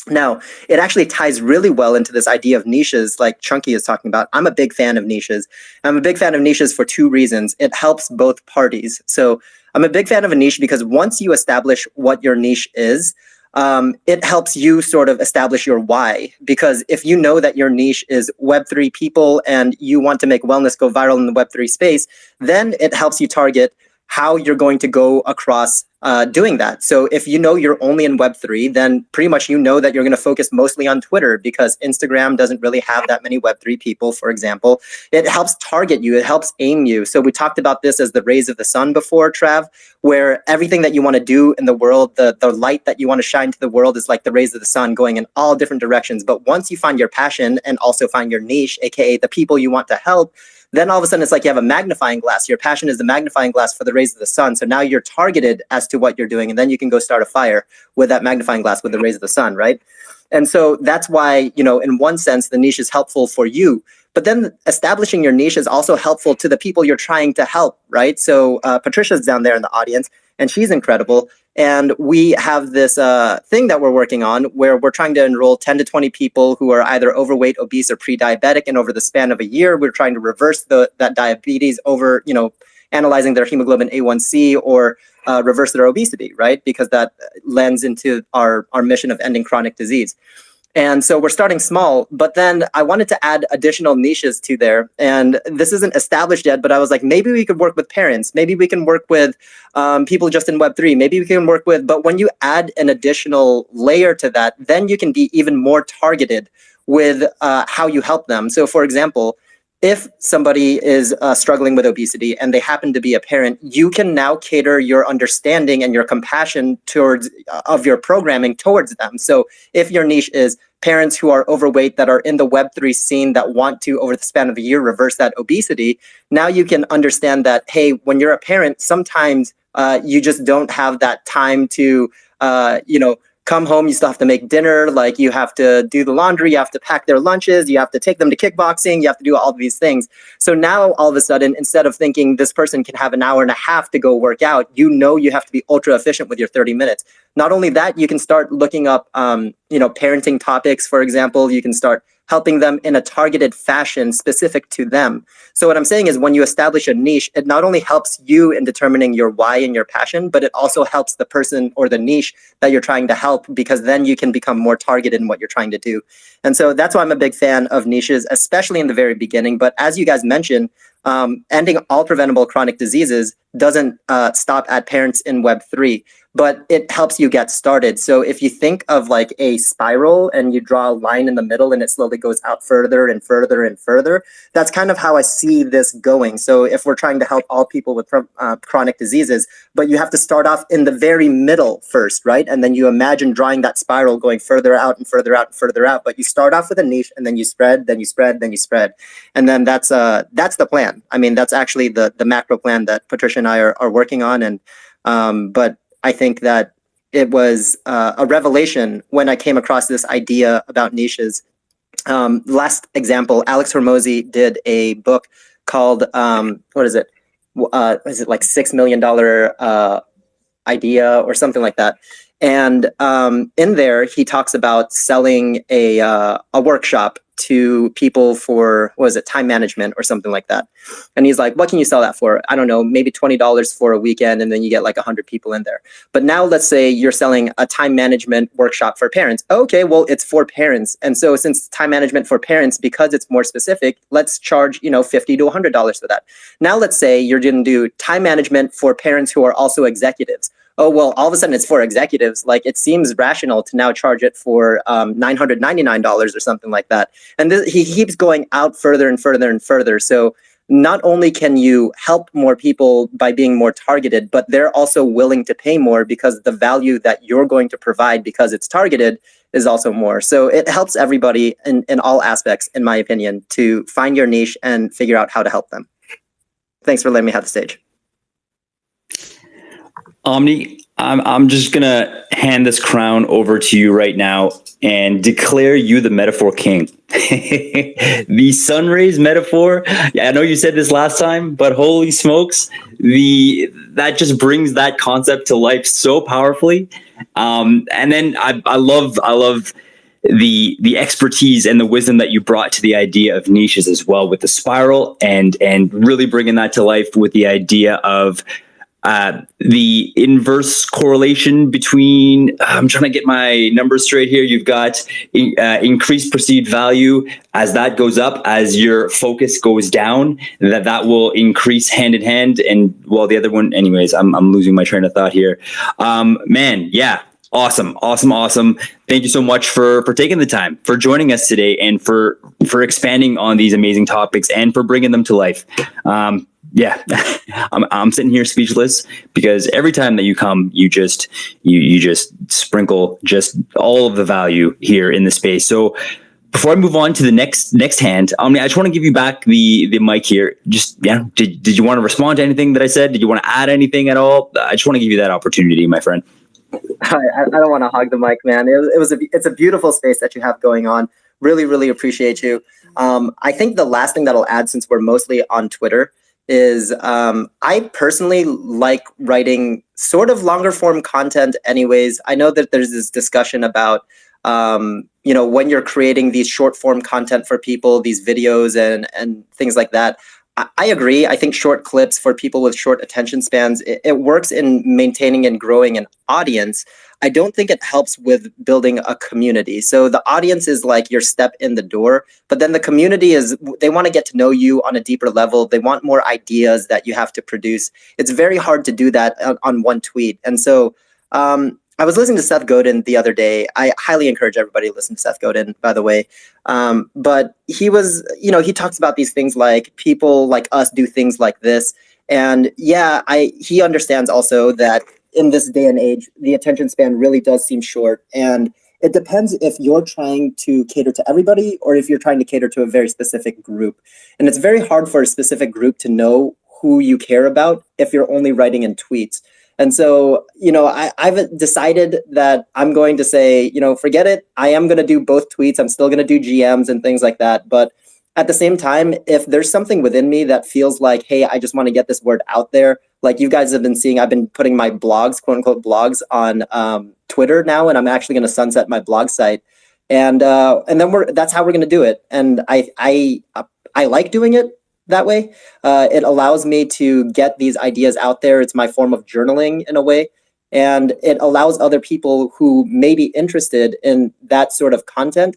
[SPEAKER 16] Now, it actually ties really well into this idea of niches like Chunky is talking about. I'm a big fan of niches. I'm a big fan of niches for two reasons. It helps both parties. So I'm a big fan of a niche because once you establish what your niche is, it helps you sort of establish your why. Because if you know that your niche is Web3 people and you want to make wellness go viral in the Web3 space, then it helps you target how you're going to go across doing that. So if you know you're only in Web3, then pretty much you know that you're going to focus mostly on Twitter, because Instagram doesn't really have that many Web3 people, for example. It helps target you. It helps aim you. So we talked about this as the rays of the sun before, Trav, where everything that you want to do in the world, the light that you want to shine to the world is like the rays of the sun going in all different directions. But once you find your passion and also find your niche, aka the people you want to help, then all of a sudden it's like you have a magnifying glass. Your passion is the magnifying glass for the rays of the sun. So now you're targeted as to what you're doing, and then you can go start a fire with that magnifying glass with the rays of the sun, right? And so that's why, in one sense, the niche is helpful for you. But then establishing your niche is also helpful to the people you're trying to help, right? So Patricia's down there in the audience, and she's incredible. And we have this thing that we're working on where we're trying to enroll 10 to 20 people who are either overweight, obese, or pre-diabetic. And over the span of a year, we're trying to reverse that diabetes over, analyzing their hemoglobin A1C or reverse their obesity, right? Because that lends into our mission of ending chronic disease. And so we're starting small, but then I wanted to add additional niches to there. And this isn't established yet, but I was like, maybe we could work with parents. Maybe we can work with people just in Web3. Maybe we can work with, but when you add an additional layer to that, then you can be even more targeted with how you help them. So for example, if somebody is struggling with obesity and they happen to be a parent, you can now cater your understanding and your compassion of your programming towards them. So if your niche is parents who are overweight that are in the Web3 scene that want to, over the span of a year, reverse that obesity, now you can understand that, hey, when you're a parent, sometimes you just don't have that time to, come home, you still have to make dinner, like you have to do the laundry, you have to pack their lunches, you have to take them to kickboxing, you have to do all of these things. So now all of a sudden, instead of thinking this person can have an hour and a half to go work out, you have to be ultra efficient with your 30 minutes. Not only that, you can start looking up, parenting topics, for example. You can start helping them in a targeted fashion specific to them. So what I'm saying is when you establish a niche, it not only helps you in determining your why and your passion, but it also helps the person or the niche that you're trying to help, because then you can become more targeted in what you're trying to do. And so that's why I'm a big fan of niches, especially in the very beginning. But as you guys mentioned, ending all preventable chronic diseases doesn't stop at parents in Web3, but it helps you get started. So if you think of like a spiral and you draw a line in the middle and it slowly goes out further and further and further, that's kind of how I see this going. So if we're trying to help all people with chronic diseases, but you have to start off in the very middle first, right? And then you imagine drawing that spiral going further out and further out and further out, but you start off with a niche and then you spread, then you spread, then you spread. And then that's the plan. I mean, that's actually the macro plan that Patricia and I are working on. And but I think that it was a revelation when I came across this idea about niches. Last example, Alex Hormozy did a book called, what is it? Is it like $6 million idea or something like that? And in there, he talks about selling a workshop to people for, what is it, time management or something like that. And he's like, what can you sell that for? I don't know, maybe $20 for a weekend, and then you get like 100 people in there. But now let's say you're selling a time management workshop for parents. Okay, well, it's for parents. And so since time management for parents, because it's more specific, let's charge, $50 to $100 for that. Now let's say you're going to do time management for parents who are also executives. Oh, well, all of a sudden it's for executives. Like, it seems rational to now charge it for $999 or something like that. And he keeps going out further and further and further. So not only can you help more people by being more targeted, but they're also willing to pay more because the value that you're going to provide because it's targeted is also more. So it helps everybody in all aspects, in my opinion, to find your niche and figure out how to help them. Thanks for letting me have the stage.
[SPEAKER 1] Omni, I'm just going to hand this crown over to you right now and declare you the metaphor king. The sun rays metaphor. Yeah, I know you said this last time, but holy smokes, that just brings that concept to life so powerfully. And then I love the expertise and the wisdom that you brought to the idea of niches as well, with the spiral and really bringing that to life with the idea of the inverse correlation between, I'm trying to get my numbers straight here. You've got increased perceived value as that goes up, as your focus goes down, that will increase hand in hand. And well, the other one, anyways, I'm losing my train of thought here. Man, yeah. Awesome. Thank you so much for taking the time, for joining us today, and for expanding on these amazing topics and for bringing them to life. Yeah, I'm sitting here speechless because every time that you come, you just sprinkle just all of the value here in the space. So before I move on to the next hand, I just want to give you back the mic here. Just, yeah, did you want to respond to anything that I said? Did you want to add anything at all? I just want to give you that opportunity, my friend.
[SPEAKER 16] I don't want to hog the mic, man. It's a beautiful space that you have going on. Really, really appreciate you. I think the last thing that I'll add, since we're mostly on Twitter, is I personally like writing sort of longer form content anyways. I know that there's this discussion about, when you're creating these short form content for people, these videos and things like that. I agree. I think short clips for people with short attention spans, it works in maintaining and growing an audience. I don't think it helps with building a community. So the audience is like your step in the door, but then the community they want to get to know you on a deeper level. They want more ideas that you have to produce. It's very hard to do that on one tweet. And so I was listening to Seth Godin the other day. I highly encourage everybody to listen to Seth Godin, by the way. But he was, he talks about these things like people like us do things like this. And yeah, he understands also that in this day and age, the attention span really does seem short. And it depends if you're trying to cater to everybody or if you're trying to cater to a very specific group. And it's very hard for a specific group to know who you care about if you're only writing in tweets. And so, I've decided that I'm going to say, forget it. I am going to do both tweets. I'm still going to do GMs and things like that. But at the same time, if there's something within me that feels like, hey, I just want to get this word out there, like you guys have been seeing, I've been putting my blogs, quote unquote blogs, on Twitter now, and I'm actually going to sunset my blog site, and then that's how we're going to do it. And I like doing it that way. It allows me to get these ideas out there. It's my form of journaling in a way. And it allows other people who may be interested in that sort of content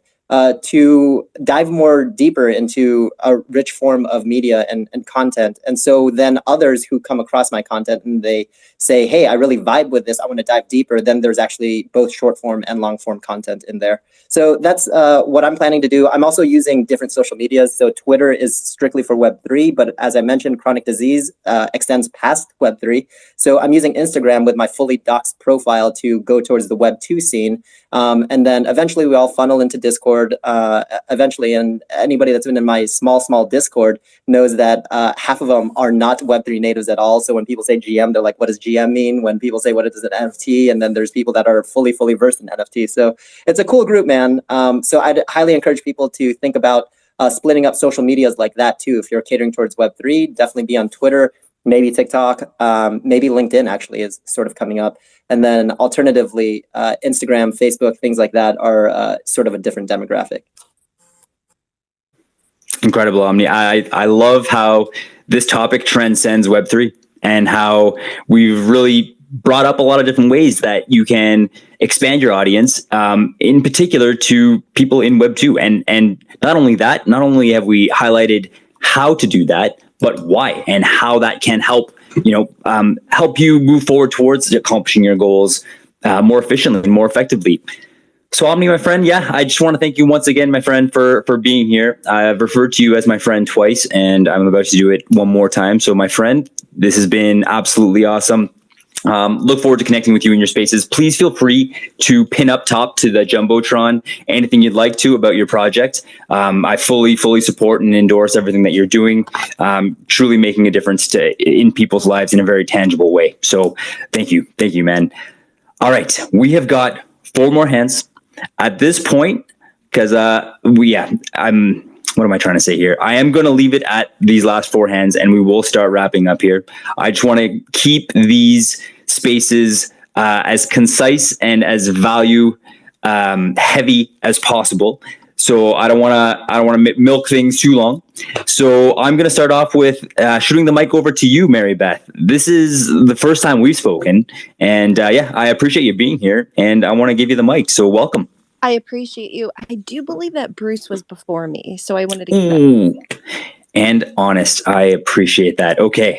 [SPEAKER 16] to dive more deeper into a rich form of media and content. And so then others who come across my content and they say, hey, I really vibe with this, I want to dive deeper, then there's actually both short form and long form content in there. So that's what I'm planning to do. I'm also using different social medias. So Twitter is strictly for Web3, but as I mentioned, chronic disease extends past Web3. So I'm using Instagram with my fully doxed profile to go towards the Web2 scene. And then eventually we all funnel into Discord eventually. And anybody that's been in my small Discord knows that half of them are not Web3 natives at all. So when people say GM, they're like, what does GM mean? When people say, what is an NFT? And then there's people that are fully versed in NFT. So it's a cool group, man. So I'd highly encourage people to think about splitting up social medias like that too. If you're catering towards Web3, definitely be on Twitter, maybe TikTok, maybe LinkedIn actually is sort of coming up. And then alternatively, Instagram, Facebook, things like that are sort of a different demographic.
[SPEAKER 1] Incredible, Omni. I love how this topic transcends Web3 and how we've really brought up a lot of different ways that you can expand your audience, in particular to people in Web2. And not only that, not only have we highlighted how to do that, but why and how that can help, help you move forward towards accomplishing your goals more efficiently and more effectively. So Omni, my friend, I just want to thank you once again, my friend, for being here. I've referred to you as my friend twice, and I'm about to do it one more time. So my friend, this has been absolutely awesome. Look forward to connecting with you in your spaces. Please feel free to pin up top to the Jumbotron anything you'd like to about your project. I fully support and endorse everything that you're doing, truly making a difference in people's lives in a very tangible way. So thank you, man. All right, we have got 4 more hands at this point, because what am I trying to say here? I am going to leave it at these last 4 hands, and we will start wrapping up here. I just want to keep these spaces as concise and as value heavy as possible. So I don't want to milk things too long. So I'm going to start off with shooting the mic over to you, Mary Beth. This is the first time we've spoken, and I appreciate you being here, and I want to give you the mic. So welcome.
[SPEAKER 17] I appreciate you. I do believe that Bruce was before me, so I wanted to keep that.
[SPEAKER 1] And honest, I appreciate that. Okay,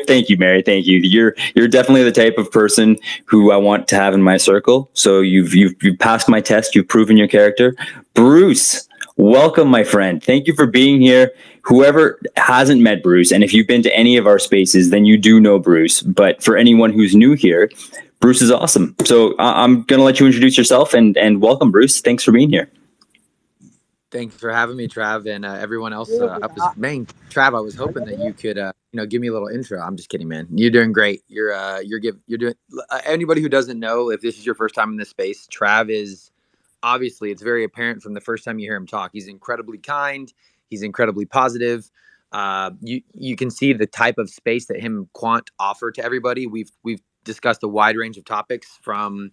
[SPEAKER 1] thank you, Mary. Thank you. You're definitely the type of person who I want to have in my circle. So you've passed my test. You've proven your character. Bruce, welcome, my friend. Thank you for being here. Whoever hasn't met Bruce, and if you've been to any of our spaces, then you do know Bruce. But for anyone who's new here, Bruce is awesome. So I'm going to let you introduce yourself and welcome, Bruce. Thanks for being here.
[SPEAKER 18] Thanks for having me, Trav, and everyone else. Trav, I was hoping that you could, give me a little intro. I'm just kidding, man. You're doing great. You're doing. Anybody who doesn't know, if this is your first time in this space, Trav is obviously, it's very apparent from the first time you hear him talk. He's incredibly kind. He's incredibly positive. You can see the type of space that him and Quant offer to everybody. We've discussed a wide range of topics from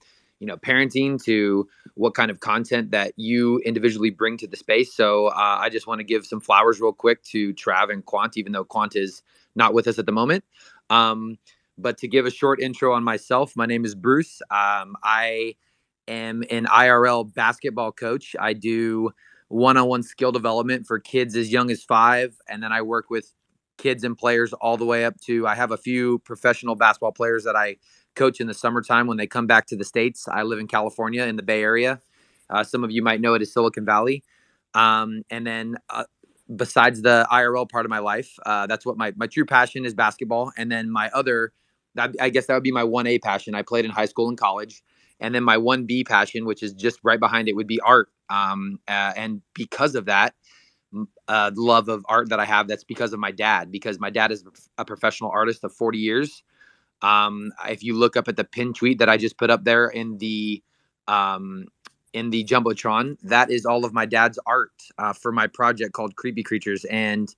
[SPEAKER 18] parenting to what kind of content that you individually bring to the space. So I just want to give some flowers real quick to Trav and Quant, even though Quant is not with us at the moment. But to give a short intro on myself, my name is Bruce. I am an IRL basketball coach. I do one-on-one skill development for kids as young as 5. And then I work with kids and players all the way up to, I have a few professional basketball players that I coach in the summertime when they come back to the States. I live in California in the Bay Area. Some of you might know it as Silicon Valley. And then besides the IRL part of my life, that's what my true passion is, basketball. And then my other, I guess that would be my 1A passion. I played in high school and college. And then my 1B passion, which is just right behind it, would be art. And because of that, the love of art that I have, that's because of my dad, because my dad is a professional artist of 40 years. If you look up at the pin tweet that I just put up there um, in the jumbotron, that is all of my dad's art for my project called Creepy Creatures. And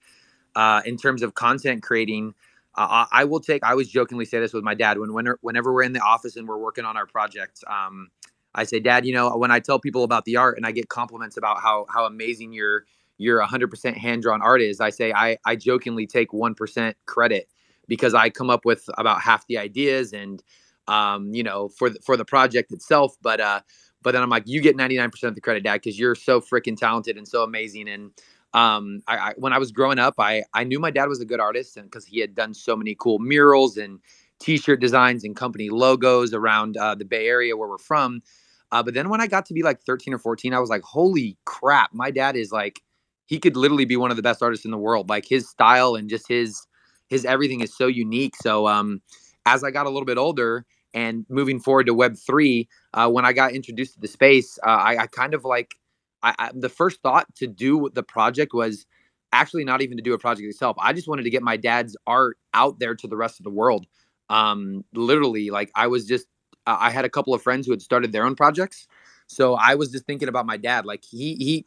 [SPEAKER 18] in terms of content creating, I will take. I always jokingly say this with my dad whenever we're in the office and we're working on our project. I say, Dad, you know, when I tell people about the art and I get compliments about how amazing your 100% hand drawn art is, I say I jokingly take 1% credit because I come up with about half the ideas and you know, for the project itself. But then I'm like, you get 99% of the credit, Dad, because you're so freaking talented and so amazing. And when I was growing up, I knew my dad was a good artist, and because he had done so many cool murals and T-shirt designs and company logos around the Bay Area where we're from. But then when I got to be like 13 or 14, I was like, holy crap, my dad is like, he could literally be one of the best artists in the world. Like his style and just his everything is so unique. So as I got a little bit older and moving forward to Web3, when I got introduced to the space, I kind of like, the first thought to do the project was actually not even to do a project itself. I just wanted to get my dad's art out there to the rest of the world. Literally, like I had a couple of friends who had started their own projects. So I was just thinking about my dad. Like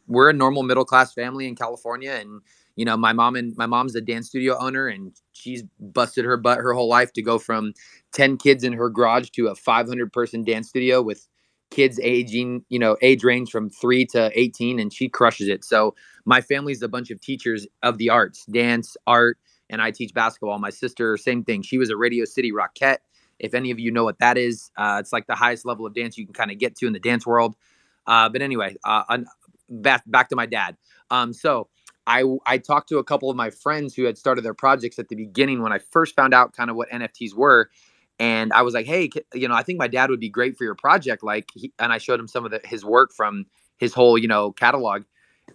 [SPEAKER 18] we're a normal middle class family in California, and you know, my mom's a dance studio owner, and she's busted her butt her whole life to go from 10 kids in her garage to a 500-person dance studio with kids aging, you know, age range from 3 to 18, and she crushes it. So my family's a bunch of teachers of the arts, dance, art, and I teach basketball. My sister, same thing. She was a Radio City Rockette. If any of you know what that is, it's like the highest level of dance you can kind of get to in the dance world. But anyway, back to my dad. So I talked to a couple of my friends who had started their projects at the beginning when I first found out kind of what NFTs were. And I was like, hey, you know, I think my dad would be great for your project. Like, and I showed him some of his work from his whole, you know, catalog.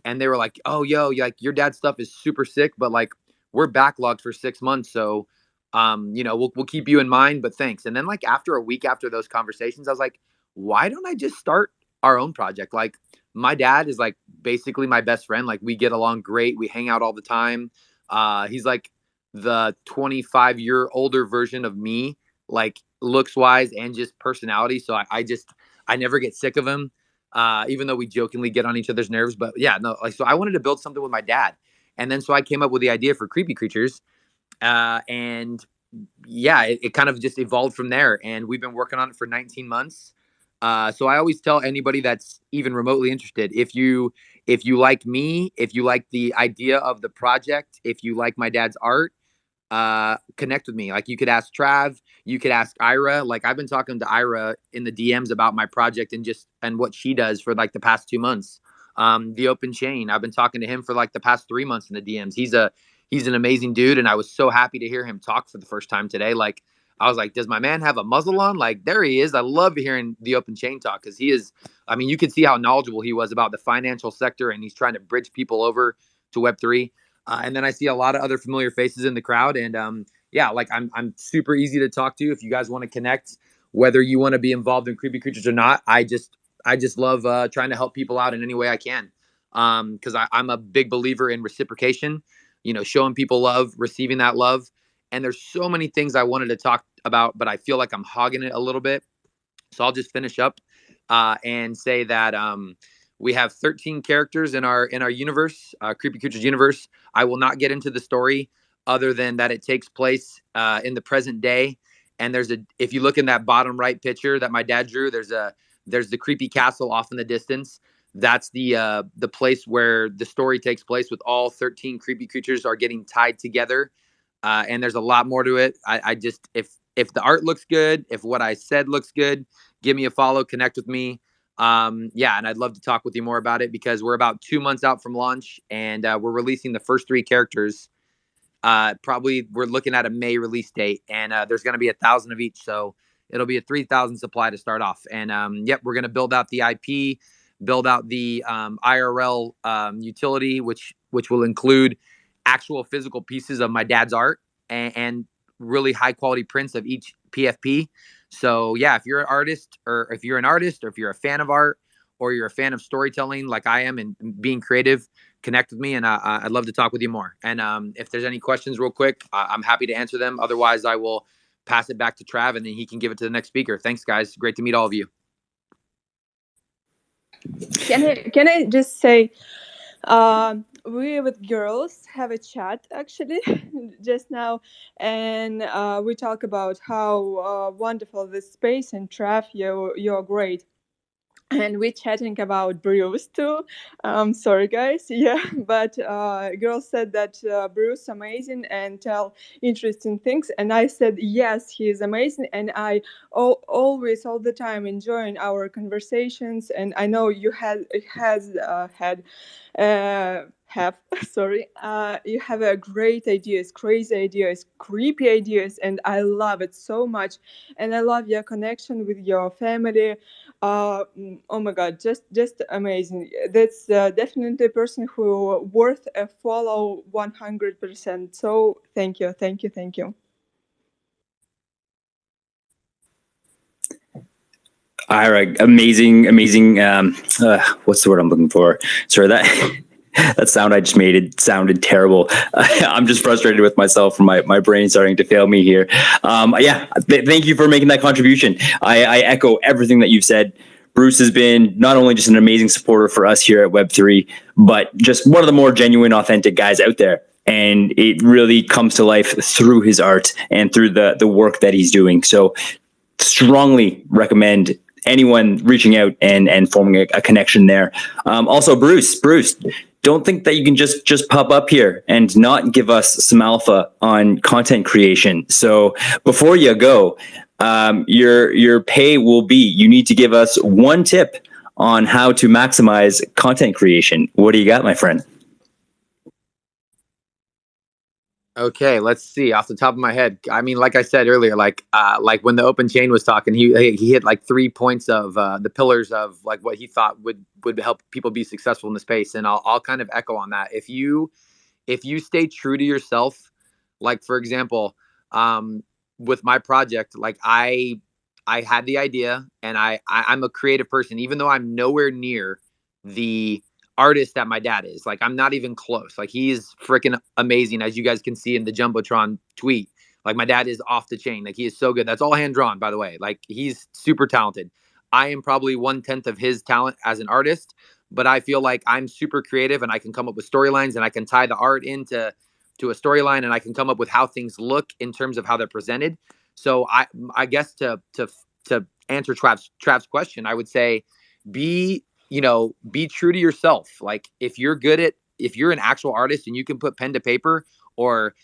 [SPEAKER 18] And they were like, oh, yo, like your dad's stuff is super sick, but like we're backlogged for 6 months. So, you know, we'll keep you in mind, but thanks. And then like after a week after those conversations, I was like, why don't I just start our own project? Like my dad is like basically my best friend. Like we get along great. We hang out all the time. He's like the 25-year older version of me, like looks wise and just personality. So I never get sick of him, even though we jokingly get on each other's nerves. But yeah, no, like, so I wanted to build something with my dad. And then so I came up with the idea for Creepy Creatures. And yeah, it kind of just evolved from there. And we've been working on it for 19 months. So I always tell anybody that's even remotely interested, if you like me, if you like the idea of the project, if you like my dad's art, connect with me. Like you could ask Trav, you could ask Ira. Like I've been talking to Ira in the DMs about my project and what she does for like the past 2 months. The open chain, I've been talking to him for like the past 3 months in the DMs. He's an amazing dude, and I was so happy to hear him talk for the first time today. Like I was like, does my man have a muzzle on? Like there he is. I love hearing the open chain talk because he is. I mean, you could see how knowledgeable he was about the financial sector, and he's trying to bridge people over to Web3. And then I see a lot of other familiar faces in the crowd. And yeah, like I'm super easy to talk to if you guys want to connect, whether you want to be involved in Creepy Creatures or not. I just love trying to help people out in any way I can. Because I'm a big believer in reciprocation, you know, showing people love, receiving that love. And there's so many things I wanted to talk about, but I feel like I'm hogging it a little bit. So I'll just finish up and say that we have 13 characters in our universe, Creepy Creatures universe. I will not get into the story other than that it takes place in the present day. And if you look in that bottom right picture that my dad drew, there's the creepy castle off in the distance. That's the place where the story takes place, with all 13 creepy creatures are getting tied together. And there's a lot more to it. I just, if the art looks good, if what I said looks good, give me a follow, connect with me. Yeah, and I'd love to talk with you more about it because we're about 2 months out from launch, and we're releasing the first 3 characters. Probably we're looking at a May release date, and there's going to be 1,000 of each, so it'll be a 3,000 supply to start off. And yep, we're going to build out the IP, build out the IRL utility, which will include actual physical pieces of my dad's art and really high quality prints of each PFP. So yeah, if you're an artist, or if you're a fan of art, or you're a fan of storytelling like I am and being creative, connect with me, and I'd love to talk with you more. And if there's any questions real quick, I'm happy to answer them. Otherwise, I will pass it back to Trav, and then he can give it to the next speaker. Thanks, guys. Great to meet all of you.
[SPEAKER 8] Can I just say, we with girls have a chat actually just now, and we talk about how wonderful this space, and Trav, you're great. And we're chatting about Bruce too. Sorry, guys. Yeah, but girls said that Bruce amazing and tell interesting things, and I said yes, he is amazing, and I always all the time enjoying our conversations. And I know you had have sorry, you have a great ideas, crazy ideas, creepy ideas, and I love it so much. And I love your connection with your family. Oh my god, just amazing. That's definitely a person who worth a follow 100%. So thank you.
[SPEAKER 1] Ira, amazing. What's the word I'm looking for? Sorry, that sound I just made, it sounded terrible. I'm just frustrated with myself from my brain starting to fail me here. Thank you for making that contribution. I echo everything that you've said. Bruce has been not only just an amazing supporter for us here at Web3, but just one of the more genuine, authentic guys out there. And it really comes to life through his art and through the work that he's doing. So strongly recommend anyone reaching out and forming a connection there. Also, Bruce, don't think that you can just pop up here and not give us some alpha on content creation. So before you go, your pay will be, you need to give us one tip on how to maximize content creation. What do you got, my friend?
[SPEAKER 18] Okay, let's see. Off the top of my head, I mean, like I said earlier, like when the open chain was talking, he hit like 3 points of the pillars of like what he thought would help people be successful in the space, and I'll kind of echo on that. If you stay true to yourself, like for example, with my project, like I had the idea, and I'm a creative person, even though I'm nowhere near the artist that my dad is. Like I'm not even close. Like he's freaking amazing, as you guys can see in the Jumbotron tweet. Like my dad is off the chain. Like he is so good. That's all hand drawn, by the way. Like he's super talented. I am probably 1/10 of his talent as an artist, but I feel like I'm super creative, and I can come up with storylines, and I can tie the art into a storyline, and I can come up with how things look in terms of how they're presented. So I guess to answer Trav's question, I would say be true to yourself. Like if you're an actual artist and you can put pen to paper or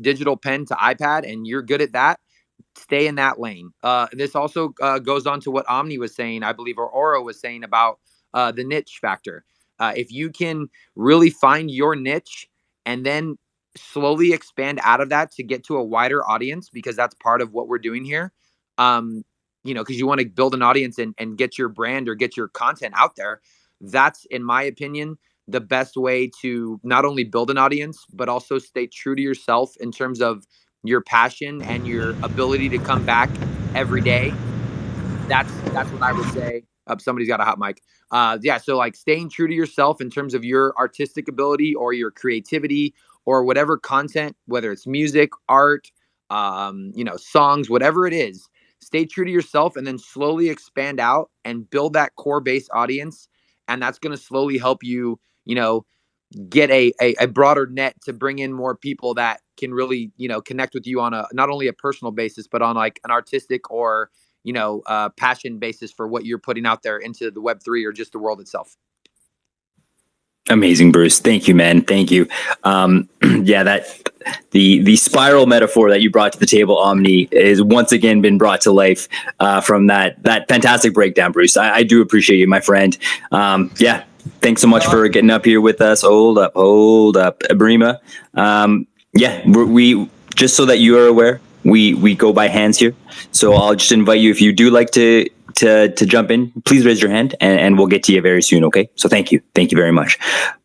[SPEAKER 18] digital pen to iPad and you're good at that, stay in that lane. This also goes on to what Omni was saying, I believe, or Oro was saying about the niche factor. If you can really find your niche and then slowly expand out of that to get to a wider audience, because that's part of what we're doing here. Because you want to build an audience and get your brand or get your content out there. That's, in my opinion, the best way to not only build an audience, but also stay true to yourself in terms of your passion and your ability to come back every day. That's what I would say. Somebody's got a hot mic. So like staying true to yourself in terms of your artistic ability or your creativity or whatever content, whether it's music, art, songs, whatever it is. Stay true to yourself and then slowly expand out and build that core base audience. And that's going to slowly help you, get a broader net to bring in more people that can really, connect with you on not only a personal basis, but on like an artistic or, passion basis for what you're putting out there into the Web3 or just the world itself.
[SPEAKER 1] Amazing, Bruce. Thank you, man. Thank you. The spiral metaphor that you brought to the table, Omni, is once again been brought to life from that fantastic breakdown, Bruce. I do appreciate you, my friend. Thanks so much for getting up here with us. Hold up, Abrima. We just so that you are aware, we go by hands here. So I'll just invite you, if you do like to jump in, please raise your hand and we'll get to you very soon. Okay. So thank you very much.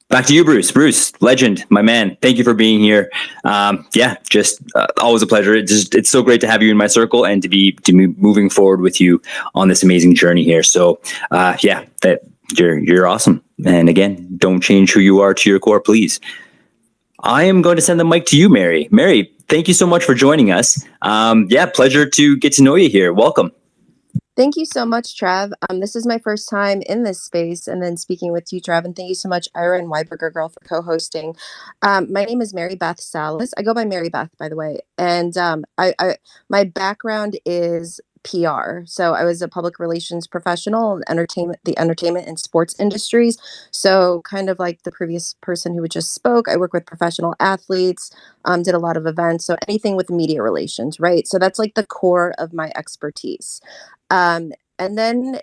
[SPEAKER 1] Back to you, Bruce. Bruce, legend, my man. Thank you for being here. Always a pleasure. It's so great to have you in my circle and to be moving forward with you on this amazing journey here. So you're awesome. And again, don't change who you are to your core, please. I am going to send the mic to you, Mary. Mary, thank you so much for joining us. Pleasure to get to know you here. Welcome.
[SPEAKER 17] Thank you so much, Trav. This is my first time in this space and then speaking with you, Trav. And thank you so much, Ira and Weiberger Girl, for co-hosting. My name is Mary Beth Salas. I go by Mary Beth, by the way. And my background is PR. So I was a public relations professional in the entertainment and sports industries. So kind of like the previous person who just spoke, I work with professional athletes, did a lot of events. So anything with media relations, right? So that's like the core of my expertise. And then,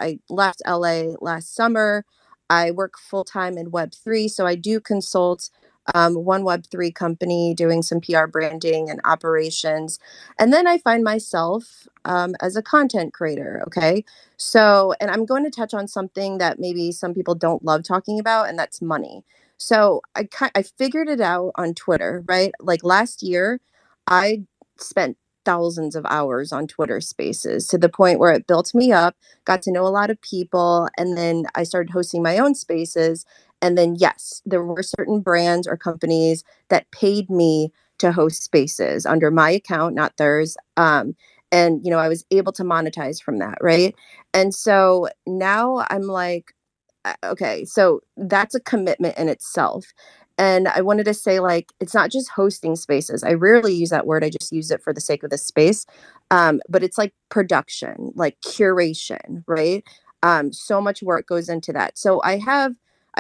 [SPEAKER 17] I left LA last summer. I work full time in Web3. So I do consult one Web3 company doing some PR branding and operations. And then I find myself as a content creator. Okay. So, and I'm going to touch on something that maybe some people don't love talking about, and that's money. So I figured it out on Twitter, right? Like last year, I spent thousands of hours on Twitter Spaces to the point where it built me up, got to know a lot of people, and then I started hosting my own spaces. And then, yes, there were certain brands or companies that paid me to host spaces under my account, not theirs. And I was able to monetize from that, right? And so now I'm like, okay, so that's a commitment in itself. And I wanted to say, like, it's not just hosting spaces. I rarely use that word. I just use it for the sake of the space. But it's like production, like curation, right? So much work goes into that. So I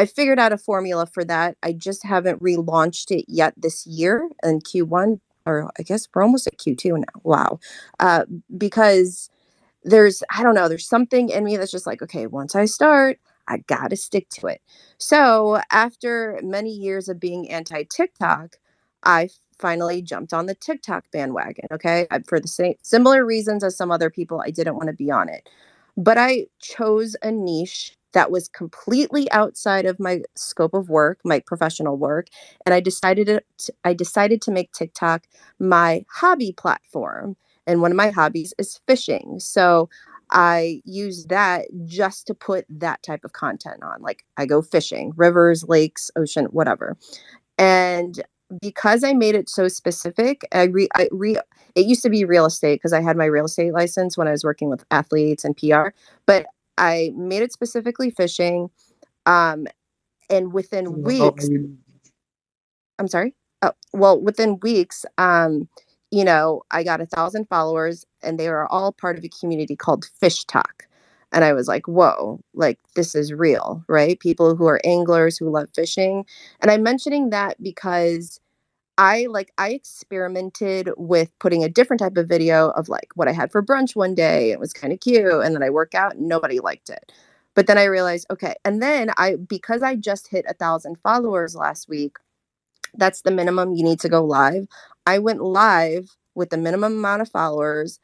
[SPEAKER 17] figured out a formula for that. I just haven't relaunched it yet this year in Q1, or I guess we're almost at Q2 now. Wow. Because I don't know, there's something in me that's just like, okay, once I start, I gotta stick to it. So after many years of being anti-TikTok, I finally jumped on the TikTok bandwagon. Okay. For the same similar reasons as some other people, I didn't want to be on it. But I chose a niche that was completely outside of my scope of work, my professional work. And I decided to make TikTok my hobby platform. And one of my hobbies is fishing. So I use that just to put that type of content on. Like I go fishing, rivers, lakes, ocean, whatever. And because I made it so specific, it used to be real estate because I had my real estate license when I was working with athletes and PR, but I made it specifically fishing. And within weeks, I'm sorry. Oh, well, within weeks, I got 1,000 followers, and they were all part of a community called Fish Talk. And I was like, whoa, like this is real, right? People who are anglers who love fishing. And I'm mentioning that because I experimented with putting a different type of video of like what I had for brunch one day. It was kind of cute. And then I work out, and nobody liked it. But then I realized, okay. And then because I just hit 1,000 followers last week, that's the minimum you need to go live. I went live with the minimum amount of followers.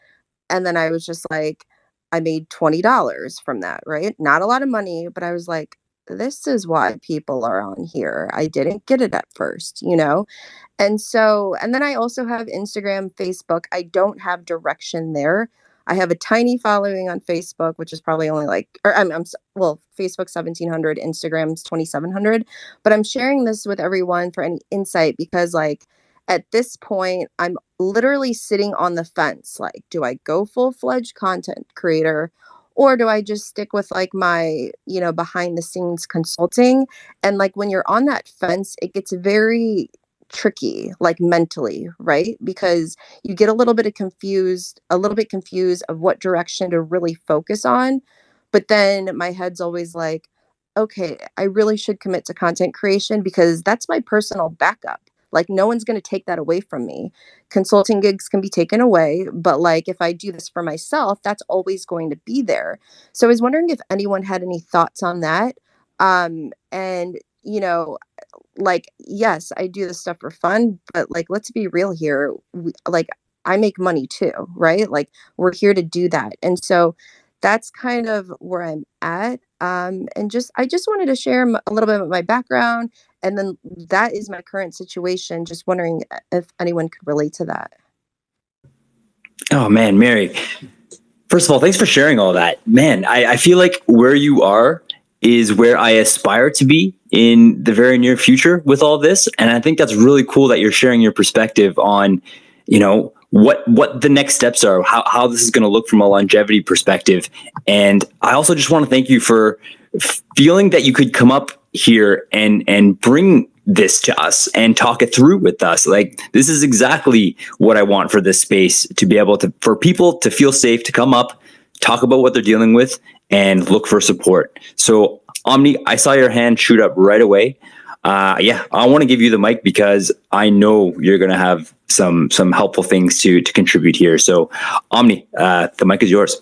[SPEAKER 17] And then I was just like, I made $20 from that, right? Not a lot of money, but I was like, this is why people are on here. I didn't get it at first, and then I also have Instagram, Facebook. I don't have direction there. I have a tiny following on Facebook, which is probably only Facebook 1,700, Instagram's 2,700. But I'm sharing this with everyone for any insight because, like, at this point, I'm literally sitting on the fence. Like, do I go full-fledged content creator, or do I just stick with like my, behind the scenes consulting? And like when you're on that fence, it gets very tricky, like mentally, right? Because you get a little bit confused of what direction to really focus on. But then my head's always like, okay, I really should commit to content creation because that's my personal backup. Like no one's going to take that away from me. Consulting gigs can be taken away, but like if I do this for myself, that's always going to be there. So I was wondering if anyone had any thoughts on that. And like, yes, I do this stuff for fun, but like, let's be real here. Like, I make money too, right? Like, we're here to do that. And so that's kind of where I'm at. I just wanted to share a little bit about my background. And then that is my current situation. Just wondering if anyone could relate to that.
[SPEAKER 1] Oh, man, Mary. First of all, thanks for sharing all that. Man, I feel like where you are is where I aspire to be in the very near future with all this. And I think that's really cool that you're sharing your perspective on, what the next steps are, how this is going to look from a longevity perspective. And I also just want to thank you for feeling that you could come up here and bring this to us and talk it through with us. Like, this is exactly what I want for this space, to be able to, for people to feel safe to come up, talk about what they're dealing with, and look for support. So Omni, I saw your hand shoot up right away. I want to give you the mic because I know you're going to have some helpful things to contribute here. So Omni, the mic is yours.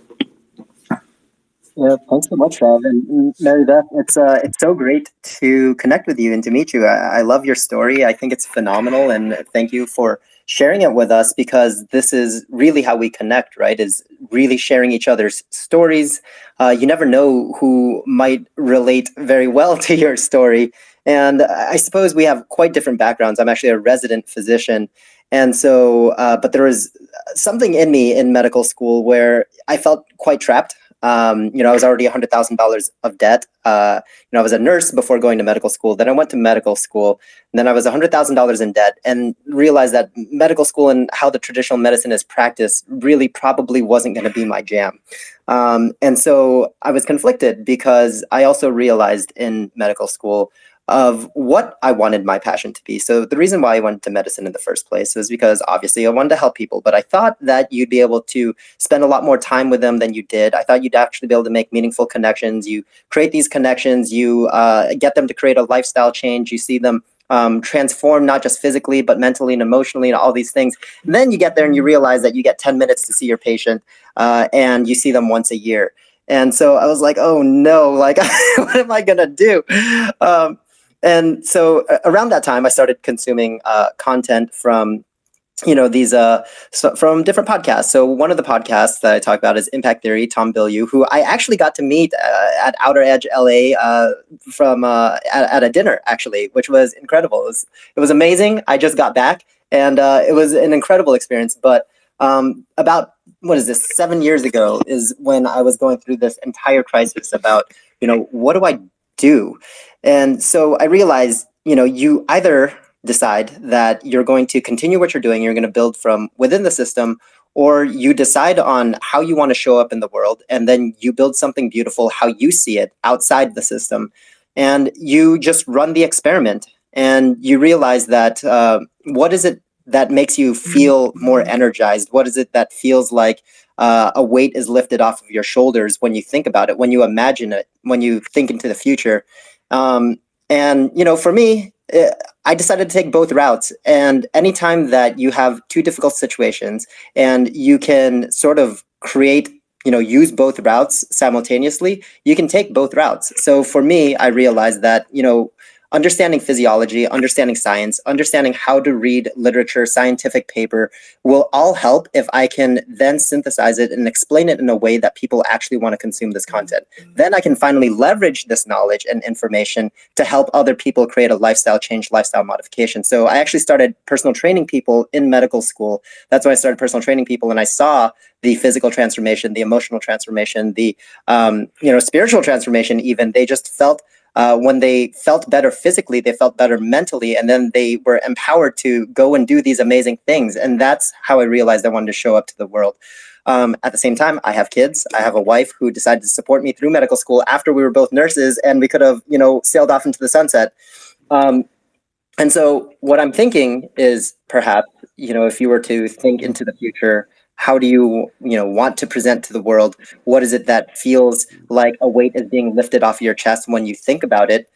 [SPEAKER 16] Yeah, thanks so much, Rob. And Mary Beth, it's so great to connect with you and to meet you. I love your story. I think it's phenomenal, and thank you for sharing it with us, because this is really how we connect, right? Is really sharing each other's stories. You never know who might relate very well to your story. And I suppose we have quite different backgrounds. I'm actually a resident physician. And so, but there was something in me in medical school where I felt quite trapped. I was already $100,000 of debt. I was a nurse before going to medical school. Then I went to medical school. And then I was $100,000 in debt, and realized that medical school and how the traditional medicine is practiced really probably wasn't going to be my jam. And so I was conflicted, because I also realized in medical school of what I wanted my passion to be. So the reason why I went to medicine in the first place was because obviously I wanted to help people, but I thought that you'd be able to spend a lot more time with them than you did. I thought you'd actually be able to make meaningful connections. You create these connections, you get them to create a lifestyle change, you see them transform, not just physically, but mentally and emotionally, and all these things. And then you get there and you realize that you get 10 minutes to see your patient, and you see them once a year. And so I was like, oh no, like, what am I going to do? And so around that time, I started consuming content from these from different podcasts. So one of the podcasts that I talk about is Impact Theory, Tom Bilyeu, who I actually got to meet at Outer Edge LA from at a dinner, actually, which was incredible. It was amazing. I just got back, and it was an incredible experience. But about 7 years ago is when I was going through this entire crisis about what do I do? And so I realized you either decide that you're going to continue what you're doing, you're going to build from within the system, or you decide on how you want to show up in the world, and then you build something beautiful how you see it outside the system, and you just run the experiment, and you realize that what is it that makes you feel more energized? What is it that feels like a weight is lifted off of your shoulders when you think about it, when you imagine it, when you think into the future? And for me, I decided to take both routes. And anytime that you have two difficult situations and you can sort of create, use both routes simultaneously, you can take both routes. So for me, I realized that, understanding physiology, understanding science, understanding how to read literature, scientific paper will all help if I can then synthesize it and explain it in a way that people actually want to consume this content. Then I can finally leverage this knowledge and information to help other people create a lifestyle change, lifestyle modification. So I actually started personal training people in medical school. That's why I started personal training people, and I saw the physical transformation, the emotional transformation, the spiritual transformation even. They just felt when they felt better physically, they felt better mentally, and then they were empowered to go and do these amazing things. And that's how I realized I wanted to show up to the world. At the same time, I have kids. I have a wife who decided to support me through medical school after we were both nurses, and we could have, sailed off into the sunset. And so what I'm thinking is perhaps, if you were to think into the future, how do you, want to present to the world? What is it that feels like a weight is being lifted off your chest when you think about it?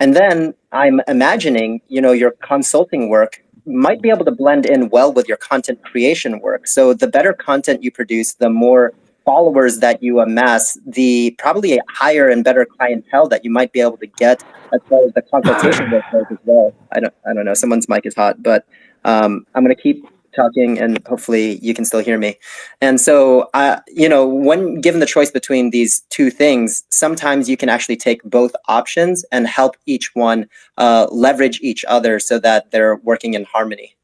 [SPEAKER 16] And then I'm imagining, your consulting work might be able to blend in well with your content creation work. So the better content you produce, the more followers that you amass, the probably higher and better clientele that you might be able to get as far as the consultation work goes as well. I don't know. Someone's mic is hot, but I'm going to keep talking, and hopefully you can still hear me. And so, when given the choice between these two things, sometimes you can actually take both options and help each one leverage each other so that they're working in harmony.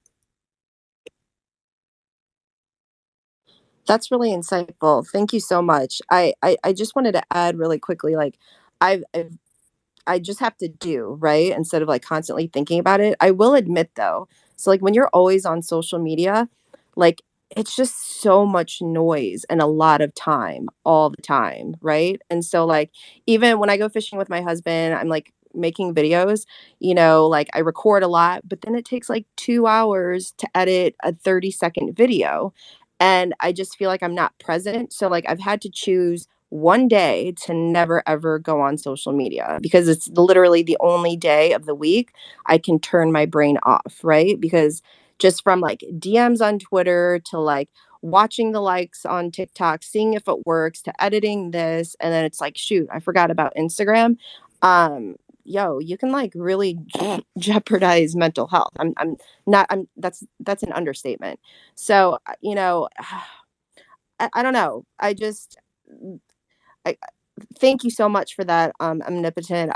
[SPEAKER 17] That's really insightful. Thank you so much. I just wanted to add really quickly, like I've I just have to do, right? Instead of like constantly thinking about it. I will admit though, so like when you're always on social media, like it's just so much noise and a lot of time all the time, right? And so like even when I go fishing with my husband, I'm like making videos, like I record a lot, but then it takes like 2 hours to edit a 30-second video. And I just feel like I'm not present. So like I've had to choose one day to never ever go on social media because it's literally the only day of the week I can turn my brain off, right? Because just from like DMs on Twitter to like watching the likes on TikTok, seeing if it works to editing this, and then it's like, shoot, I forgot about Instagram. You can like really jeopardize mental health. I'm not I'm that's an understatement. So, I don't know. I thank you so much for that, omnipotent.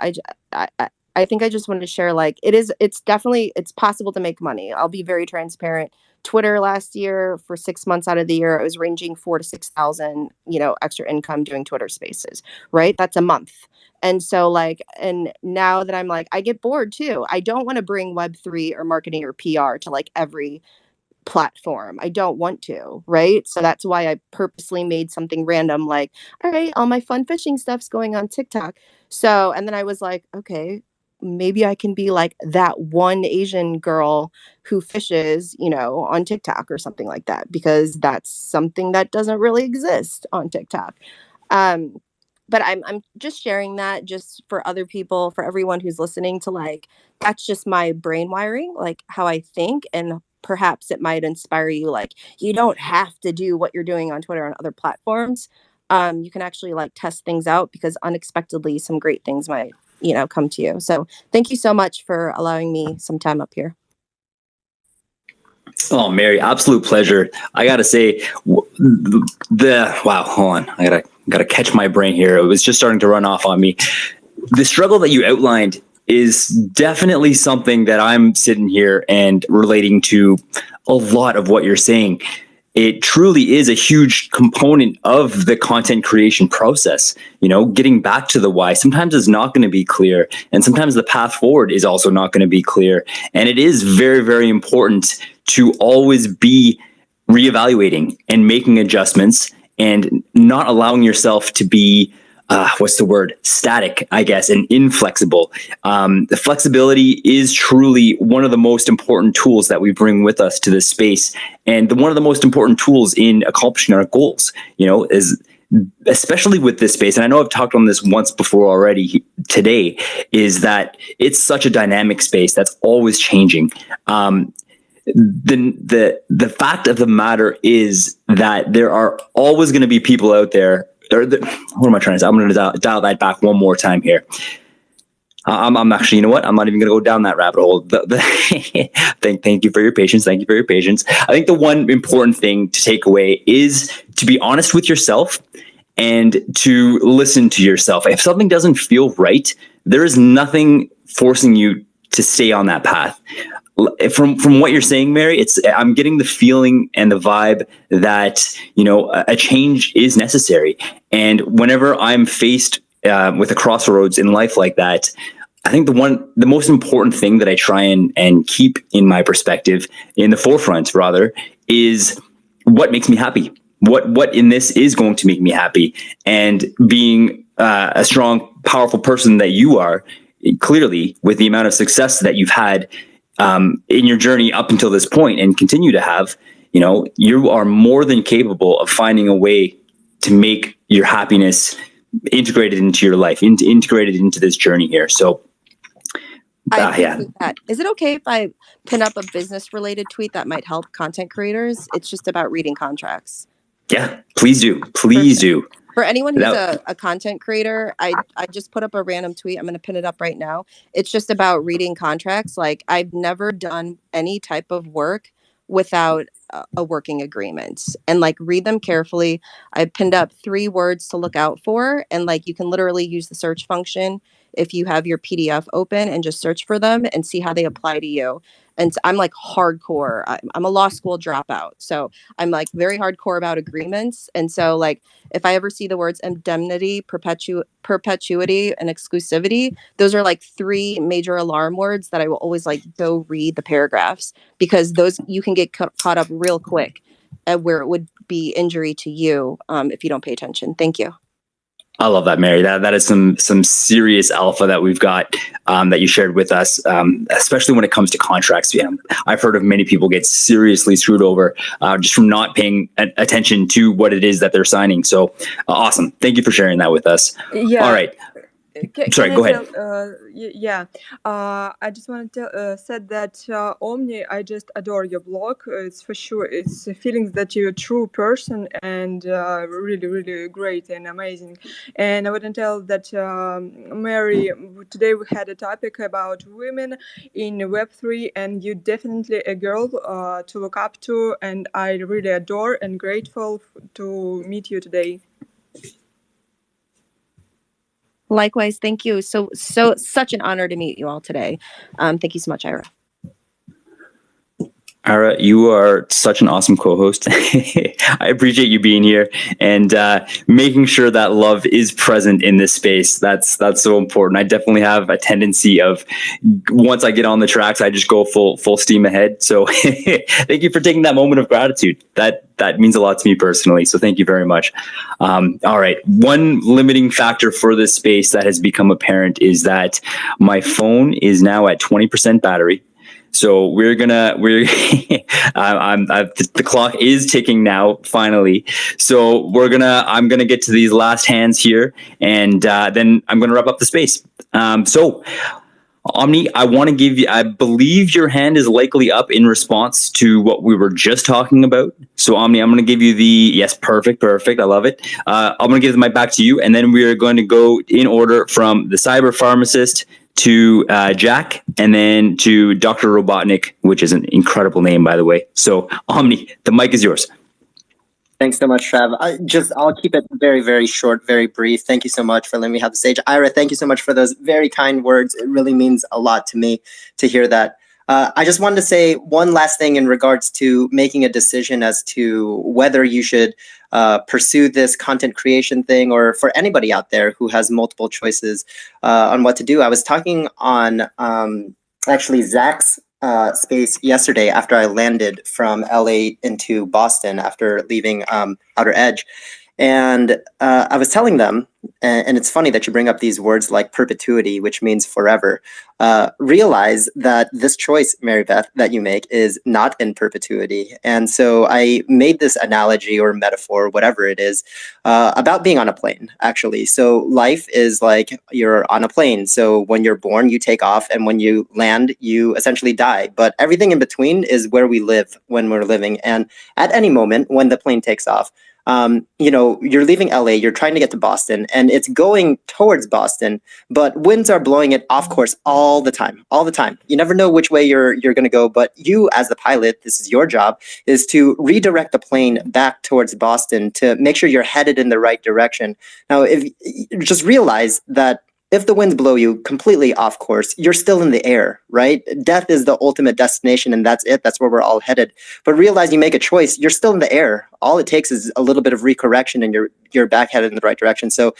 [SPEAKER 17] I think I just wanted to share, like, it's definitely, it's possible to make money. I'll be very transparent. Twitter last year, for 6 months out of the year, I was ranging 4 to 6 thousand, extra income doing Twitter Spaces. Right, that's a month. And so, like, and now that I'm like, I get bored too. I don't want to bring Web3 or marketing or PR to like every platform. I don't want to, right? So that's why I purposely made something random like, all right, all my fun fishing stuff's going on TikTok. So, and then I was like, okay, maybe I can be like that one Asian girl who fishes, on TikTok or something like that, because that's something that doesn't really exist on TikTok. Um, but I'm just sharing that just for other people, for everyone who's listening, to like, that's just my brain wiring, like how I think, and perhaps it might inspire you. Like, you don't have to do what you're doing on Twitter and other platforms. You can actually like test things out, because unexpectedly some great things might, come to you. So thank you so much for allowing me some time up here.
[SPEAKER 1] Oh, Mary, absolute pleasure. I gotta say, wow, hold on, I gotta catch my brain here. It was just starting to run off on me. The struggle that you outlined is definitely something that I'm sitting here and relating to a lot of what you're saying. It truly is a huge component of the content creation process. Getting back to the why sometimes is not going to be clear, and sometimes the path forward is also not going to be clear. And it is very, very important to always be reevaluating and making adjustments, and not allowing yourself to be static, I guess, and inflexible. The flexibility is truly one of the most important tools that we bring with us to this space, and one of the most important tools in accomplishing our goals, is especially with this space. And I know I've talked on this once before already today, is that it's such a dynamic space that's always changing. The fact of the matter is that there are always going to be people out there. What am I trying to say? I'm going to dial that back one more time here. I'm actually, you know what? I'm not even going to go down that rabbit hole. Thank you for your patience. Thank you for your patience. I think the one important thing to take away is to be honest with yourself and to listen to yourself. If something doesn't feel right, there is nothing forcing you to stay on that path. From what you're saying, Mary, I'm getting the feeling and the vibe that a change is necessary. And whenever I'm faced with a crossroads in life like that, I think the most important thing that I try and keep in my perspective, in the forefront rather, is what makes me happy. What in this is going to make me happy, and being a strong, powerful person that you are, clearly, with the amount of success that you've had in your journey up until this point and continue to have, you are more than capable of finding a way to make your happiness integrated into your life, integrated into this journey here. So
[SPEAKER 17] I appreciate that. Is it okay if I pin up a business related tweet that might help content creators? It's just about reading contracts.
[SPEAKER 1] Yeah, please do. Please do.
[SPEAKER 17] For anyone who's a content creator, I just put up a random tweet. I'm going to pin it up right now. It's just about reading contracts. Like, I've never done any type of work without a working agreement, and like, read them carefully. I pinned up 3 words to look out for, and like, you can literally use the search function if you have your PDF open and just search for them and see how they apply to you. And I'm like hardcore. I'm a law school dropout. So I'm like very hardcore about agreements. And so like if I ever see the words indemnity, perpetuity, and exclusivity, those are like 3 major alarm words that I will always like go read the paragraphs, because those you can get caught up real quick where it would be injury to you if you don't pay attention. Thank you.
[SPEAKER 1] I love that, Mary. That is some serious alpha that we've got that you shared with us, especially when it comes to contracts. Yeah, I've heard of many people get seriously screwed over just from not paying attention to what it is that they're signing. So awesome. Thank you for sharing that with us.
[SPEAKER 8] Yeah.
[SPEAKER 1] All right. Sorry,
[SPEAKER 8] Can
[SPEAKER 1] go
[SPEAKER 8] I
[SPEAKER 1] ahead.
[SPEAKER 8] I just want to said that Omni, I just adore your blog. It's for sure. It's feelings that you're a true person and really, really great and amazing. And I want to tell that Mary, today we had a topic about women in Web3, and you're definitely a girl to look up to, and I really adore and grateful to meet you today.
[SPEAKER 17] Likewise, thank you. Such an honor to meet you all today. Thank you so much, Ira.
[SPEAKER 1] Ira, you are such an awesome co-host. I appreciate you being here and making sure that love is present in this space. That's so important. I definitely have a tendency of once I get on the tracks, I just go full steam ahead. So thank you for taking that moment of gratitude. That means a lot to me personally. So thank you very much. All right. One limiting factor for this space that has become apparent is that my phone is now at 20% battery. So the clock is ticking now, finally. So I'm gonna get to these last hands here, and then I'm gonna wrap up the space. So Omni, I believe your hand is likely up in response to what we were just talking about. So Omni, I'm going to give you yes, perfect. I love it. I'm going to give the mic back to you, and then we are going to go in order from the cyber pharmacist to Jack, and then to Dr. Robotnik, which is an incredible name, by the way. So Omni, the mic is yours.
[SPEAKER 16] Thanks so much, Trav. I'll keep it very, very short, very brief. Thank you so much for letting me have the stage. Ira, thank you so much for those very kind words. It really means a lot to me to hear that. I just wanted to say one last thing in regards to making a decision as to whether you should pursue this content creation thing, or for anybody out there who has multiple choices on what to do. I was talking on actually Zach's space yesterday after I landed from LA into Boston after leaving Outer Edge. And I was telling them, and it's funny that you bring up these words like perpetuity, which means forever. Realize that this choice, Mary Beth, that you make is not in perpetuity. And so I made this analogy or metaphor, whatever it is, about being on a plane, actually. So life is like you're on a plane. So when you're born, you take off, and when you land, you essentially die. But everything in between is where we live when we're living. And at any moment when the plane takes off, you're leaving LA, you're trying to get to Boston, and it's going towards Boston, but winds are blowing it off course all the time. You never know which way you're going to go, but you as the pilot, this is your job, is to redirect the plane back towards Boston to make sure you're headed in the right direction. Now, if you just realize that if the winds blow you completely off course, you're still in the air, right? Death is the ultimate destination, and that's it. That's where we're all headed. But realize you make a choice, you're still in the air. All it takes is a little bit of recorrection, and you're back headed in the right direction. So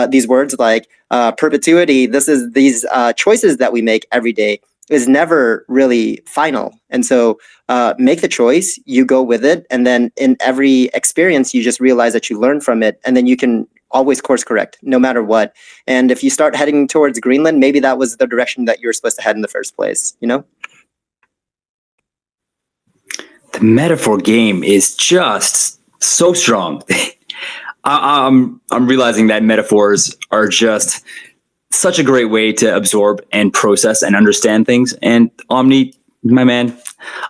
[SPEAKER 16] these words like perpetuity, these choices that we make every day is never really final. And so make the choice, you go with it, and then in every experience, you just realize that you learn from it, and then you can always course correct no matter what. And if you start heading towards Greenland, maybe that was the direction that you were supposed to head in the first place, The
[SPEAKER 1] metaphor game is just so strong. I'm realizing that metaphors are just such a great way to absorb and process and understand things. And Omni, my man,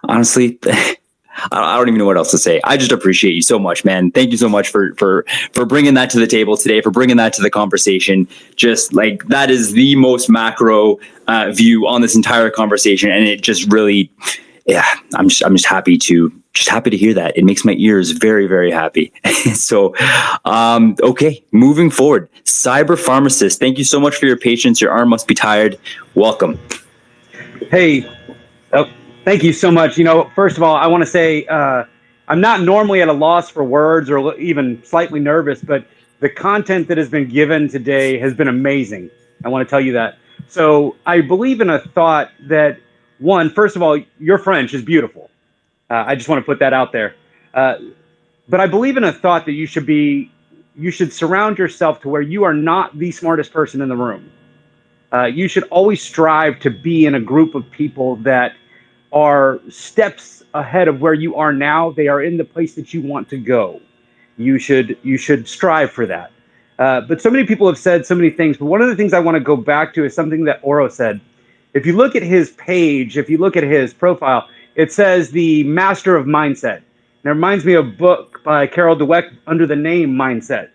[SPEAKER 1] honestly, I don't even know what else to say. I just appreciate you so much, man. Thank you so much for bringing that to the table today, for bringing that to the conversation. Just like that is the most macro view on this entire conversation, and it just really yeah, I'm just happy to hear that. It makes my ears very, very happy. So, okay, moving forward, cyber pharmacist, thank you so much for your patience. Your arm must be tired. Welcome.
[SPEAKER 19] Hey, thank you so much. First of all, I want to say I'm not normally at a loss for words or even slightly nervous, but the content that has been given today has been amazing. I want to tell you that. So I believe in a thought that, one, first of all, your French is beautiful. I just want to put that out there. But I believe in a thought that you should surround yourself to where you are not the smartest person in the room. You should always strive to be in a group of people that are steps ahead of where you are now. They are in the place that you want to go. You should strive for that. But so many people have said so many things. But one of the things I want to go back to is something that Oro said. If you look at his page, if you look at his profile, it says the master of mindset. And it reminds me of a book by Carol Dweck under the name Mindset.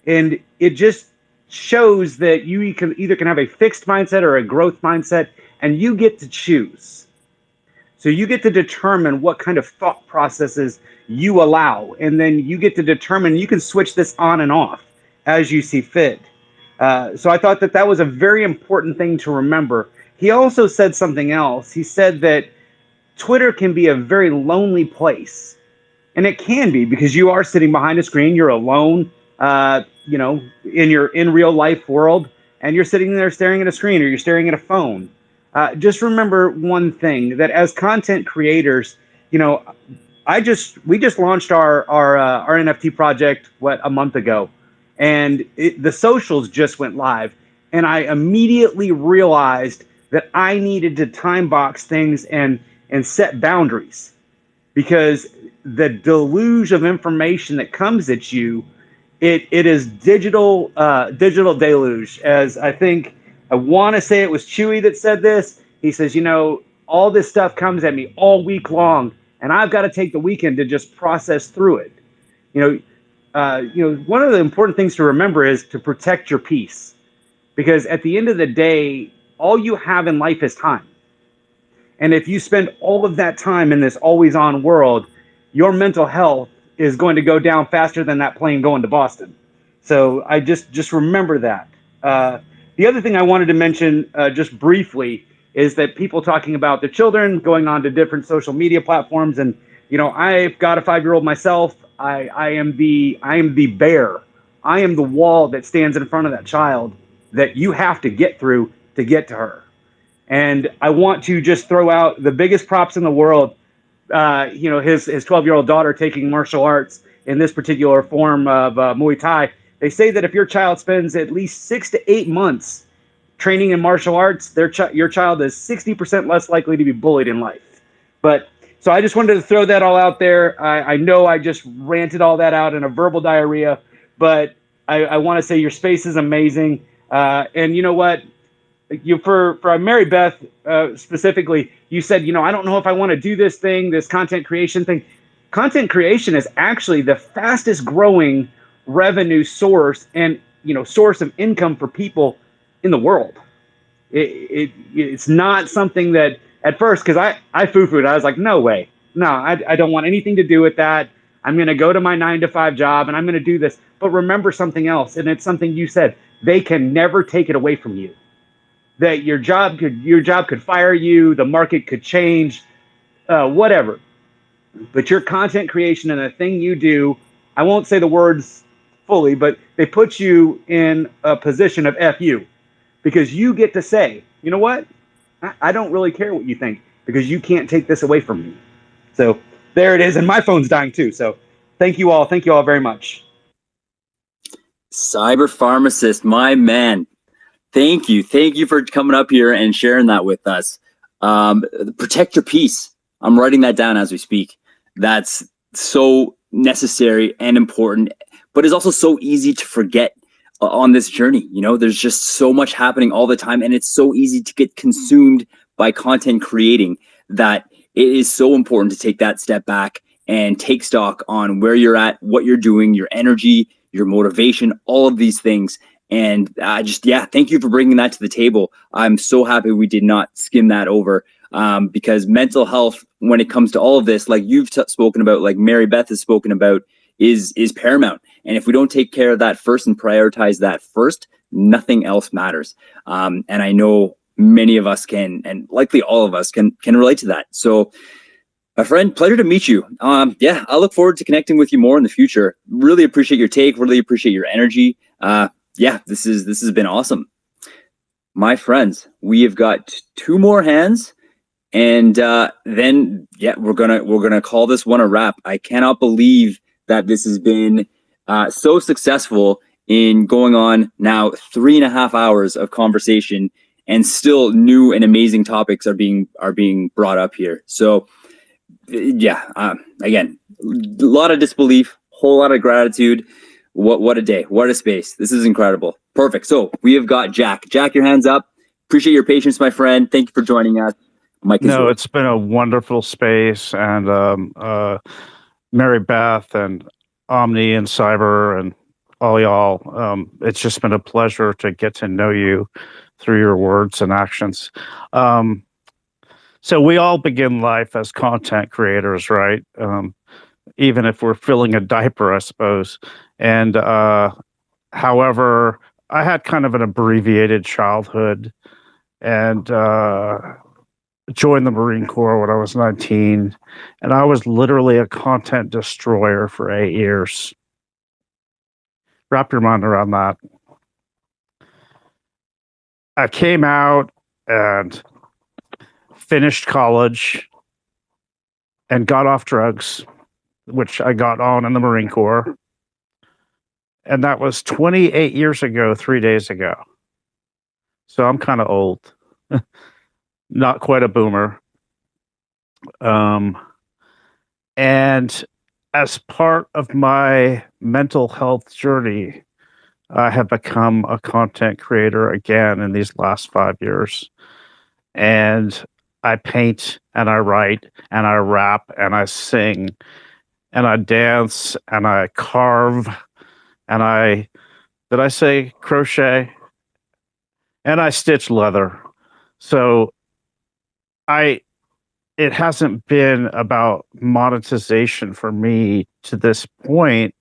[SPEAKER 19] And it just shows that you can either have a fixed mindset or a growth mindset, and you get to choose. So you get to determine what kind of thought processes you allow, and then you get to determine, you can switch this on and off as you see fit. So I thought that was a very important thing to remember. He also said something else. He said that Twitter can be a very lonely place. And it can be, because you are sitting behind a screen, you're alone, in your in real life world, and you're sitting there staring at a screen, or you're staring at a phone. Just remember one thing, that as content creators, we just launched our NFT project a month ago, and the socials just went live, and I immediately realized that I needed to time box things and set boundaries, because the deluge of information that comes at you, it is digital deluge. As I want to say it was Chewy that said this. He says, all this stuff comes at me all week long, and I've got to take the weekend to just process through it. One of the important things to remember is to protect your peace, because at the end of the day, all you have in life is time. And if you spend all of that time in this always on world, your mental health is going to go down faster than that plane going to Boston. So I just remember that. The other thing I wanted to mention just briefly is that people talking about their children going on to different social media platforms. And, I've got a 5-year-old myself. I am the bear. I am the wall that stands in front of that child that you have to get through to get to her. And I want to just throw out the biggest props in the world. His 12-year-old daughter taking martial arts in this particular form of Muay Thai. They say that if your child spends at least 6 to 8 months training in martial arts, your child is 60% less likely to be bullied in life. So I just wanted to throw that all out there. I know I just ranted all that out in a verbal diarrhea, but I want to say your space is amazing. And you know what? For Mary Beth specifically, you said, I don't know if I want to do this thing, this content creation thing. Content creation is actually the fastest growing revenue source and source of income for people in the world. It's not something that at first, because I foo-fooed, I was like, no way, no, I don't want anything to do with that. I'm going to go to my 9-to-5 job and I'm going to do this. But remember something else, and it's something you said: they can never take it away from you. That your job could fire you, the market could change, whatever. But your content creation and the thing you do, I won't say the words fully, but they put you in a position of FU, because you get to say, you know what? I don't really care what you think, because you can't take this away from me. So there it is. And my phone's dying too. So thank you all. Thank you all very much.
[SPEAKER 1] Cyber pharmacist, my man. Thank you. Thank you for coming up here and sharing that with us. Protect your peace. I'm writing that down as we speak. That's so necessary and important, but it's also so easy to forget on this journey. There's just so much happening all the time, and it's so easy to get consumed by content creating that it is so important to take that step back and take stock on where you're at, what you're doing, your energy, your motivation, all of these things. And thank you for bringing that to the table. I'm so happy we did not skim that over. because mental health, when it comes to all of this, like you've spoken about, like Mary Beth has spoken about, is paramount. And if we don't take care of that first and prioritize that first, nothing else matters. And I know many of us can, and likely all of us can relate to that. So, my friend, pleasure to meet you. Yeah, I look forward to connecting with you more in the future. Really appreciate your take. Really appreciate your energy. Yeah, this has been awesome. My friends, we have got 2 more hands, and then yeah, we're gonna call this one a wrap. I cannot believe that this has been so successful in going on now 3.5 hours of conversation, and still new and amazing topics are being brought up here. So yeah, again, a lot of disbelief, whole lot of gratitude. What a day, what a space. This is incredible. Perfect. So we have got Jack. Jack, your hands up. Appreciate your patience, my friend. Thank you for joining us. Mike,
[SPEAKER 20] no, it's been a wonderful space, and Mary Beth and Omni and Cyber and all y'all. It's just been a pleasure to get to know you through your words and actions. So we all begin life as content creators, right? Even if we're filling a diaper, I suppose. And however, I had kind of an abbreviated childhood, and joined the Marine Corps when I was 19, and I was literally a content destroyer for 8 years. Wrap your mind around that. I came out and finished college and got off drugs, which I got on in the Marine Corps. And that was 28 years ago, 3 days ago. So I'm kind of old. Not quite a boomer. And as part of my mental health journey, I have become a content creator again in these last 5 years. And I paint and I write and I rap and I sing and I dance and I carve and did I say crochet? And I stitch leather. So it hasn't been about monetization for me to this point.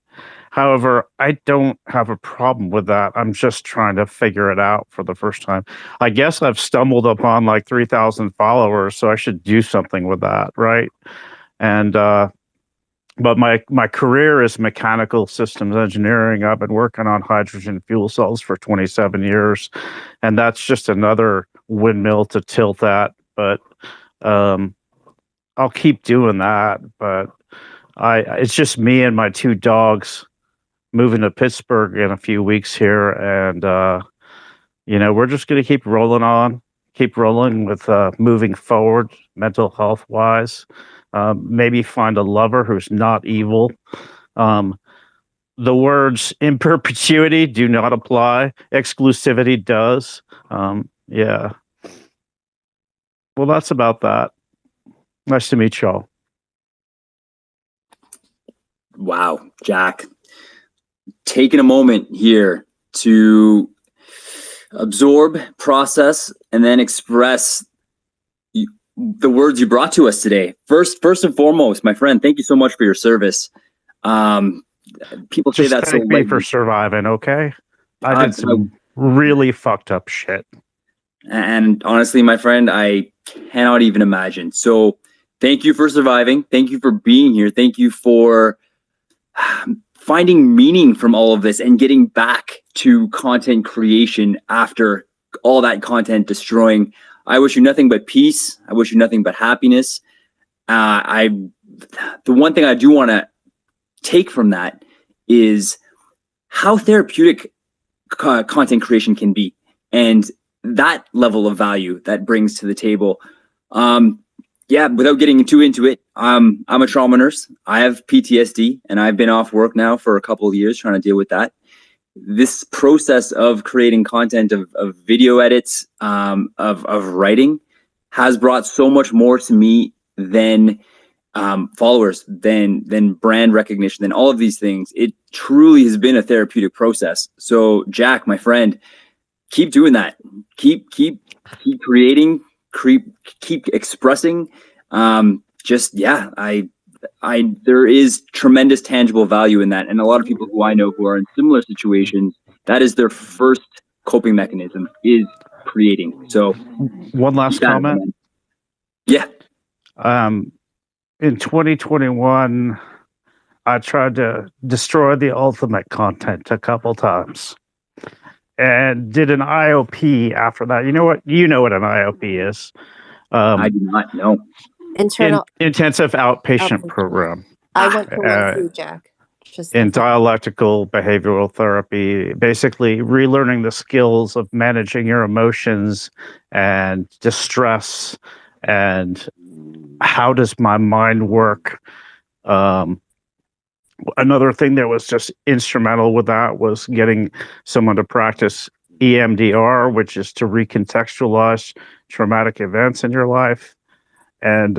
[SPEAKER 20] However, I don't have a problem with that. I'm just trying to figure it out for the first time. I guess I've stumbled upon like 3,000 followers, so I should do something with that, right? And but my career is mechanical systems engineering. I've been working on hydrogen fuel cells for 27 years, and that's just another windmill to tilt at. But I'll keep doing that. But it's just me and my 2 dogs moving to Pittsburgh in a few weeks here, and we're just going to keep rolling on, keep rolling with moving forward, mental health wise. Maybe find a lover who's not evil. The words in perpetuity do not apply. Exclusivity does. Yeah. Well, that's about that. Nice to meet y'all.
[SPEAKER 1] Wow, Jack. Taking a moment here to absorb, process, and then express the words you brought to us today. First and foremost, my friend, thank you so much for your service. People say that so
[SPEAKER 20] thank me for surviving, okay? I did some really fucked up shit.
[SPEAKER 1] And honestly, my friend, I cannot even imagine. So thank you for surviving. Thank you for being here. Thank you for finding meaning from all of this and getting back to content creation after all that content destroying. I wish you nothing but peace. I wish you nothing but happiness. The one thing I do want to take from that is how therapeutic content creation can be, and that level of value that brings to the table. Yeah, without getting too into it, I'm a trauma nurse. I have PTSD, and I've been off work now for a couple of years trying to deal with that. This process of creating content, of video edits, of writing, has brought so much more to me than followers, than brand recognition, than all of these things. It truly has been a therapeutic process. So, Jack, my friend, keep doing that. Keep creating. keep expressing. There is tremendous tangible value in that, and a lot of people who I know who are in similar situations, that is their first coping mechanism, is creating. So
[SPEAKER 20] one last comment.
[SPEAKER 1] Yeah.
[SPEAKER 20] In 2021, I tried to destroy the ultimate content a couple times and did an IOP after that. You know what? You know what an IOP is.
[SPEAKER 1] I do not know.
[SPEAKER 20] Intensive outpatient program.
[SPEAKER 17] I went for one too, Jack. Just
[SPEAKER 20] In dialectical behavioral therapy, basically relearning the skills of managing your emotions and distress and how does my mind work. Another thing that was just instrumental with that was getting someone to practice EMDR, which is to recontextualize traumatic events in your life. And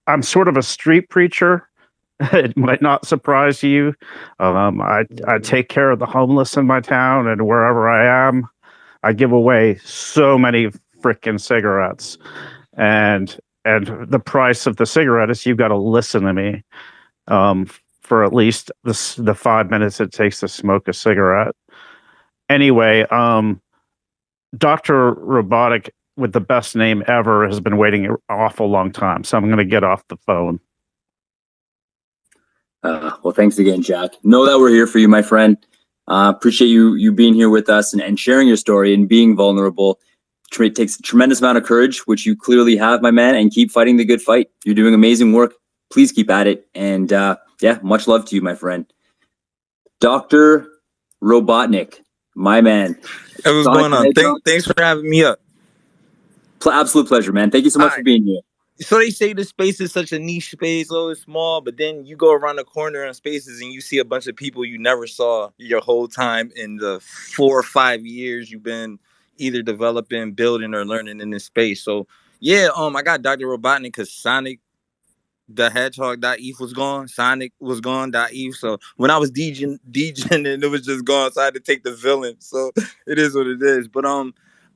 [SPEAKER 20] I'm sort of a street preacher. It might not surprise you. I take care of the homeless in my town, and wherever I am, I give away so many freaking cigarettes. And the price of the cigarette is you've got to listen to me for at least the 5 minutes it takes to smoke a cigarette. Anyway, Dr. Robotic with the best name ever has been waiting an awful long time, so I'm going to get off the phone.
[SPEAKER 1] Well, thanks again, Jack. Know that we're here for you, my friend. Appreciate you being here with us and sharing your story and being vulnerable. It takes a tremendous amount of courage, which you clearly have, my man, and keep fighting the good fight. You're doing amazing work. Please keep at it. And much love to you, my friend. Dr. Robotnik, my man.
[SPEAKER 21] Hey, what's going on? Thanks for having me up.
[SPEAKER 1] Absolute pleasure, man. Thank you so much for being here.
[SPEAKER 21] So they say the space is such a niche space, it's small, but then you go around the corner in spaces and you see a bunch of people you never saw your whole time in the 4 or 5 years you've been either developing, building, or learning in this space. So yeah, I got Dr. Robotnik because Sonic the Hedgehog.eth was gone. Sonic was gone.eth. So when I was DJing and it was just gone, so I had to take the villain. So it is what it is. But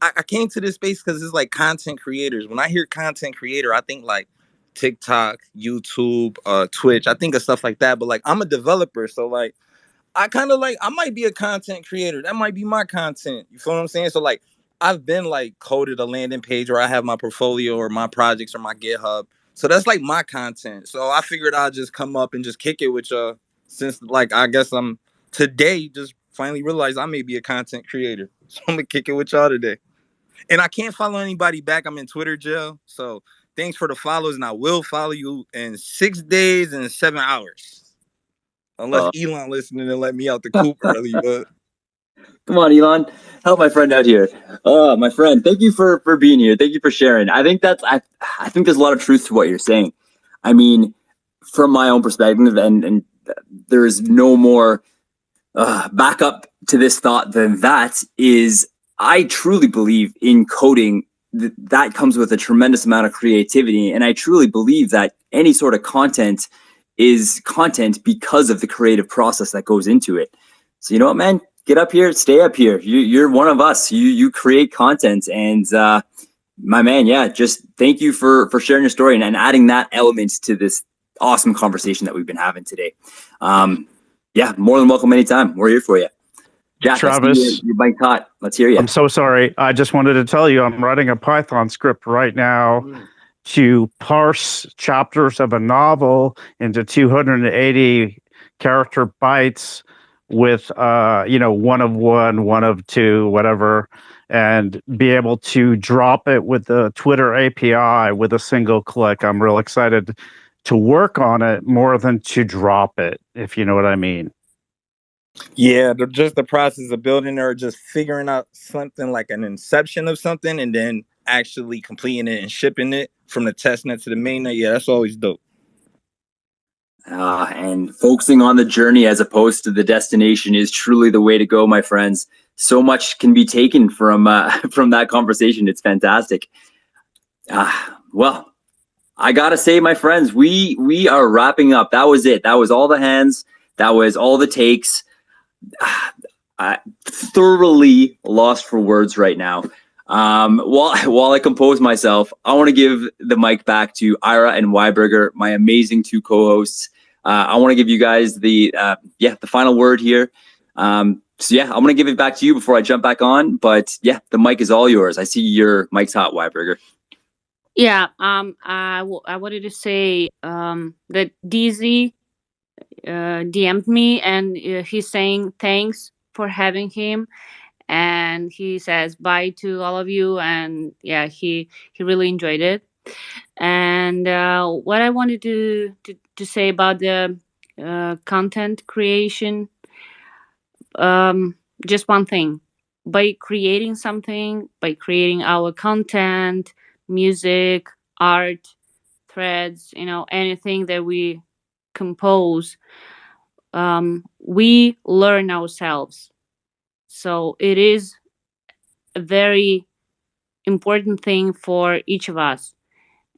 [SPEAKER 21] I came to this space because it's like content creators. When I hear content creator, I think like TikTok, YouTube, Twitch. I think of stuff like that. But like I'm a developer, so like I kind of like I might be a content creator. That might be my content. You feel what I'm saying? So like I've been like coded a landing page where I have my portfolio or my projects or my GitHub. So that's like my content. So I figured I'd just come up and just kick it with y'all since like I guess I'm today just finally realized I may be a content creator. So I'm gonna kick it with y'all today. And I can't follow anybody back. I'm in Twitter jail. So thanks for the follows, and I will follow you in 6 days and 7 hours. Unless Elon listening and let me out the coop early, but
[SPEAKER 1] come on, Elon, help my friend out here. My friend, thank you for being here. Thank you for sharing. I think I think there's a lot of truth to what you're saying. I mean, from my own perspective, and there is no more backup to this thought than that is I truly believe in coding. That comes with a tremendous amount of creativity, and I truly believe that any sort of content is content because of the creative process that goes into it. So you know what, man? Get up here, stay up here. You're one of us. You create content, and my man, just thank you for sharing your story and adding that element to this awesome conversation that we've been having today. More than welcome anytime. We're here for you. Jack,
[SPEAKER 20] Travis,
[SPEAKER 1] your bike hot. Let's hear you.
[SPEAKER 20] I'm so sorry. I just wanted to tell you I'm writing a Python script right now to parse chapters of a novel into 280 character bytes with one of one, one of two, whatever, and be able to drop it with the Twitter API with a single click. I'm real excited to work on it more than to drop it, if you know what I mean.
[SPEAKER 21] yeah, just the process of building or just figuring out something like an inception of something and then actually completing it and shipping it from the testnet to the mainnet. Yeah, that's always dope.
[SPEAKER 1] And focusing on the journey as opposed to the destination is truly the way to go, my friends. So much can be taken from that conversation. It's fantastic. Well, I gotta say, my friends, we are wrapping up. That was it. That was all the hands. That was all the takes. I thoroughly lost for words right now. While I compose myself, I want to give the mic back to Ira and Weiberger, my amazing two co-hosts. I want to give you guys the final word here. I'm going to give it back to you before I jump back on. But yeah, the mic is all yours. I see your mic's hot, Weiberger.
[SPEAKER 2] Yeah. I wanted to say that DZ DM'd me, and he's saying thanks for having him, and he says bye to all of you, and yeah, he really enjoyed it. And what I wanted to say about the content creation, just one thing: by creating something, by creating our content, music, art, threads, anything that we compose, we learn ourselves. So it is a very important thing for each of us.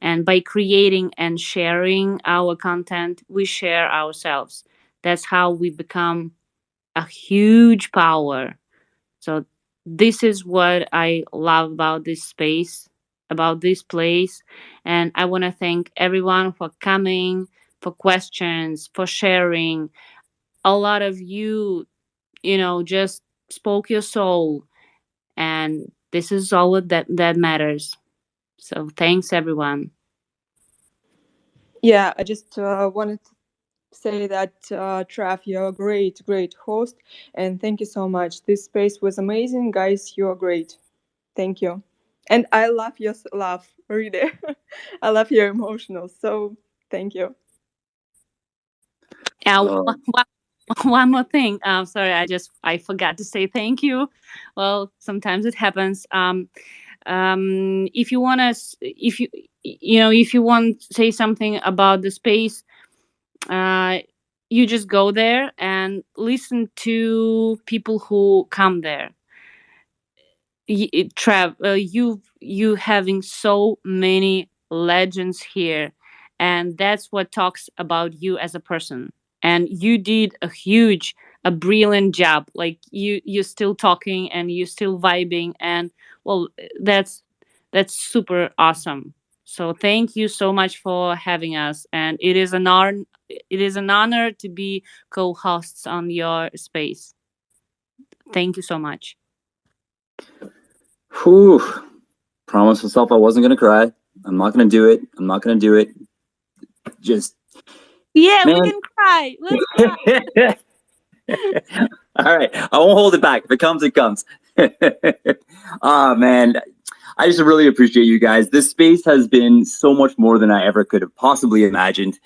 [SPEAKER 2] And by creating and sharing our content, we share ourselves. That's how we become a huge power. So this is what I love about this space, about this place. And I want to thank everyone for coming, for questions, for sharing. A lot of you, just spoke your soul. And this is all that matters. So thanks, everyone.
[SPEAKER 8] Yeah, I just wanted to say that Trav, you're a great host, and thank you so much. This space was amazing, guys. You're great. Thank you, and I love your laugh, really. I love your emotional. So thank you.
[SPEAKER 2] One more thing. Sorry, I forgot to say thank you. Well, sometimes it happens. If you want to, if you want to say something about the space, you just go there and listen to people who come there. Trav, you having so many legends here, and that's what talks about you as a person. And you did a brilliant job. Like you're still talking and you're still vibing, and well, that's super awesome. So thank you so much for having us, and it is an honor. It is an honor to be co-hosts on your space. Thank you so much.
[SPEAKER 1] Whew. Promised myself I wasn't gonna cry. I'm not gonna do it. I'm not gonna do it. Just
[SPEAKER 2] yeah,
[SPEAKER 1] man.
[SPEAKER 2] we can cry. Let's cry.
[SPEAKER 1] All right, I won't hold it back. If it comes, it comes. Ah, man, I just really appreciate you guys. This space has been so much more than I ever could have possibly imagined.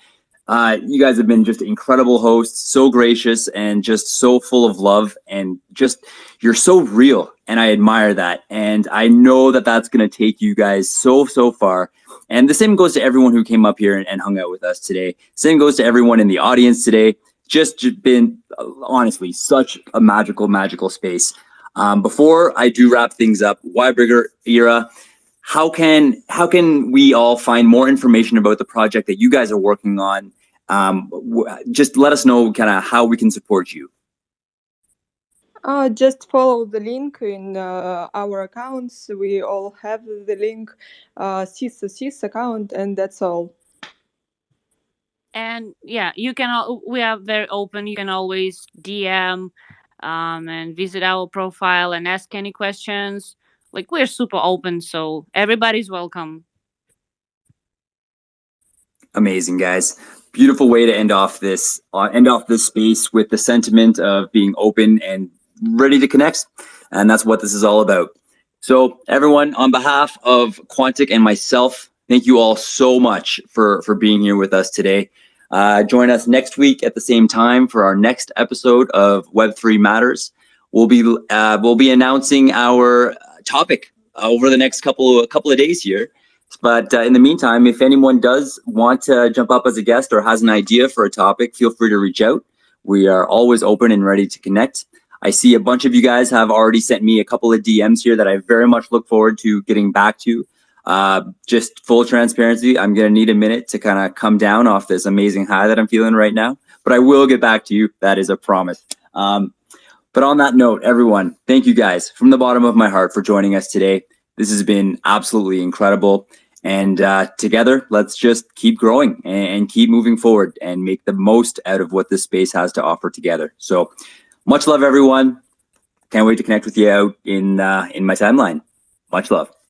[SPEAKER 1] You guys have been just incredible hosts, so gracious and just so full of love, and just you're so real, and I admire that. And I know that that's going to take you guys so far. And the same goes to everyone who came up here and hung out with us today. Same goes to everyone in the audience today. Just been honestly such a magical space. Before I do wrap things up, Weiberger, Ira, how can we all find more information about the project that you guys are working on? Just let us know kind of how we can support you.
[SPEAKER 8] Just follow the link in our accounts. We all have the link, sisSOsis account, and that's all.
[SPEAKER 2] And yeah, we are very open. You can always DM and visit our profile and ask any questions. Like, we're super open, so everybody's welcome.
[SPEAKER 1] Amazing, guys. Beautiful way to end off this space with the sentiment of being open and ready to connect. And that's what this is all about. So everyone, on behalf of Quantic and myself, thank you all so much for being here with us today. Join us next week at the same time for our next episode of Web3 Matters. We'll be announcing our topic over the next couple of days here. But in the meantime, if anyone does want to jump up as a guest or has an idea for a topic, feel free to reach out. We are always open and ready to connect. I see a bunch of you guys have already sent me a couple of DMs here that I very much look forward to getting back to. Just full transparency, I'm going to need a minute to kind of come down off this amazing high that I'm feeling right now. But I will get back to you. That is a promise. But on that note, everyone, thank you guys from the bottom of my heart for joining us today. This has been absolutely incredible. And together, let's just keep growing and keep moving forward and make the most out of what this space has to offer together. So much love, everyone. Can't wait to connect with you out in my timeline. Much love.